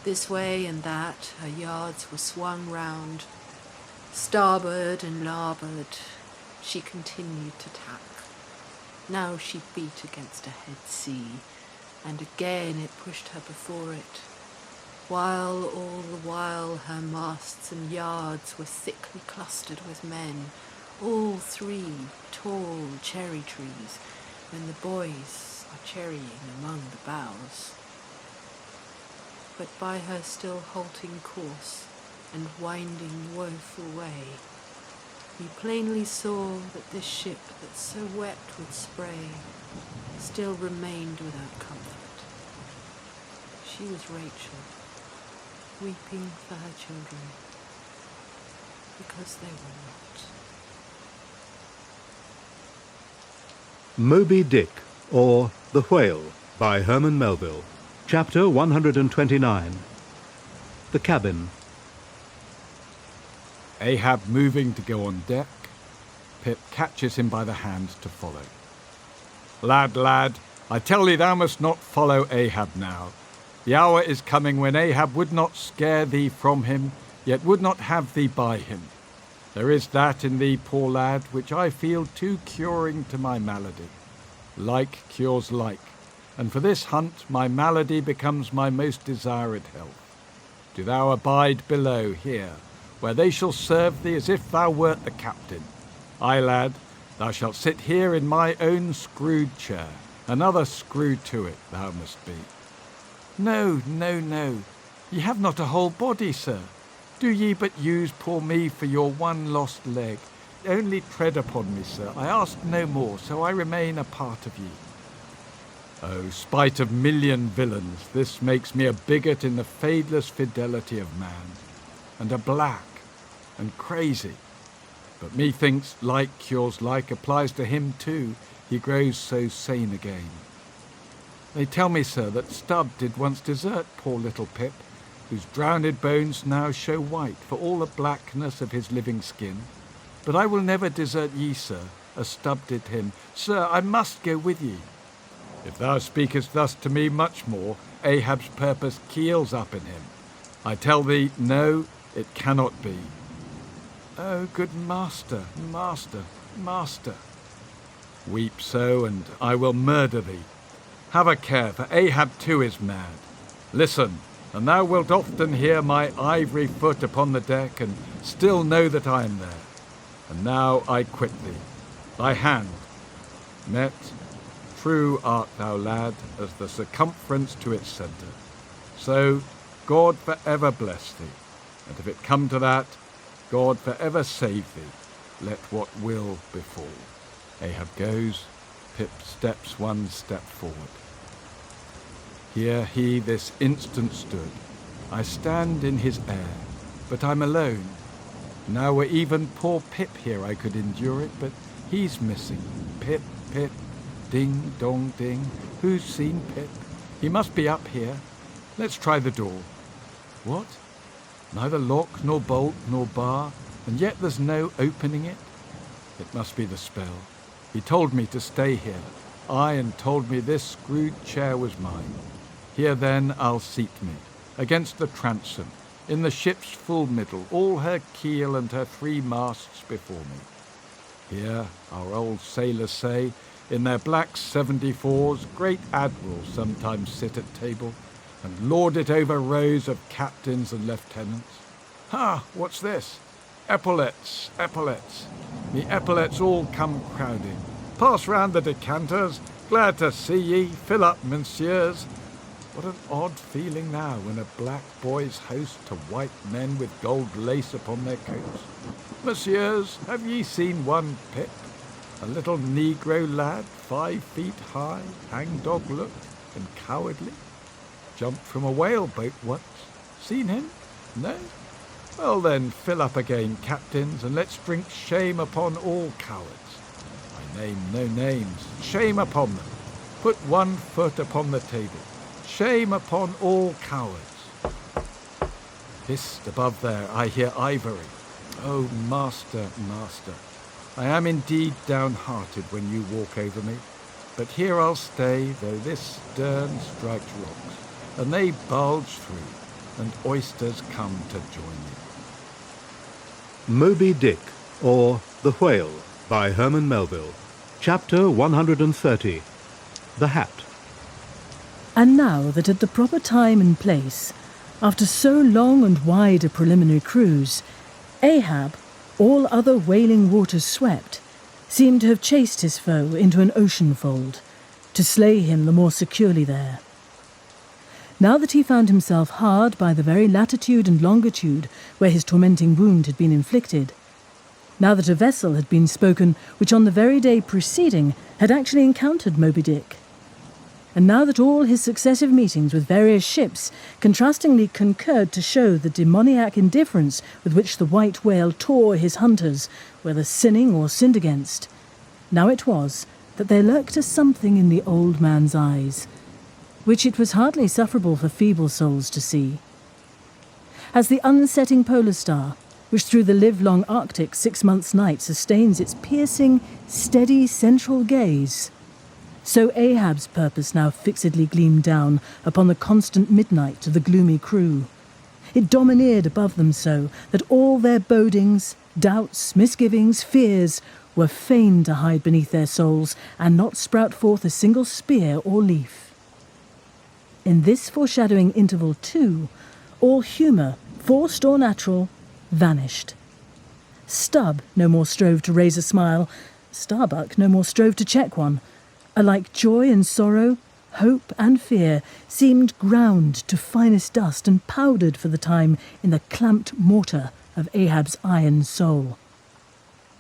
This way and that her yards were swung round. Starboard and larboard she continued to tack. Now she beat against a head sea, and again it pushed her before it, while all the while her masts and yards were thickly clustered with men, all 3 tall cherry trees, when the boys are cherrying among the boughs. But by her still halting course and winding woeful way, we plainly saw that this ship that so wept with spray still remained without comfort. She was Rachel, weeping for her children, because they were not. Moby-Dick, or The Whale, by Herman Melville. Chapter 129. The Cabin. Ahab moving to go on deck, Pip catches him by the hand to follow. Lad, I tell thee thou must not follow Ahab now. The hour is coming when Ahab would not scare thee from him, yet would not have thee by him. There is that in thee, poor lad, which I feel too curing to my malady. Like cures like, and for this hunt my malady becomes my most desired health. Do thou abide below here, where they shall serve thee as if thou wert the captain. Ay, lad, thou shalt sit here in my own screwed chair. Another screw to it thou must be. No, no, no, ye have not a whole body, sir. Do ye but use poor me for your one lost leg? Only tread upon me, sir. I ask no more, so I remain a part of ye. Oh, spite of million villains, this makes me a bigot in the fadeless fidelity of man, and a black, and crazy. But methinks like cures like applies to him too. He grows so sane again. They tell me, sir, that Stubb did once desert poor little Pip, whose drowned bones now show white for all the blackness of his living skin. But I will never desert ye, sir, as Stubb did him. Sir, I must go with ye. If thou speakest thus to me much more, Ahab's purpose keels up in him. I tell thee, no, it cannot be. Oh, good master, master, master. Weep so, and I will murder thee. Have a care, for Ahab too is mad. Listen, and thou wilt often hear my ivory foot upon the deck, and still know that I am there. And now I quit thee. Thy hand. Met, true art thou, lad, as the circumference to its centre. So, God for ever bless thee, and if it come to that, God for ever save thee, let what will befall. Ahab goes, Pip steps one step forward. Here he this instant stood. I stand in his air, but I'm alone. Now were even poor Pip here I could endure it, but he's missing. Pip, Pip, ding, dong, ding. Who's seen Pip? He must be up here. Let's try the door. What? Neither lock, nor bolt, nor bar, and yet there's no opening it? It must be the spell. He told me to stay here. Aye, and told me this screwed chair was mine. Here then I'll seat me, against the transom, in the ship's full middle, all her keel and her 3 masts before me. Here, our old sailors say, in their black 74s, great admirals sometimes sit at table, and lord it over rows of captains and lieutenants. Ha! What's this? Epaulets, epaulets. Me epaulets all come crowding. Pass round the decanters. Glad to see ye. Fill up, messieurs. What an odd feeling now when a black boys host to white men with gold lace upon their coats. Messieurs, have ye seen one Pip? A little negro lad, 5 feet high, hangdog looked, and cowardly. Jumped from a whale boat once. Seen him? No? Well then, fill up again, captains, and let's drink shame upon all cowards. I name no names. Shame upon them. Put 1 foot upon the table. Shame upon all cowards. Hist above there, I hear ivory. Oh, master, master, I am indeed downhearted when you walk over me. But here I'll stay, though this stern strikes rocks, and they bulge through, and oysters come to join me. Moby-Dick, or The Whale, by Herman Melville. Chapter 130. The Hat. And now that at the proper time and place, after so long and wide a preliminary cruise, Ahab, all other wailing waters swept, seemed to have chased his foe into an ocean fold, to slay him the more securely there. Now that he found himself hard by the very latitude and longitude where his tormenting wound had been inflicted, now that a vessel had been spoken which on the very day preceding had actually encountered Moby-Dick, and now that all his successive meetings with various ships contrastingly concurred to show the demoniac indifference with which the white whale tore his hunters, whether sinning or sinned against, now it was that there lurked a something in the old man's eyes, which it was hardly sufferable for feeble souls to see. As the unsetting polar star, which through the livelong Arctic 6 months' night sustains its piercing, steady central gaze, so Ahab's purpose now fixedly gleamed down upon the constant midnight of the gloomy crew. It domineered above them so that all their bodings, doubts, misgivings, fears were fain to hide beneath their souls and not sprout forth a single spear or leaf. In this foreshadowing interval, too, all humour, forced or natural, vanished. Stubb no more strove to raise a smile, Starbuck no more strove to check one. Alike joy and sorrow, hope and fear seemed ground to finest dust and powdered for the time in the clamped mortar of Ahab's iron soul.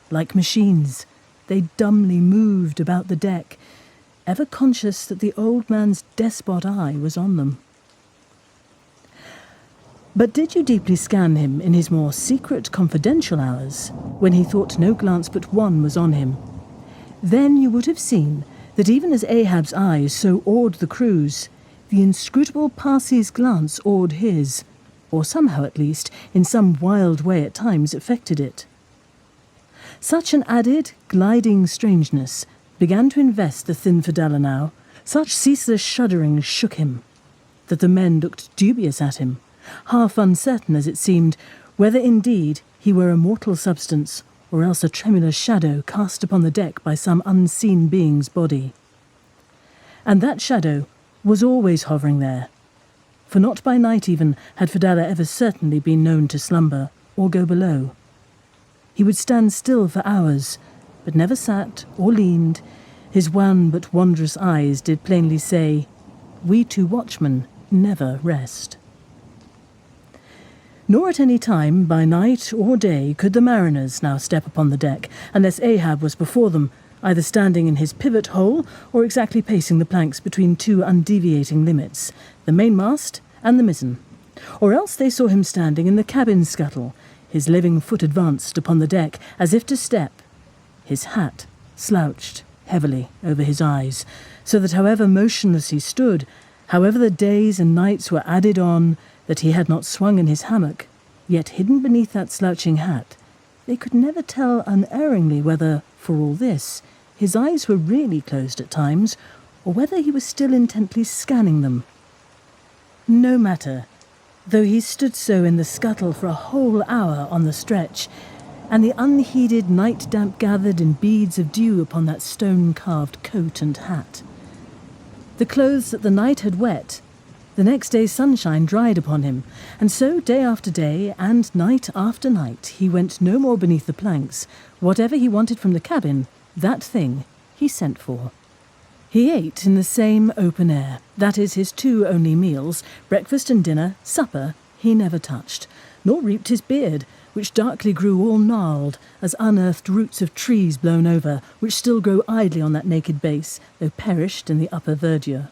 Like machines, they dumbly moved about the deck, ever conscious that the old man's despot eye was on them. But did you deeply scan him in his more secret, confidential hours, when he thought no glance but one was on him? Then you would have seen that even as Ahab's eyes so awed the crews, the inscrutable Parsi's glance awed his, or somehow at least, in some wild way at times affected it. Such an added, gliding strangeness began to invest the thin Fidela now, such ceaseless shuddering shook him, that the men looked dubious at him, half uncertain, as it seemed, whether indeed he were a mortal substance or else a tremulous shadow cast upon the deck by some unseen being's body. And that shadow was always hovering there, for not by night even had Fidela ever certainly been known to slumber or go below. He would stand still for hours, but never sat or leaned. His wan but wondrous eyes did plainly say, "We two watchmen never rest." Nor at any time, by night or day, could the mariners now step upon the deck, unless Ahab was before them, either standing in his pivot hole or exactly pacing the planks between two undeviating limits, the mainmast and the mizzen. Or else they saw him standing in the cabin scuttle, his living foot advanced upon the deck, as if to step, his hat slouched heavily over his eyes, so that however motionless he stood, however the days and nights were added on, that he had not swung in his hammock, yet hidden beneath that slouching hat, they could never tell unerringly whether, for all this, his eyes were really closed at times, or whether he was still intently scanning them. No matter, though he stood so in the scuttle for a whole hour on the stretch, and the unheeded night damp gathered in beads of dew upon that stone-carved coat and hat. The clothes that the night had wet, the next day's sunshine dried upon him, and so day after day and night after night he went no more beneath the planks. Whatever he wanted from the cabin, that thing he sent for. He ate in the same open air, that is his two only meals, breakfast and dinner, supper, he never touched, nor reaped his beard, which darkly grew all gnarled as unearthed roots of trees blown over, which still grow idly on that naked base, though perished in the upper verdure.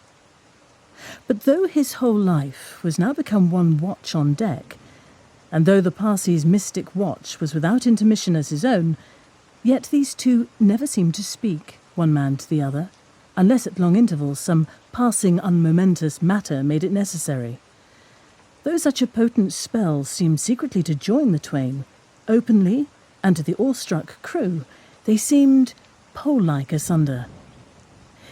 But though his whole life was now become one watch on deck, and though the Parsi's mystic watch was without intermission as his own, yet these two never seemed to speak, one man to the other, unless at long intervals some passing unmomentous matter made it necessary. Though such a potent spell seemed secretly to join the twain, openly, and to the awestruck crew, they seemed pole-like asunder.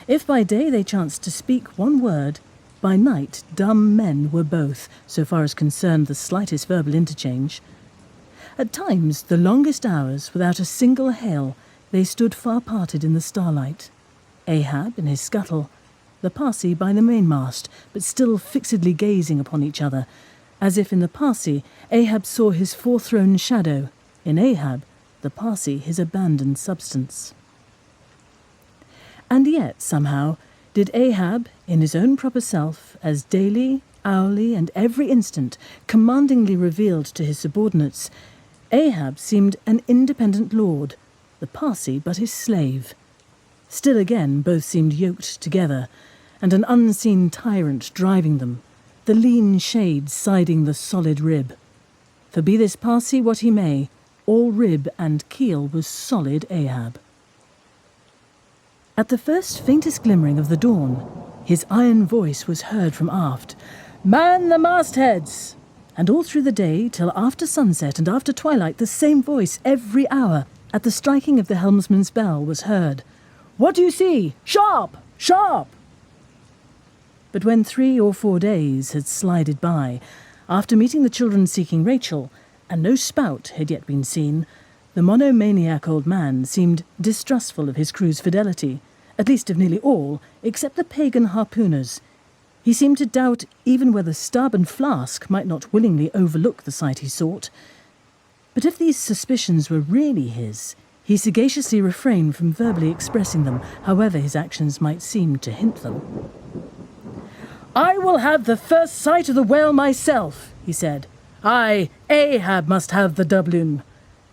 If by day they chanced to speak one word, by night dumb men were both, so far as concerned the slightest verbal interchange. At times, the longest hours, without a single hail, they stood far parted in the starlight. Ahab in his scuttle, the Parsi by the mainmast, but still fixedly gazing upon each other, as if in the Parsi Ahab saw his forethrown shadow, in Ahab the Parsi his abandoned substance. And yet, somehow, did Ahab, in his own proper self, as daily, hourly, and every instant commandingly revealed to his subordinates, Ahab seemed an independent lord, the Parsi but his slave. Still again both seemed yoked together, and an unseen tyrant driving them, the lean shade siding the solid rib. For be this Parsi what he may, all rib and keel was solid Ahab. At the first faintest glimmering of the dawn, his iron voice was heard from aft, "Man the mastheads!" And all through the day, till after sunset and after twilight, the same voice every hour, at the striking of the helmsman's bell, was heard, "What do you see? Sharp! Sharp!" But when 3 or 4 days had slided by, After meeting the children seeking Rachel, and no spout had yet been seen, the monomaniac old man seemed distrustful of his crew's fidelity, at least of nearly all, except the pagan harpooners. He seemed to doubt even whether Stubb and Flask might not willingly overlook the sight he sought. But if these suspicions were really his, he sagaciously refrained from verbally expressing them, however his actions might seem to hint them. "I will have the first sight of the whale myself," he said. "I, Ahab, must have the doubloon."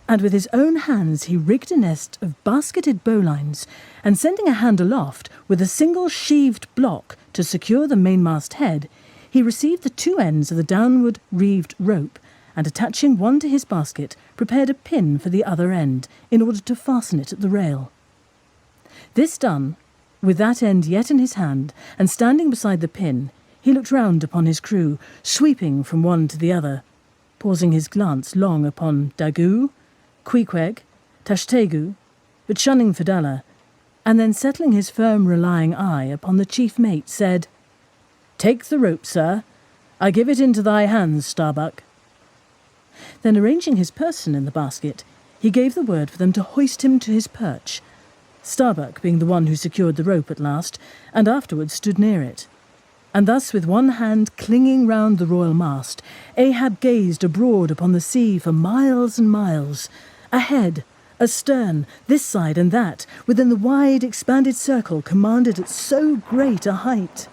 And with his own hands he rigged a nest of basketed bowlines, and sending a hand aloft with a single sheaved block to secure the mainmast head, he received the two ends of the downward reeved rope, and attaching one to his basket, prepared a pin for the other end, in order to fasten it at the rail. This done, with that end yet in his hand, and standing beside the pin, he looked round upon his crew, sweeping from one to the other, pausing his glance long upon Daggoo, Queequeg, Tashtegu, but shunning Fidela, and then settling his firm relying eye upon the chief mate, said, "Take the rope, sir. I give it into thy hands, Starbuck." Then arranging his person in the basket, he gave the word for them to hoist him to his perch, Starbuck being the one who secured the rope at last, and afterwards stood near it. And thus, with one hand clinging round the royal mast, Ahab gazed abroad upon the sea for miles and miles, ahead, astern, this side and that, within the wide expanded circle commanded at so great a height.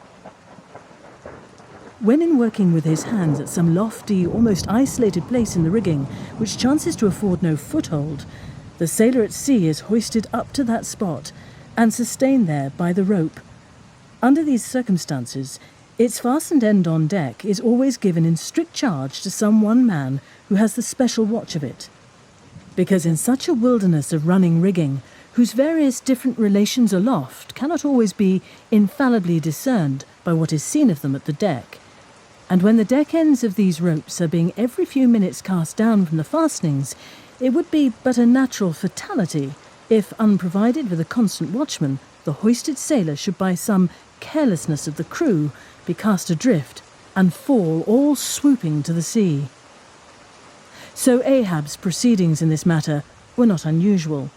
When in working with his hands at some lofty, almost isolated place in the rigging, which chances to afford no foothold, the sailor at sea is hoisted up to that spot and sustained there by the rope. Under these circumstances, its fastened end on deck is always given in strict charge to some one man who has the special watch of it. Because in such a wilderness of running rigging, whose various different relations aloft cannot always be infallibly discerned by what is seen of them at the deck, and when the deck ends of these ropes are being every few minutes cast down from the fastenings, it would be but a natural fatality if, unprovided with a constant watchman, the hoisted sailor should by some carelessness of the crew be cast adrift and fall all swooping to the sea. So Ahab's proceedings in this matter were not unusual.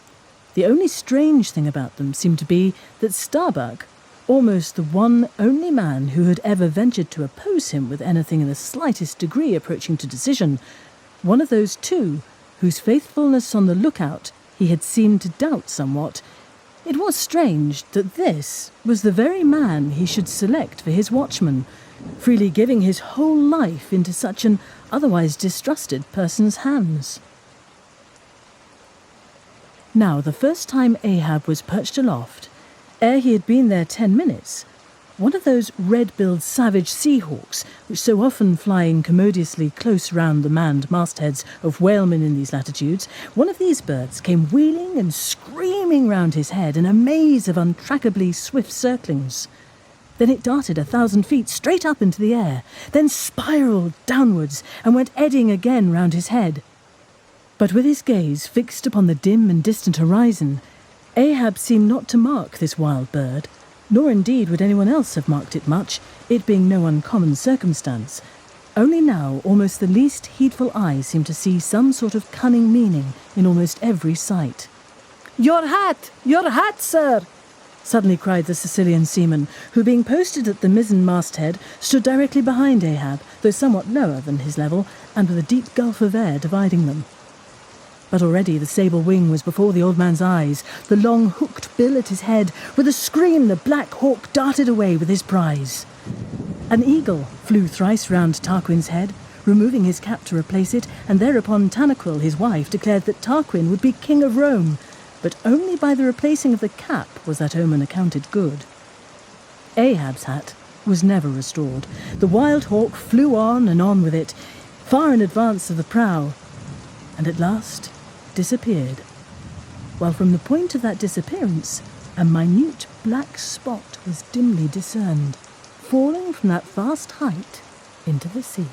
The only strange thing about them seemed to be that Starbuck, almost the one only man who had ever ventured to oppose him with anything in the slightest degree approaching to decision, one of those two whose faithfulness on the lookout he had seemed to doubt somewhat, it was strange that this was the very man he should select for his watchman, freely giving his whole life into such an otherwise distrusted person's hands. Now, the first time Ahab was perched aloft, ere he had been there 10 minutes, one of those red-billed savage sea-hawks, which so often fly incommodiously close round the manned mastheads of whalemen in these latitudes, one of these birds came wheeling and screaming round his head in a maze of untrackably swift circlings. Then it darted 1,000 feet straight up into the air, then spiralled downwards and went eddying again round his head. But with his gaze fixed upon the dim and distant horizon, Ahab seemed not to mark this wild bird, nor indeed would anyone else have marked it much, it being no uncommon circumstance. Only now almost the least heedful eye seemed to see some sort of cunning meaning in almost every sight. Your hat, sir!" suddenly cried the Sicilian seaman, who, being posted at the mizzen masthead, stood directly behind Ahab, though somewhat lower than his level, and with a deep gulf of air dividing them. But already the sable wing was before the old man's eyes, the long hooked bill at his head. With a scream the black hawk darted away with his prize. An eagle flew thrice round Tarquin's head, removing his cap to replace it, and thereupon Tanaquil, his wife, declared that Tarquin would be king of Rome, but only by the replacing of the cap was that omen accounted good. Ahab's hat was never restored. The wild hawk flew on and on with it, far in advance of the prow, and at last disappeared, while from the point of that disappearance a minute black spot was dimly discerned, falling from that vast height into the sea.